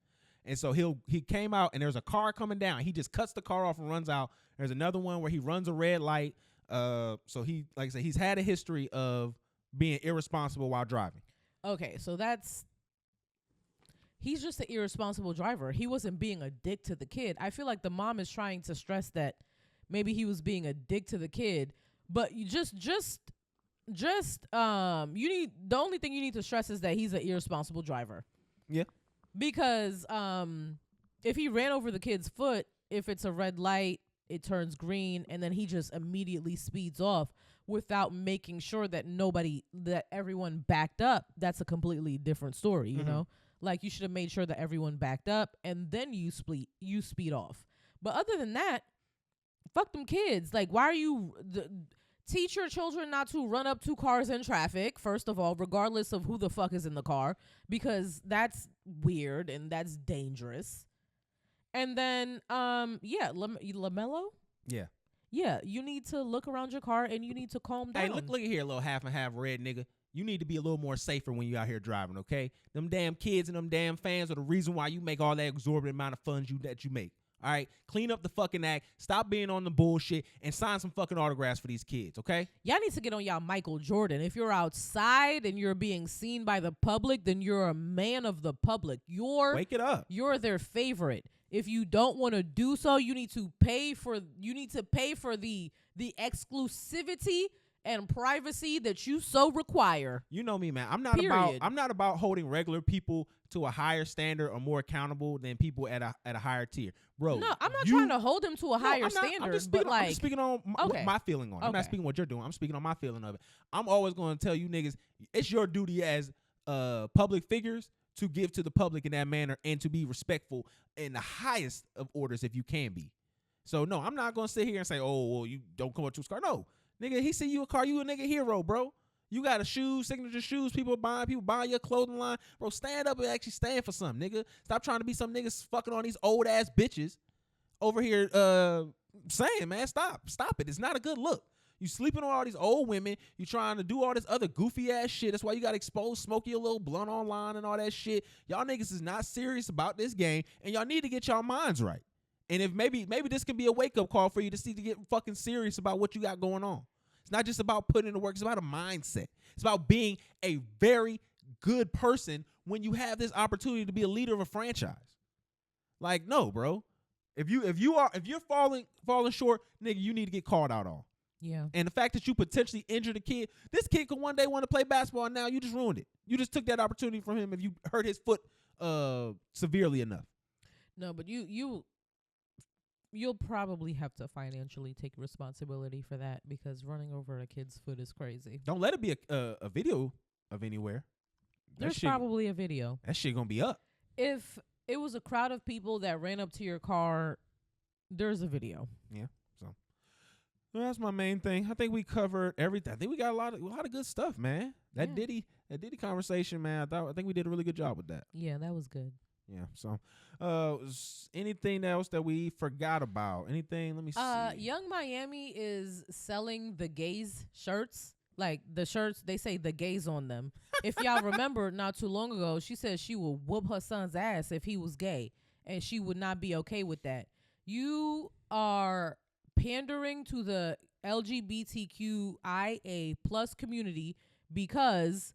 [SPEAKER 2] And so he came out, and there's a car coming down. He just cuts the car off and runs out. There's another one where he runs a red light. So he, like I said, he's had a history of being irresponsible while driving.
[SPEAKER 1] Okay, so he's just an irresponsible driver. He wasn't being a dick to the kid. I feel like the mom is trying to stress that maybe he was being a dick to the kid, but you just you need, the only thing you need to stress is that he's an irresponsible driver.
[SPEAKER 2] Yeah.
[SPEAKER 1] Because if he ran over the kid's foot, if it's a red light, it turns green, and then he just immediately speeds off without making sure that everyone backed up, that's a completely different story, you know? Like, you should have made sure that everyone backed up, and then you speed off. But other than that, fuck them kids. Like, why are you... teach your children not to run up to cars in traffic, first of all, regardless of who the fuck is in the car, because that's weird and that's dangerous. And then, LaMelo?
[SPEAKER 2] Yeah.
[SPEAKER 1] Yeah, you need to look around your car and you need to calm down.
[SPEAKER 2] Hey, look at here, little half and half red nigga. You need to be a little more safer when you out here driving, okay? Them damn kids and them damn fans are the reason why you make all that exorbitant amount of funds that you make. All right, clean up the fucking act. Stop being on the bullshit and sign some fucking autographs for these kids, okay?
[SPEAKER 1] Y'all need to get on y'all Michael Jordan. If you're outside and you're being seen by the public, then you're a man of the public.
[SPEAKER 2] Wake it up.
[SPEAKER 1] You're their favorite. If you don't want to do so, you need to pay for the exclusivity and privacy that you so require.
[SPEAKER 2] You know me, man. I'm not about holding regular people to a higher standard or more accountable than people at a higher tier. Bro,
[SPEAKER 1] no, I'm not trying to hold them to a higher standard.
[SPEAKER 2] I'm just speaking on my feeling on it. I'm not speaking what you're doing. I'm speaking on my feeling of it. I'm always going to tell you niggas, it's your duty as public figures to give to the public in that manner and to be respectful in the highest of orders if you can be. So, no, I'm not going to sit here and say, oh, well, you don't come up to his car. No, nigga, he see you a car, you a nigga hero, bro. You got a shoes, signature shoes, people buying your clothing line. Bro, stand up and actually stand for something, nigga. Stop trying to be some niggas fucking on these old ass bitches over here saying, man, stop it. It's not a good look. You sleeping on all these old women. You trying to do all this other goofy ass shit. That's why you got exposed, smoke your little blunt online and all that shit. Y'all niggas is not serious about this game, and y'all need to get y'all minds right. And if maybe this can be a wake up call for you to get fucking serious about what you got going on. It's not just about putting in the work. It's about a mindset. It's about being a very good person when you have this opportunity to be a leader of a franchise. Like, no, bro. If you're falling short, nigga, you need to get called out on.
[SPEAKER 1] Yeah.
[SPEAKER 2] And the fact that you potentially injured a kid, this kid could one day want to play basketball, and now you just ruined it. You just took that opportunity from him if you hurt his foot severely enough.
[SPEAKER 1] No, but you'll probably have to financially take responsibility for that, because running over a kid's foot is crazy.
[SPEAKER 2] Don't let it be a video of anywhere.
[SPEAKER 1] There's probably a video.
[SPEAKER 2] That shit gonna be up.
[SPEAKER 1] If it was a crowd of people that ran up to your car, there's a video.
[SPEAKER 2] Yeah. So that's my main thing. I think we covered everything. I think we got a lot of good stuff, man. That Diddy conversation, man. I think we did a really good job with that.
[SPEAKER 1] Yeah, that was good.
[SPEAKER 2] Yeah. So, anything else that we forgot about? Anything? Let me see.
[SPEAKER 1] Young Miami is selling the gays shirts. Like the shirts, they say the gays on them. If y'all remember, not too long ago, she said she would whoop her son's ass if he was gay, and she would not be okay with that. You are pandering to the LGBTQIA plus community because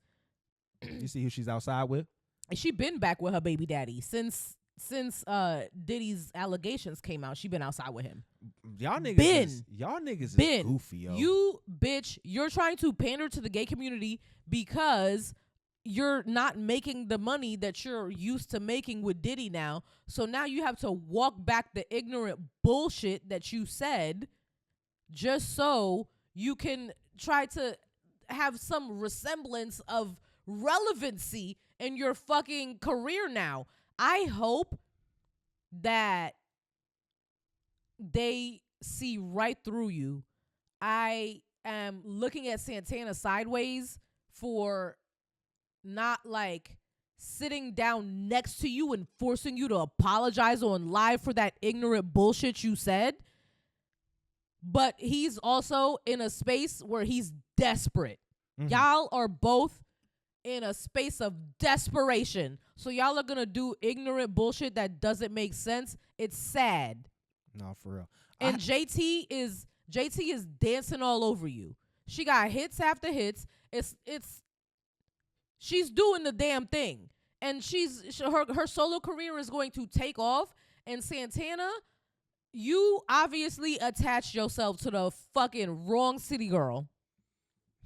[SPEAKER 2] you see who she's outside with.
[SPEAKER 1] She been back with her baby daddy since Diddy's allegations came out. She been outside with him.
[SPEAKER 2] Y'all niggas is goofy, yo.
[SPEAKER 1] You bitch, you're trying to pander to the gay community because you're not making the money that you're used to making with Diddy now. So now you have to walk back the ignorant bullshit that you said just so you can try to have some resemblance of relevancy in your fucking career now. I hope that they see right through you. I am looking at Santana sideways for not like sitting down next to you and forcing you to apologize on live for that ignorant bullshit you said. But he's also in a space where he's desperate. Mm-hmm. Y'all are both in a space of desperation. So y'all are going to do ignorant bullshit that doesn't make sense. It's sad.
[SPEAKER 2] No, for real.
[SPEAKER 1] And JT is dancing all over you. She got hits after hits. She's doing the damn thing. and her solo career is going to take off. And Santana, you obviously attached yourself to the fucking wrong city girl.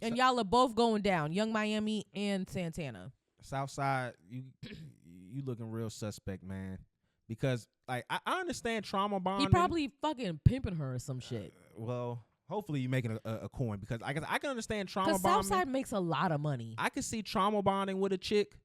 [SPEAKER 1] And y'all are both going down, Young Miami and Santana.
[SPEAKER 2] Southside, you looking real suspect, man. Because like I understand trauma bonding.
[SPEAKER 1] He probably fucking pimping her or some shit.
[SPEAKER 2] Well, hopefully you're making a coin, because I can understand trauma
[SPEAKER 1] Because
[SPEAKER 2] bonding.
[SPEAKER 1] Southside makes a lot of money.
[SPEAKER 2] I can see trauma bonding with a chick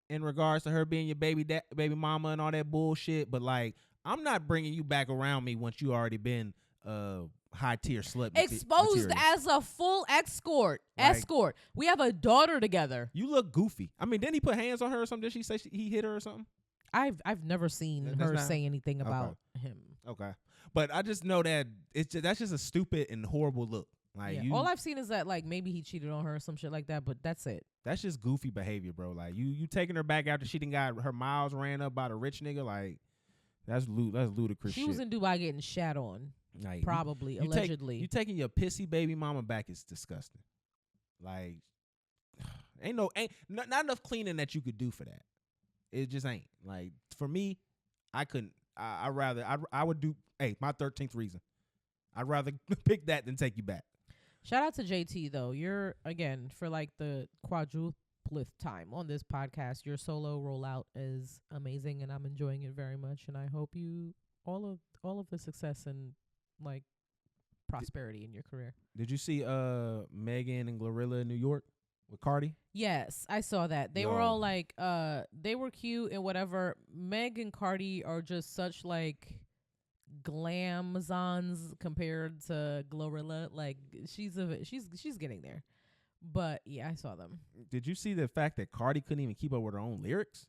[SPEAKER 2] in regards to her being your baby mama and all that bullshit. But like, I'm not bringing you back around me once you already been high tier slut.
[SPEAKER 1] Exposed
[SPEAKER 2] material.
[SPEAKER 1] as a full escort.
[SPEAKER 2] Like,
[SPEAKER 1] escort. We have a daughter together.
[SPEAKER 2] You look goofy. I mean, didn't he put hands on her or something? Did she say he hit her or something?
[SPEAKER 1] I've never seen her say anything about him.
[SPEAKER 2] Okay, but I just know that that's just a stupid and horrible look. Like
[SPEAKER 1] all I've seen is that like maybe he cheated on her or some shit like that, but that's it.
[SPEAKER 2] That's just goofy behavior, bro. Like you taking her back after she done got her miles ran up by the rich nigga. Like that's ludicrous.
[SPEAKER 1] She
[SPEAKER 2] shit.
[SPEAKER 1] was in Dubai getting shat on.
[SPEAKER 2] Like,
[SPEAKER 1] probably allegedly.
[SPEAKER 2] You taking your pissy baby mama back is disgusting. Like ain't not enough cleaning that you could do for that. It just ain't. Like for me, I couldn't. I would do. Hey, my 13th reason. I'd rather pick that than take you back.
[SPEAKER 1] Shout out to JT though. You're again for like the quadrupleth time on this podcast. Your solo rollout is amazing, and I'm enjoying it very much. And I hope you all of the success and like prosperity in your career.
[SPEAKER 2] Did you see Megan and Glorilla in New York with Cardi?
[SPEAKER 1] Yes, I saw that. They were all like they were cute and whatever. Meg and Cardi are just such like glamazons compared to Glorilla. Like she's getting there. But yeah, I saw them.
[SPEAKER 2] Did you see the fact that Cardi couldn't even keep up with her own lyrics?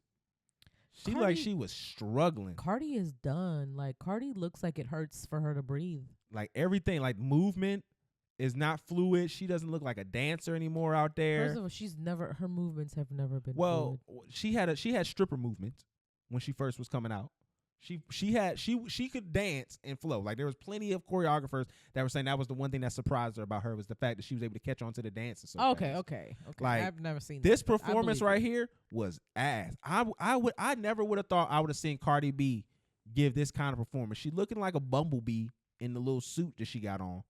[SPEAKER 2] She was struggling.
[SPEAKER 1] Cardi is done. Like Cardi looks like it hurts for her to breathe.
[SPEAKER 2] Like everything, like movement is not fluid. She doesn't look like a dancer anymore out there.
[SPEAKER 1] First of all, her movements have never been
[SPEAKER 2] fluid. She had stripper movements when she first was coming out. She could dance and flow. Like there was plenty of choreographers that were saying that was the one thing that surprised her about her was the fact that she was able to catch on to the dances.
[SPEAKER 1] Okay.
[SPEAKER 2] Like
[SPEAKER 1] I've never seen
[SPEAKER 2] this
[SPEAKER 1] that, but
[SPEAKER 2] performance right here was ass. I never would have thought I would have seen Cardi B give this kind of performance. She looking like a bumblebee in the little suit that she got on,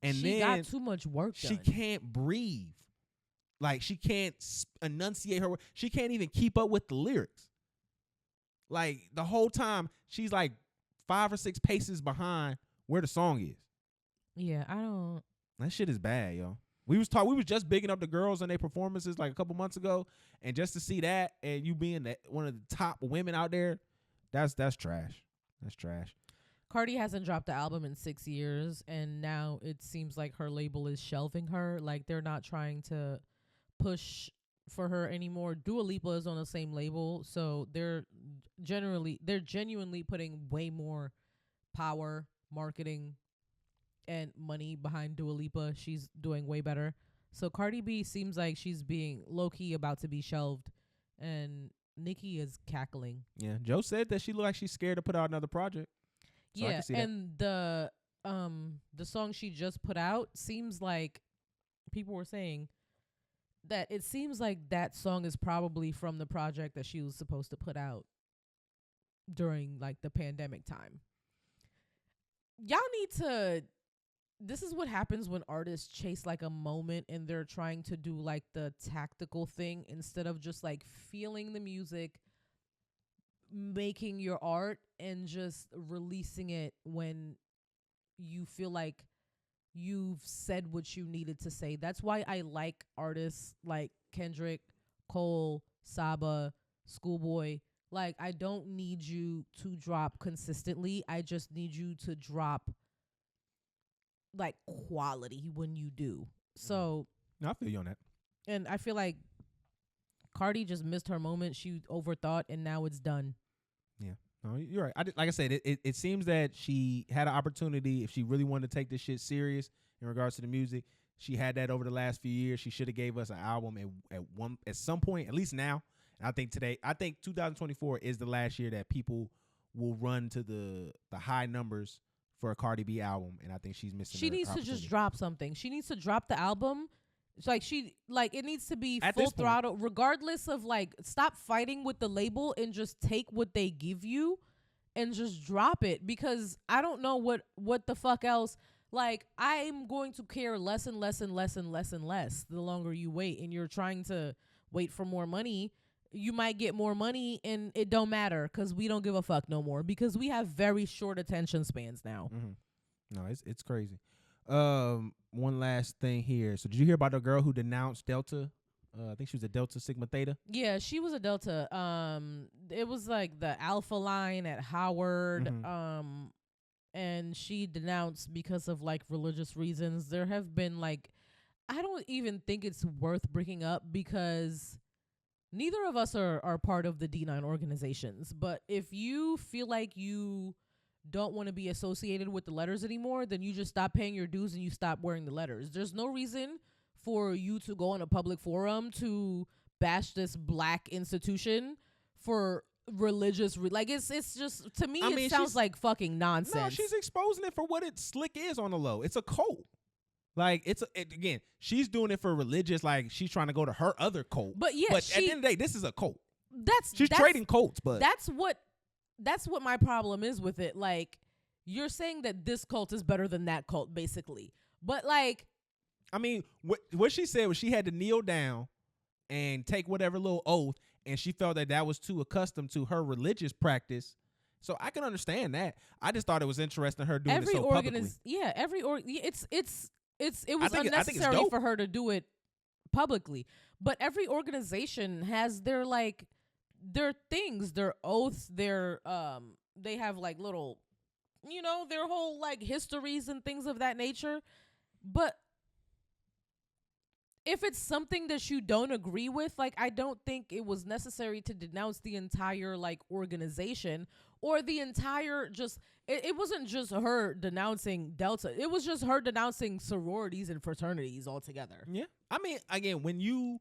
[SPEAKER 2] and
[SPEAKER 1] she got too much work done.
[SPEAKER 2] She can't breathe. Like she can't enunciate her. She can't even keep up with the lyrics. Like the whole time she's like 5 or 6 paces behind where the song is.
[SPEAKER 1] Yeah, I don't.
[SPEAKER 2] That shit is bad, yo. We was just bigging up the girls and their performances like a couple months ago, and just to see that and you being one of the top women out there, that's trash. That's trash.
[SPEAKER 1] Cardi hasn't dropped the album in 6 years, and now it seems like her label is shelving her. Like they're not trying to push for her anymore. Dua Lipa is on the same label, so they're genuinely putting way more power, marketing, and money behind Dua Lipa. She's doing way better. So Cardi B seems like she's being low-key about to be shelved, and Nicki is cackling.
[SPEAKER 2] Yeah, Joe said that she looked like she's scared to put out another project. So
[SPEAKER 1] yeah, and the song she just put out seems like people were saying that it seems like that song is probably from the project that she was supposed to put out during like the pandemic time. Y'all need to, this is what happens when artists chase like a moment and they're trying to do like the tactical thing instead of just like feeling the music, making your art and just releasing it when you feel like you've said what you needed to say. That's why I like artists like Kendrick, Cole, Saba, Schoolboy. Like, I don't need you to drop consistently. I just need you to drop like quality when you do. So
[SPEAKER 2] I feel you on that.
[SPEAKER 1] And I feel like Cardi just missed her moment. She overthought and now it's done.
[SPEAKER 2] Yeah. No, you're right. Like I said, it seems that she had an opportunity. If she really wanted to take this shit serious in regards to the music, she had that over the last few years. She should have gave us an album at some point, at least now. And I think 2024 is the last year that people will run to the high numbers for a Cardi B album, and I think she's missing.
[SPEAKER 1] She needs to just drop something. She needs to drop the album, It's like it needs to be
[SPEAKER 2] At
[SPEAKER 1] full
[SPEAKER 2] this point.
[SPEAKER 1] throttle, regardless of like, stop fighting with the label and just take what they give you and just drop it, because I don't know what the fuck else. Like, I'm going to care less and less and less and less and less the longer you wait, and you're trying to wait for more money. You might get more money and it don't matter because we don't give a fuck no more, because we have very short attention spans now.
[SPEAKER 2] No, it's crazy. One last thing here. So did you hear about the girl who denounced Delta? I think she was a Delta Sigma Theta.
[SPEAKER 1] Yeah, she was a Delta. It was like the Alpha line at Howard. And she denounced because of like religious reasons. There have been like, I don't even think it's worth bringing up because neither of us are part of the D9 organizations. But if you feel like you don't want to be associated with the letters anymore, then you just stop paying your dues and you stop wearing the letters. There's no reason for you to go on a public forum to bash this black institution for religious like it's just, to me, it sounds like fucking nonsense.
[SPEAKER 2] No, she's exposing it for what it slick is on the low. It's a cult. Like, again, she's doing it for religious, like she's trying to go to her other cult.
[SPEAKER 1] But yeah,
[SPEAKER 2] at the end of the day, this is a cult.
[SPEAKER 1] She's
[SPEAKER 2] trading cults, but
[SPEAKER 1] that's what my problem is with it. Like, you're saying that this cult is better than that cult, basically. But like,
[SPEAKER 2] I mean, what she said was she had to kneel down and take whatever little oath, and she felt that was too accustomed to her religious practice. So I can understand that. I just thought it was interesting her doing it so publicly.
[SPEAKER 1] It was unnecessary for her to do it publicly. But every organization has their things, their oaths, they have like little, their whole like histories and things of that nature. But if it's something that you don't agree with, like, I don't think it was necessary to denounce the entire like organization or the entire it wasn't just her denouncing Delta. It was just her denouncing sororities and fraternities altogether.
[SPEAKER 2] Yeah. I mean, again, when you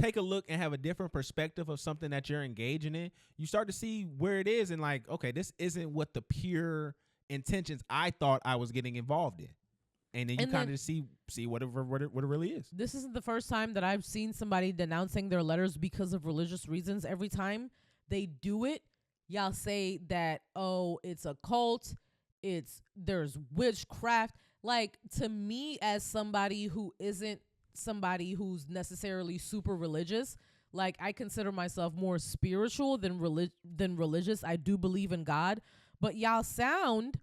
[SPEAKER 2] take a look and have a different perspective of something that you're engaging in, you start to see where it is and like, okay, this isn't what the pure intentions I thought I was getting involved in. And then you kind of see what it really is.
[SPEAKER 1] This isn't the first time that I've seen somebody denouncing their letters because of religious reasons. Every time they do it, y'all say that, oh, it's a cult, there's witchcraft. Like, to me, as somebody who isn't somebody who's necessarily super religious, like, I consider myself more spiritual than religious. I do believe in God, but y'all sound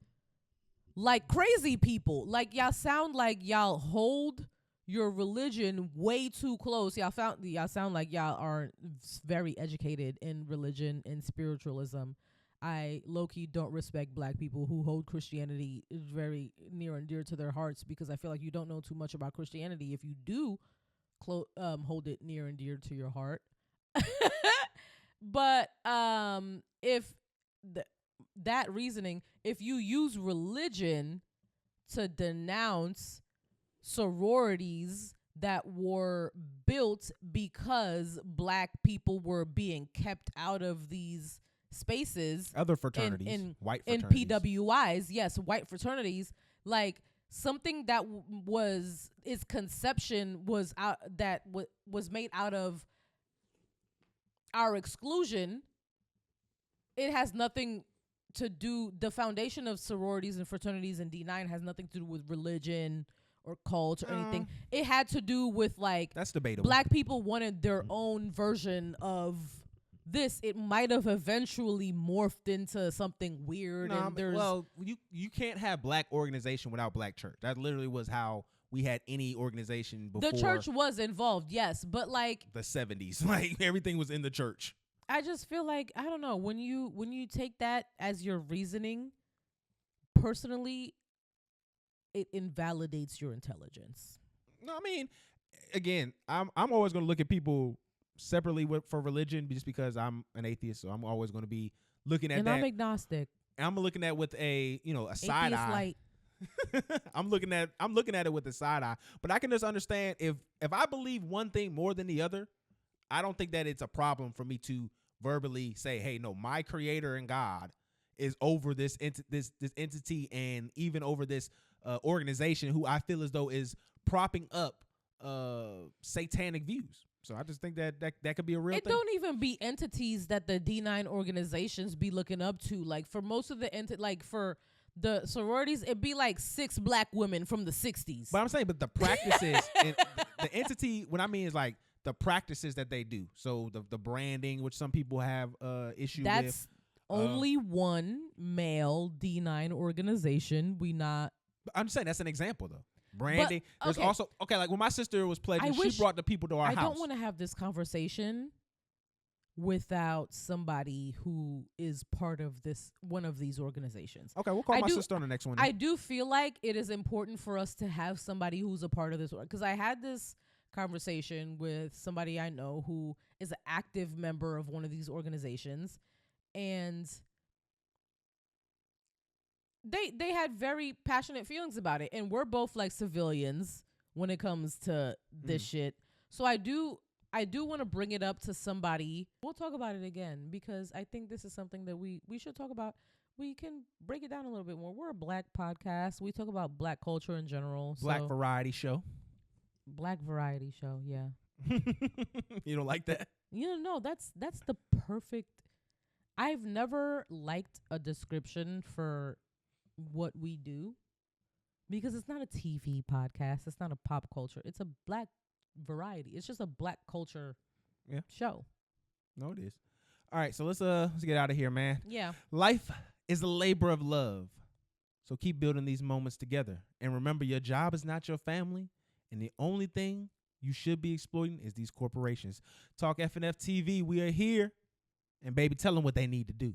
[SPEAKER 1] like crazy people. Like, y'all sound like y'all hold your religion way too close. Y'all sound like y'all aren't very educated in religion and spiritualism. I low-key don't respect black people who hold Christianity very near and dear to their hearts, because I feel like you don't know too much about Christianity if you do hold it near and dear to your heart. But if that reasoning, if you use religion to denounce sororities that were built because black people were being kept out of these spaces,
[SPEAKER 2] other fraternities, white
[SPEAKER 1] in
[SPEAKER 2] fraternities,
[SPEAKER 1] PWIs, yes, white fraternities, like something that its conception was out, that was made out of our exclusion. It has nothing to do, the foundation of sororities and fraternities and D9 has nothing to do with religion or cult or anything. It had to do with, like,
[SPEAKER 2] that's debatable.
[SPEAKER 1] Black people wanted their own version of this. It might have eventually morphed into something weird.
[SPEAKER 2] You can't have black organization without black church. That literally was how we had any organization before.
[SPEAKER 1] The church was involved, yes, but like
[SPEAKER 2] the 70s, like everything was in the church.
[SPEAKER 1] I just feel like, I don't know, when you take that as your reasoning, personally, it invalidates your intelligence.
[SPEAKER 2] No, I mean, again, I'm always going to look at people separately for religion, just because I'm an atheist, so I'm always going to be looking at that.
[SPEAKER 1] And I'm agnostic.
[SPEAKER 2] I'm looking at with a side
[SPEAKER 1] atheist
[SPEAKER 2] eye.
[SPEAKER 1] Light.
[SPEAKER 2] I'm looking at it with a side eye, but I can just understand if I believe one thing more than the other, I don't think that it's a problem for me to verbally say, hey, no, my creator and God is over this entity, and even over this organization who I feel as though is propping up satanic views. So I just think that could be a real
[SPEAKER 1] it
[SPEAKER 2] thing.
[SPEAKER 1] Don't even be entities that the D9 organizations be looking up to. Like for most of the like for the sororities, it'd be like 6 black women from the 60s.
[SPEAKER 2] But I'm saying, but the practices, and the entity, what I mean is like the practices that they do. So the branding, which some people have issue with.
[SPEAKER 1] That's only one male D9 organization.
[SPEAKER 2] I'm just saying that's an example though. Branding.
[SPEAKER 1] But,
[SPEAKER 2] There's also like when my sister was pledging, she brought the people to our house.
[SPEAKER 1] I don't want to have this conversation without somebody who is part of one of these organizations.
[SPEAKER 2] Okay, we'll call my sister on the next one.
[SPEAKER 1] I do feel like it is important for us to have somebody who's a part of this, because I had this conversation with somebody I know who is an active member of one of these organizations, and they had very passionate feelings about it, and we're both like civilians when it comes to this shit. So I do want to bring it up to somebody. We'll talk about it again because I think this is something that we should talk about. We can break it down a little bit more. We're a black podcast. We talk about black culture in general.
[SPEAKER 2] Black variety show.
[SPEAKER 1] Black variety show, yeah.
[SPEAKER 2] You don't like that?
[SPEAKER 1] No, that's the perfect. I've never liked a description for what we do because it's not a TV podcast. It's not a pop culture. It's a black variety. It's just a black culture show.
[SPEAKER 2] No, it is. All right, so let's get out of here, man.
[SPEAKER 1] Yeah.
[SPEAKER 2] Life is a labor of love. So keep building these moments together. And remember, your job is not your family. And the only thing you should be exploiting is these corporations. Talk FNF TV. We are here. And baby, tell them what they need to do.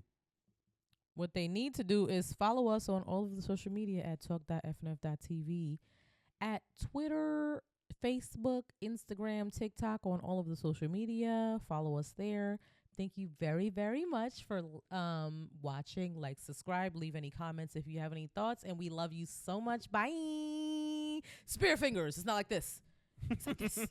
[SPEAKER 1] What they need to do is follow us on all of the social media at talk.fnf.tv, at Twitter, Facebook, Instagram, TikTok, on all of the social media. Follow us there. Thank you very, very much for watching. Like, subscribe, leave any comments if you have any thoughts, and we love you so much. Bye. Spirit fingers. It's not like this. It's like this.